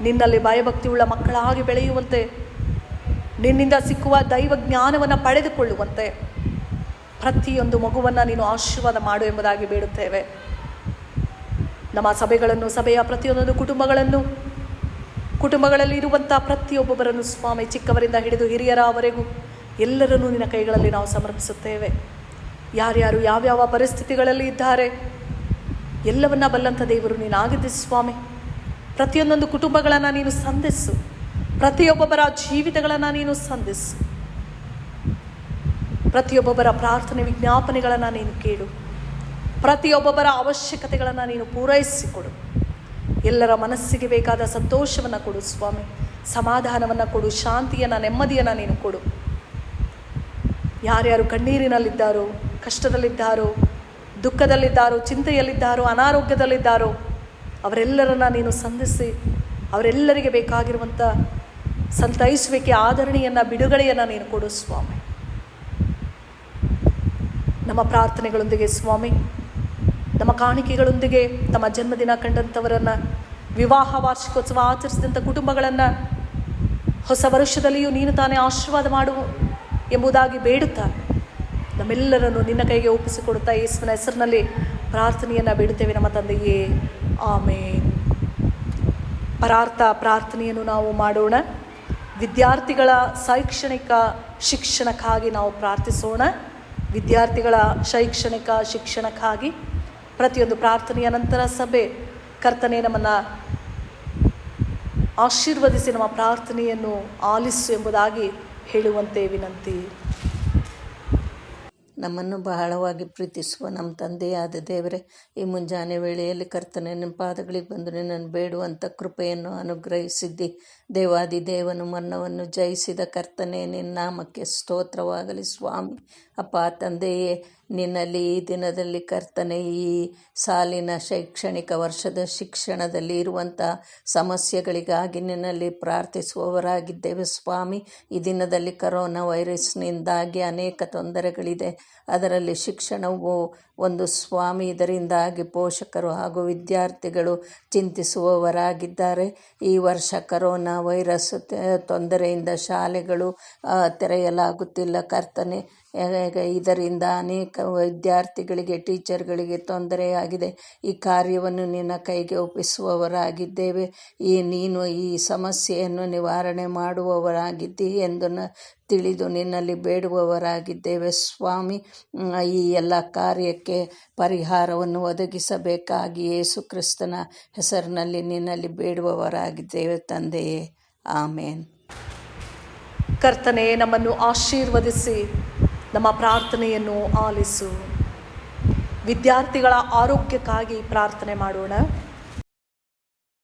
ನಿನ್ನಲ್ಲಿ ಭಯಭಕ್ತಿಯುಳ್ಳ ಮಕ್ಕಳಾಗಿ ಬೆಳೆಯುವಂತೆ, ನಿನ್ನಿಂದ ಸಿಕ್ಕುವ ದೈವ ಜ್ಞಾನವನ್ನು ಪಡೆದುಕೊಳ್ಳುವಂತೆ ಪ್ರತಿಯೊಂದು ಮಗುವನ್ನು ನೀನು ಆಶೀರ್ವಾದ ಮಾಡು ಎಂಬುದಾಗಿ ಬೇಡುತ್ತೇವೆ. ನಮ್ಮ ಸಭೆಗಳನ್ನು, ಸಭೆಯ ಪ್ರತಿಯೊಂದೊಂದು ಕುಟುಂಬಗಳಲ್ಲಿ ಇರುವಂಥ ಪ್ರತಿಯೊಬ್ಬೊಬ್ಬರನ್ನು ಸ್ವಾಮಿ, ಚಿಕ್ಕವರಿಂದ ಹಿಡಿದು ಹಿರಿಯರವರೆಗೂ ಎಲ್ಲರನ್ನೂ ನಿನ್ನ ಕೈಗಳಲ್ಲಿ ನಾವು ಸಮರ್ಪಿಸುತ್ತೇವೆ. ಯಾರ್ಯಾರು ಯಾವ್ಯಾವ ಪರಿಸ್ಥಿತಿಗಳಲ್ಲಿ ಇದ್ದಾರೆ ಎಲ್ಲವನ್ನ ಬಲ್ಲಂಥ ದೇವರು ನೀನಾಗಿದ್ದೆ ಸ್ವಾಮಿ. ಪ್ರತಿಯೊಂದೊಂದು ಕುಟುಂಬಗಳನ್ನು ನೀನು ಸಂಧಿಸು, ಪ್ರತಿಯೊಬ್ಬೊಬ್ಬರ ಜೀವಿತಗಳನ್ನು ನೀನು ಸಂಧಿಸು, ಪ್ರತಿಯೊಬ್ಬೊಬ್ಬರ ಪ್ರಾರ್ಥನೆ ವಿಜ್ಞಾಪನೆಗಳನ್ನು ನೀನು ಕೇಳು, ಪ್ರತಿಯೊಬ್ಬೊಬ್ಬರ ಅವಶ್ಯಕತೆಗಳನ್ನು ನೀನು ಪೂರೈಸಿಕೊಡು. ಎಲ್ಲರ ಮನಸ್ಸಿಗೆ ಬೇಕಾದ ಸಂತೋಷವನ್ನು ಕೊಡು ಸ್ವಾಮಿ, ಸಮಾಧಾನವನ್ನು ಕೊಡು, ಶಾಂತಿಯನ್ನು ನೆಮ್ಮದಿಯನ್ನು ನೀನು ಕೊಡು. ಯಾರ್ಯಾರು ಕಣ್ಣೀರಿನಲ್ಲಿದ್ದಾರೋ, ಕಷ್ಟದಲ್ಲಿದ್ದಾರೋ, ದುಃಖದಲ್ಲಿದ್ದಾರೋ, ಚಿಂತೆಯಲ್ಲಿದ್ದಾರೋ, ಅನಾರೋಗ್ಯದಲ್ಲಿದ್ದಾರೋ ಅವರೆಲ್ಲರನ್ನ ನೀನು ಸಂಧಿಸಿ ಅವರೆಲ್ಲರಿಗೆ ಬೇಕಾಗಿರುವಂಥ ಸಂತೈಸುವಿಕೆ, ಆದರಣೆಯನ್ನು, ಬಿಡುಗಡೆಯನ್ನು ನೀನು ಕೊಡು ಸ್ವಾಮಿ. ನಮ್ಮ ಪ್ರಾರ್ಥನೆಗಳೊಂದಿಗೆ ಸ್ವಾಮಿ, ನಮ್ಮ ಕಾಣಿಕೆಗಳೊಂದಿಗೆ ತಮ್ಮ ಜನ್ಮದಿನ ಕಂಡಂಥವರನ್ನು, ವಿವಾಹ ವಾರ್ಷಿಕೋತ್ಸವ ಆಚರಿಸಿದಂಥ ಕುಟುಂಬಗಳನ್ನು ಹೊಸ ವರ್ಷದಲ್ಲಿಯೂ ನೀನು ತಾನೇ ಆಶೀರ್ವಾದ ಮಾಡು ಎಂಬುದಾಗಿ ಬೇಡುತ್ತಾ ನಮ್ಮೆಲ್ಲರನ್ನು ನಿನ್ನ ಕೈಗೆ ಒಪ್ಪಿಸಿಕೊಡುತ್ತಾ ಯೇಸುವಿನ ಹೆಸರಿನಲ್ಲಿ ಪ್ರಾರ್ಥನೆಯನ್ನು ಬೇಡುತ್ತೇವೆ ನಮ್ಮ ತಂದೆಯೇ, ಆಮೇನ್. ಪರಾರ್ಥ ಪ್ರಾರ್ಥನೆಯನ್ನು ನಾವು ಮಾಡೋಣ. ವಿದ್ಯಾರ್ಥಿಗಳ ಶೈಕ್ಷಣಿಕ ಶಿಕ್ಷಣಕ್ಕಾಗಿ ನಾವು ಪ್ರಾರ್ಥಿಸೋಣ. ವಿದ್ಯಾರ್ಥಿಗಳ ಶೈಕ್ಷಣಿಕ ಶಿಕ್ಷಣಕ್ಕಾಗಿ ಪ್ರತಿಯೊಂದು ಪ್ರಾರ್ಥನೆಯ ನಂತರ ಸಭೆ ಕರ್ತನೆ ನಮ್ಮನ್ನು ಆಶೀರ್ವದಿಸಿ ನಮ್ಮ ಪ್ರಾರ್ಥನೆಯನ್ನು ಆಲಿಸು ಎಂಬುದಾಗಿ ಹೇಳುವಂತೆ ವಿನಂತಿ. ನಮ್ಮನ್ನು ಬಹಳವಾಗಿ ಪ್ರೀತಿಸುವ ನಮ್ಮ ತಂದೆಯಾದ ದೇವರೇ, ಈ ಮುಂಜಾನೆ ವೇಳೆಯಲ್ಲಿ ಕರ್ತನೆ ನಿಮ್ಮ ಪಾದಗಳಿಗೆ ಬಂದು ನಿನ್ನನ್ನು ಬೇಡುವಂಥ ಕೃಪೆಯನ್ನು ಅನುಗ್ರಹಿಸಿದ್ದಿ. ದೇವಾದಿ ದೇವನು ಮರಣವನ್ನು ಜಯಿಸಿದ ಕರ್ತನೆ, ನಿನ್ನ ನಾಮಕ್ಕೆ ಸ್ತೋತ್ರವಾಗಲಿ ಸ್ವಾಮಿ. ಅಪ್ಪ ತಂದೆಯೇ, ನಿನ್ನಲ್ಲಿ ಈ ದಿನದಲ್ಲಿ ಕರ್ತನೆ ಈ ಸಾಲಿನ ಶೈಕ್ಷಣಿಕ ವರ್ಷದ ಶಿಕ್ಷಣದಲ್ಲಿ ಇರುವಂಥ ಸಮಸ್ಯೆಗಳಿಗಾಗಿ ನಿನ್ನಲ್ಲಿ ಪ್ರಾರ್ಥಿಸುವವರಾಗಿದ್ದೇವೆ ಸ್ವಾಮಿ. ಈ ದಿನದಲ್ಲಿ ಕರೋನಾ ವೈರಸ್ನಿಂದಾಗಿ ಅನೇಕ ತೊಂದರೆಗಳಿದೆ. ಅದರಲ್ಲಿ ಶಿಕ್ಷಣವು ಒಂದು ಸ್ವಾಮಿ. ಇದರಿಂದಾಗಿ ಪೋಷಕರು ಹಾಗೂ ವಿದ್ಯಾರ್ಥಿಗಳು ಚಿಂತಿಸುವವರಾಗಿದ್ದಾರೆ. ಈ ವರ್ಷ ಕರೋನಾ ವೈರಸ್ ತೊಂದರೆಯಿಂದ ಶಾಲೆಗಳು ತೆರೆಯಲಾಗುತ್ತಿಲ್ಲ ಕರ್ತನೆ. ಇದರಿಂದ ಅನೇಕ ವಿದ್ಯಾರ್ಥಿಗಳಿಗೆ, ಟೀಚರ್ಗಳಿಗೆ ತೊಂದರೆಯಾಗಿದೆ. ಈ ಕಾರ್ಯವನ್ನು ನಿನ್ನ ಕೈಗೆ ಒಪ್ಪಿಸುವವರಾಗಿದ್ದೇವೆ. ನೀನು ಈ ಸಮಸ್ಯೆಯನ್ನು ನಿವಾರಣೆ ಮಾಡುವವರಾಗಿದ್ದಿ ಎಂದು ತಿಳಿದು ನಿನ್ನಲ್ಲಿ ಬೇಡುವವರಾಗಿದ್ದೇವೆ ಸ್ವಾಮಿ. ಈ ಎಲ್ಲ ಕಾರ್ಯಕ್ಕೆ ಪರಿಹಾರವನ್ನು ಒದಗಿಸಬೇಕಾಗಿ ಯೇಸು ಕ್ರಿಸ್ತನ ಹೆಸರಿನಲ್ಲಿ ನಿನ್ನಲ್ಲಿ ಬೇಡುವವರಾಗಿದ್ದೇವೆ ತಂದೆಯೇ, ಆಮೇನ್. ಕರ್ತನೆ, ನಮ್ಮನ್ನು ಆಶೀರ್ವದಿಸಿ ನಮ್ಮ ಪ್ರಾರ್ಥನೆಯನ್ನು ಆಲಿಸು. ವಿದ್ಯಾರ್ಥಿಗಳ ಆರೋಗ್ಯಕ್ಕಾಗಿ ಪ್ರಾರ್ಥನೆ ಮಾಡೋಣ.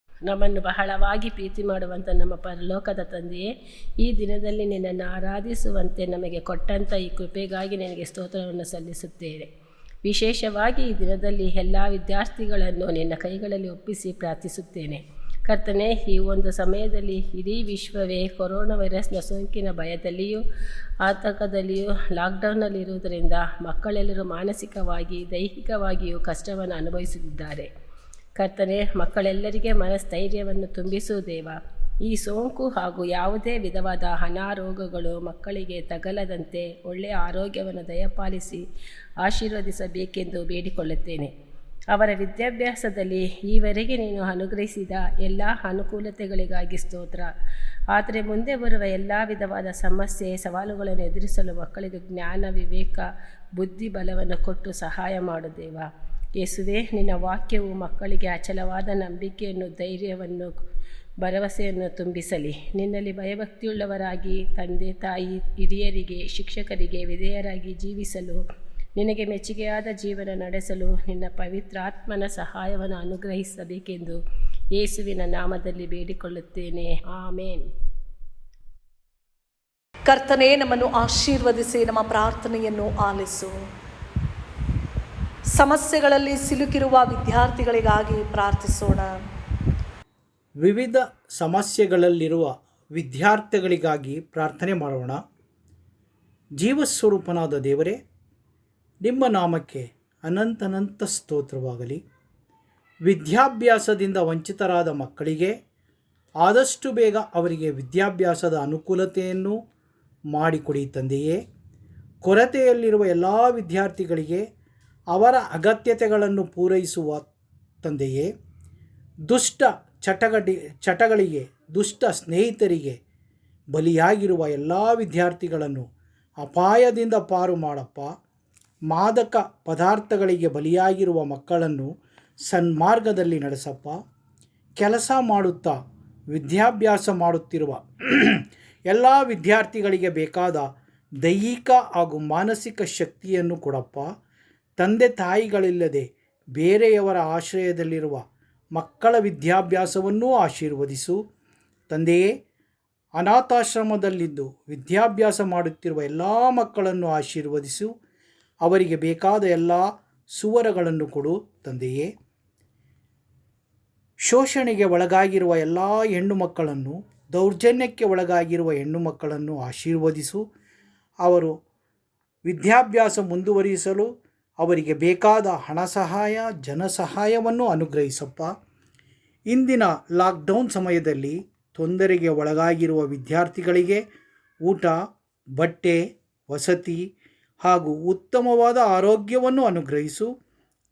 ನಮ್ಮನ್ನು ಬಹಳವಾಗಿ ಪ್ರೀತಿ ಮಾಡುವಂಥ ನಮ್ಮ ಪರಲೋಕದ ತಂದೆಯೇ, ಈ ದಿನದಲ್ಲಿ ನಿನ್ನನ್ನು ಆರಾಧಿಸುವಂತೆ ನಮಗೆ ಕೊಟ್ಟಂಥ ಈ ಕೃಪೆಗಾಗಿ ನಿನಗೆ ಸ್ತೋತ್ರವನ್ನು ಸಲ್ಲಿಸುತ್ತೇವೆ. ವಿಶೇಷವಾಗಿ ಈ ದಿನದಲ್ಲಿ ಎಲ್ಲ ವಿದ್ಯಾರ್ಥಿಗಳನ್ನು ನಿನ್ನ ಕೈಗಳಲ್ಲಿ ಒಪ್ಪಿಸಿ ಪ್ರಾರ್ಥಿಸುತ್ತೇನೆ. ಕರ್ತನೆ, ಈ ಒಂದು ಸಮಯದಲ್ಲಿ ಇಡೀ ವಿಶ್ವವೇ ಕೊರೋನಾ ವೈರಸ್ನ ಸೋಂಕಿನ ಭಯದಲ್ಲಿಯೂ ಆತಂಕದಲ್ಲಿಯೂ ಲಾಕ್ಡೌನ್ನಲ್ಲಿರುವುದರಿಂದ ಮಕ್ಕಳೆಲ್ಲರೂ ಮಾನಸಿಕವಾಗಿ, ದೈಹಿಕವಾಗಿಯೂ ಕಷ್ಟವನ್ನು ಅನುಭವಿಸುತ್ತಿದ್ದಾರೆ. ಕರ್ತನೆ, ಮಕ್ಕಳೆಲ್ಲರಿಗೆ ಮನಸ್ಥೈರ್ಯವನ್ನು ತುಂಬಿಸು ದೇವ. ಈ ಸೋಂಕು ಹಾಗೂ ಯಾವುದೇ ವಿಧವಾದ ಅನಾರೋಗ್ಯಗಳು ಮಕ್ಕಳಿಗೆ ತಗಲದಂತೆ ಒಳ್ಳೆಯ ಆರೋಗ್ಯವನ್ನು ದಯಪಾಲಿಸಿ ಆಶೀರ್ವದಿಸಬೇಕೆಂದು ಬೇಡಿಕೊಳ್ಳುತ್ತೇನೆ. ಅವರ ವಿದ್ಯಾಭ್ಯಾಸದಲ್ಲಿ ಈವರೆಗೆ ನೀನು ಅನುಗ್ರಹಿಸಿದ ಎಲ್ಲ ಅನುಕೂಲತೆಗಳಿಗಾಗಿ ಸ್ತೋತ್ರ. ಆದರೆ ಮುಂದೆ ಬರುವ ಎಲ್ಲ ವಿಧವಾದ ಸಮಸ್ಯೆ, ಸವಾಲುಗಳನ್ನು ಎದುರಿಸಲು ಮಕ್ಕಳಿಗೆ ಜ್ಞಾನ, ವಿವೇಕ, ಬುದ್ಧಿ ಬಲವನ್ನು ಕೊಟ್ಟು ಸಹಾಯ ಮಾಡು ದೇವ. ಯೇಸುವೆ, ನಿನ್ನ ವಾಕ್ಯವು ಮಕ್ಕಳಿಗೆ ಅಚಲವಾದ ನಂಬಿಕೆಯನ್ನು, ಧೈರ್ಯವನ್ನು, ಭರವಸೆಯನ್ನು ತುಂಬಿಸಲಿ. ನಿನ್ನಲ್ಲಿ ಭಯಭಕ್ತಿಯುಳ್ಳವರಾಗಿ ತಂದೆ, ತಾಯಿ, ಹಿರಿಯರಿಗೆ, ಶಿಕ್ಷಕರಿಗೆ ವಿಧೇಯರಾಗಿ ಜೀವಿಸಲು, ನಿನಗೆ ಮೆಚ್ಚುಗೆಯಾದ ಜೀವನ ನಡೆಸಲು ನಿನ್ನ ಪವಿತ್ರಾತ್ಮನ ಸಹಾಯವನ್ನು ಅನುಗ್ರಹಿಸಬೇಕೆಂದು ಯೇಸುವಿನ ನಾಮದಲ್ಲಿ ಬೇಡಿಕೊಳ್ಳುತ್ತೇನೆ, ಆಮೇನ್. ಕರ್ತನೇ, ನಮ್ಮನ್ನು ಆಶೀರ್ವದಿಸಿ ನಮ್ಮ ಪ್ರಾರ್ಥನೆಯನ್ನು ಆಲಿಸು. ಸಮಸ್ಯೆಗಳಲ್ಲಿ ಸಿಲುಕಿರುವ ವಿದ್ಯಾರ್ಥಿಗಳಿಗಾಗಿ ಪ್ರಾರ್ಥಿಸೋಣ. ವಿವಿಧ ಸಮಸ್ಯೆಗಳಲ್ಲಿರುವ ವಿದ್ಯಾರ್ಥಿಗಳಿಗಾಗಿ ಪ್ರಾರ್ಥನೆ ಮಾಡೋಣ. ಜೀವಸ್ವರೂಪನಾದ ದೇವರೇ, ನಿಮ್ಮ ನಾಮಕ್ಕೆ ಅನಂತನಂತ ಸ್ತೋತ್ರವಾಗಲಿ. ವಿದ್ಯಾಭ್ಯಾಸದಿಂದ ವಂಚಿತರಾದ ಮಕ್ಕಳಿಗೆ ಆದಷ್ಟು ಬೇಗ ಅವರಿಗೆ ವಿದ್ಯಾಭ್ಯಾಸದ ಅನುಕೂಲತೆಯನ್ನು ಮಾಡಿಕೊಡಿ ತಂದೆಯೇ. ಕೊರತೆಯಲ್ಲಿರುವ ಎಲ್ಲ ವಿದ್ಯಾರ್ಥಿಗಳಿಗೆ ಅವರ ಅಗತ್ಯತೆಗಳನ್ನು ಪೂರೈಸುವ ತಂದೆಯೇ. ದುಷ್ಟ ಚಟಗಳಿಗೆ, ದುಷ್ಟ ಸ್ನೇಹಿತರಿಗೆ ಬಲಿಯಾಗಿರುವ ಎಲ್ಲ ವಿದ್ಯಾರ್ಥಿಗಳನ್ನು ಅಪಾಯದಿಂದ ಪಾರು ಮಾಡಪ್ಪ. ಮಾದಕ ಪದಾರ್ಥಗಳಿಗೆ ಬಲಿಯಾಗಿರುವ ಮಕ್ಕಳನ್ನು ಸನ್ಮಾರ್ಗದಲ್ಲಿ ನಡೆಸಪ್ಪ. ಕೆಲಸ ಮಾಡುತ್ತಾ ವಿದ್ಯಾಭ್ಯಾಸ ಮಾಡುತ್ತಿರುವ ಎಲ್ಲ ವಿದ್ಯಾರ್ಥಿಗಳಿಗೆ ಬೇಕಾದ ದೈಹಿಕ ಹಾಗೂ ಮಾನಸಿಕ ಶಕ್ತಿಯನ್ನು ಕೊಡಪ್ಪ. ತಂದೆ ತಾಯಿಗಳಿಲ್ಲದೆ ಬೇರೆಯವರ ಆಶ್ರಯದಲ್ಲಿರುವ ಮಕ್ಕಳ ವಿದ್ಯಾಭ್ಯಾಸವನ್ನೂ ಆಶೀರ್ವದಿಸು. ತಂದೆಯೇ, ಅನಾಥಾಶ್ರಮದಲ್ಲಿದ್ದು ವಿದ್ಯಾಭ್ಯಾಸ ಮಾಡುತ್ತಿರುವ ಎಲ್ಲ ಮಕ್ಕಳನ್ನು ಆಶೀರ್ವದಿಸು. ಅವರಿಗೆ ಬೇಕಾದ ಎಲ್ಲ ಸುವರಗಳನ್ನು ಕೊಡು ತಂದೆಯೇ. ಶೋಷಣೆಗೆ ಒಳಗಾಗಿರುವ ಎಲ್ಲ ಹೆಣ್ಣು ಮಕ್ಕಳನ್ನು, ದೌರ್ಜನ್ಯಕ್ಕೆ ಒಳಗಾಗಿರುವ ಹೆಣ್ಣು ಮಕ್ಕಳನ್ನು ಆಶೀರ್ವದಿಸು. ಅವರು ವಿದ್ಯಾಭ್ಯಾಸ ಮುಂದುವರಿಸಲು ಅವರಿಗೆ ಬೇಕಾದ ಹಣ ಸಹಾಯ, ಜನ ಸಹಾಯವನ್ನು ಅನುಗ್ರಹಿಸಪ್ಪ. ಇಂದಿನ ಲಾಕ್ಡೌನ್ ಸಮಯದಲ್ಲಿ ತೊಂದರೆಗೆ ಒಳಗಾಗಿರುವ ವಿದ್ಯಾರ್ಥಿಗಳಿಗೆ ಊಟ, ಬಟ್ಟೆ, ವಸತಿ ಹಾಗೂ ಉತ್ತಮವಾದ ಆರೋಗ್ಯವನ್ನು ಅನುಗ್ರಹಿಸು.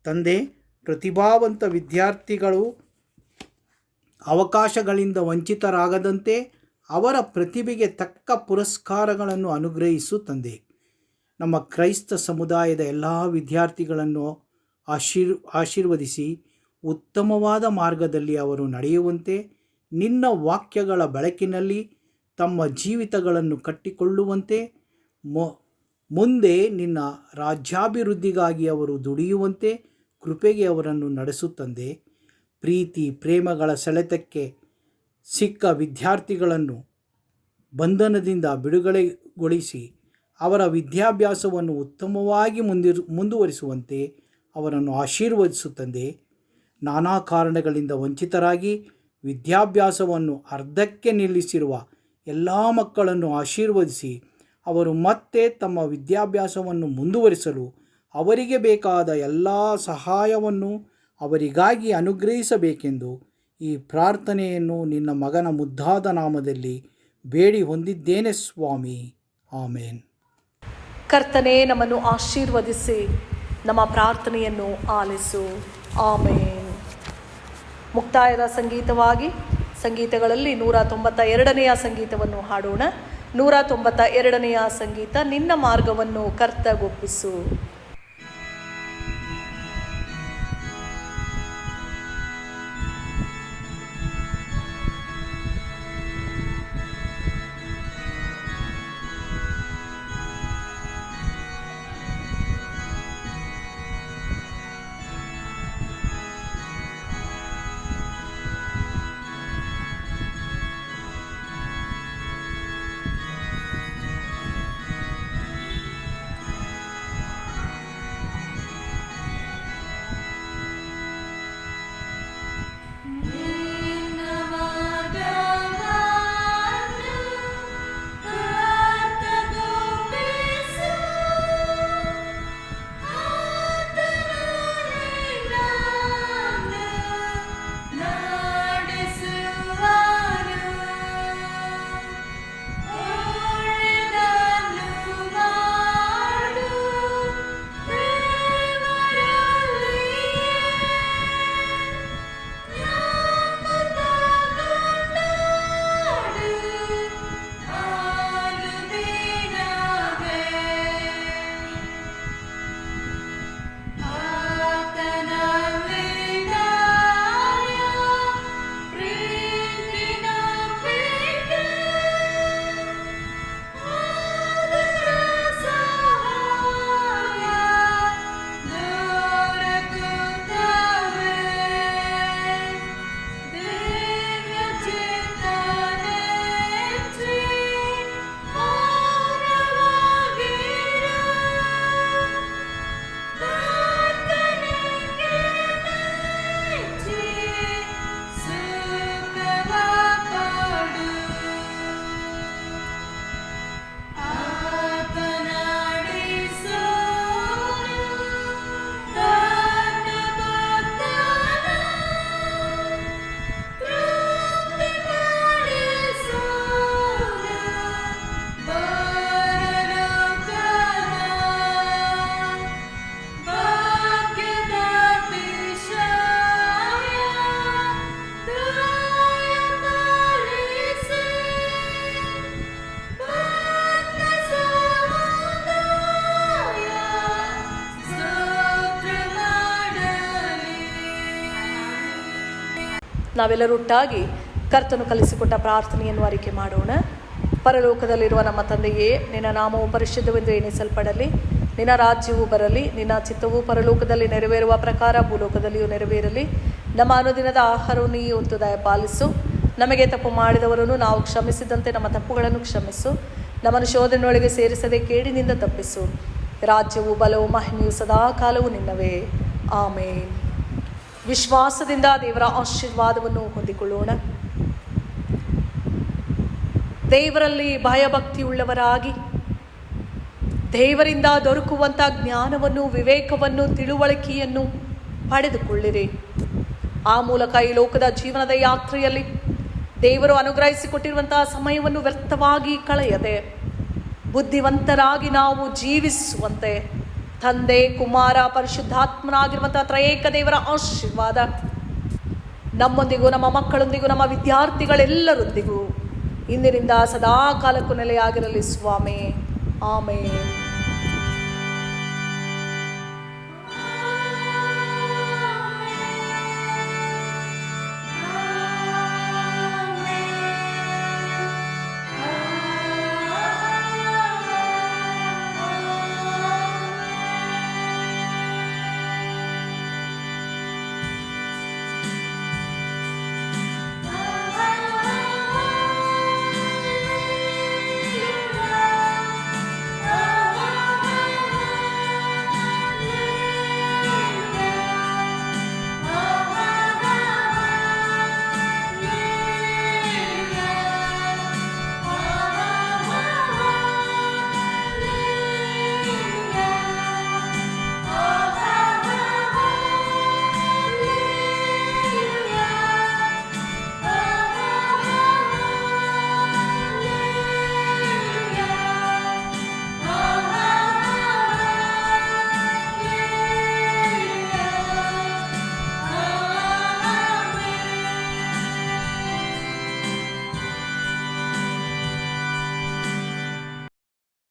ತಂದೆ, ಪ್ರತಿಭಾವಂತ ವಿದ್ಯಾರ್ಥಿಗಳು ಅವಕಾಶಗಳಿಂದ ವಂಚಿತರಾಗದಂತೆ ಅವರ ಪ್ರತಿಭೆಗೆ ತಕ್ಕ ಪುರಸ್ಕಾರಗಳನ್ನು ಅನುಗ್ರಹಿಸು ತಂದೆ. ನಮ್ಮ ಕ್ರೈಸ್ತ ಸಮುದಾಯದ ಎಲ್ಲ ವಿದ್ಯಾರ್ಥಿಗಳನ್ನು ಆಶೀರ್ವದಿಸಿ ಉತ್ತಮವಾದ ಮಾರ್ಗದಲ್ಲಿ ಅವರು ನಡೆಯುವಂತೆ, ನಿನ್ನ ವಾಕ್ಯಗಳ ಬೆಳಕಿನಲ್ಲಿ ತಮ್ಮ ಜೀವಿತಗಳನ್ನು ಕಟ್ಟಿಕೊಳ್ಳುವಂತೆ, ಮುಂದೆ ನಿನ್ನ ರಾಜ್ಯಾಭಿವೃದ್ಧಿಗಾಗಿ ಅವರು ದುಡಿಯುವಂತೆ ಕೃಪೆಗೆ ಅವರನ್ನು ನಡೆಸು ತಂದೆ. ಪ್ರೀತಿ ಪ್ರೇಮಗಳ ಸೆಳೆತಕ್ಕೆ ಸಿಕ್ಕ ವಿದ್ಯಾರ್ಥಿಗಳನ್ನು ಬಂಧನದಿಂದ ಬಿಡುಗಡೆಗೊಳಿಸಿ ಅವರ ವಿದ್ಯಾಭ್ಯಾಸವನ್ನು ಉತ್ತಮವಾಗಿ ಮುಂದುವರಿಸುವಂತೆ ಅವರನ್ನು ಆಶೀರ್ವದಿಸು ತಂದೆ. ನಾನಾ ಕಾರಣಗಳಿಂದ ವಂಚಿತರಾಗಿ ವಿದ್ಯಾಭ್ಯಾಸವನ್ನು ಅರ್ಧಕ್ಕೆ ನಿಲ್ಲಿಸಿರುವ ಎಲ್ಲ ಮಕ್ಕಳನ್ನು ಆಶೀರ್ವದಿಸಿ ಅವರು ಮತ್ತೆ ತಮ್ಮ ವಿದ್ಯಾಭ್ಯಾಸವನ್ನು ಮುಂದುವರಿಸಲು ಅವರಿಗೆ ಬೇಕಾದ ಎಲ್ಲ ಸಹಾಯವನ್ನು ಅವರಿಗಾಗಿ ಅನುಗ್ರಹಿಸಬೇಕೆಂದು ಈ ಪ್ರಾರ್ಥನೆಯನ್ನು ನಿನ್ನ ಮಗನ ಮುದ್ದಾದ ನಾಮದಲ್ಲಿ ಬೇಡಿ ಹೊಂದಿದ್ದೇನೆ ಸ್ವಾಮಿ. ಆಮೇನ್. ಕರ್ತನೇ, ನಮ್ಮನ್ನು ಆಶೀರ್ವದಿಸಿ ನಮ್ಮ ಪ್ರಾರ್ಥನೆಯನ್ನು ಆಲಿಸು. ಆಮೇನ್. ಮುಕ್ತಾಯದ ಸಂಗೀತವಾಗಿ ಸಂಗೀತಗಳಲ್ಲಿ 192ನೆಯ ಸಂಗೀತವನ್ನು ಹಾಡೋಣ. 192ನೆಯ ಸಂಗೀತ, ನಿನ್ನ ಮಾರ್ಗವನ್ನು ಕರ್ತಗೊಪ್ಪಿಸು. ನಾವೆಲ್ಲರೂ ಒಟ್ಟಾಗಿ ಕರ್ತನು ಕಲಿಸಿಕೊಟ್ಟ ಪ್ರಾರ್ಥನೆಯನ್ನು ಅರಿಕೆ ಮಾಡೋಣ. ಪರಲೋಕದಲ್ಲಿರುವ ನಮ್ಮ ತಂದೆಯೇ, ನಿನ್ನ ನಾಮವು ಪರಿಶುದ್ಧವೆಂದು ಎಣಿಸಲ್ಪಡಲಿ. ನಿನ್ನ ರಾಜ್ಯವು ಬರಲಿ. ನಿನ್ನ ಚಿತ್ತವು ಪರಲೋಕದಲ್ಲಿ ನೆರವೇರುವ ಪ್ರಕಾರ ಭೂಲೋಕದಲ್ಲಿಯೂ ನೆರವೇರಲಿ. ನಮ್ಮ ಅನುದಿನದ ಆಹಾರವನ್ನು ಈ ಹೊತ್ತು ದಯಪಾಲಿಸು. ನಮಗೆ ತಪ್ಪು ಮಾಡಿದವರನ್ನು ನಾವು ಕ್ಷಮಿಸಿದಂತೆ ನಮ್ಮ ತಪ್ಪುಗಳನ್ನು ಕ್ಷಮಿಸು. ನಮ್ಮನ್ನು ಶೋಧನೆಯೊಳಗೆ ಸೇರಿಸದೆ ಕೇಡಿನಿಂದ ತಪ್ಪಿಸು. ರಾಜ್ಯವು ಬಲವು ಮಹಿಮೆಯು ಸದಾ ಕಾಲವು ನಿನ್ನವೇ. ಆಮೇನ್. ವಿಶ್ವಾಸದಿಂದ ದೇವರ ಆಶೀರ್ವಾದವನ್ನು ಹೊಂದಿಕೊಳ್ಳೋಣ. ದೇವರಲ್ಲಿ ಭಯಭಕ್ತಿಯುಳ್ಳವರಾಗಿ ದೇವರಿಂದ ದೊರಕುವಂಥ ಜ್ಞಾನವನ್ನು, ವಿವೇಕವನ್ನು, ತಿಳುವಳಿಕೆಯನ್ನು ಪಡೆದುಕೊಳ್ಳಿರಿ. ಆ ಮೂಲಕ ಈ ಲೋಕದ ಜೀವನದ ಯಾತ್ರೆಯಲ್ಲಿ ದೇವರು ಅನುಗ್ರಹಿಸಿಕೊಟ್ಟಿರುವಂತಹ ಸಮಯವನ್ನು ವ್ಯರ್ಥವಾಗಿ ಕಳೆಯದೆ ಬುದ್ಧಿವಂತರಾಗಿ ನಾವು ಜೀವಿಸುವಂತೆ ತಂದೆ, ಕುಮಾರ, ಪರಿಶುದ್ಧಾತ್ಮನಾಗಿರುವಂಥ ತ್ರಯೇಕ ದೇವರ ಆಶೀರ್ವಾದ ನಮ್ಮೊಂದಿಗೂ, ನಮ್ಮ ಮಕ್ಕಳೊಂದಿಗೂ, ನಮ್ಮ ವಿದ್ಯಾರ್ಥಿಗಳೆಲ್ಲರೊಂದಿಗೂ ಇಂದಿನಿಂದ ಸದಾ ಕಾಲಕ್ಕೂ ನೆಲೆಯಾಗಿರಲಿ ಸ್ವಾಮಿ. ಆಮೇನ್.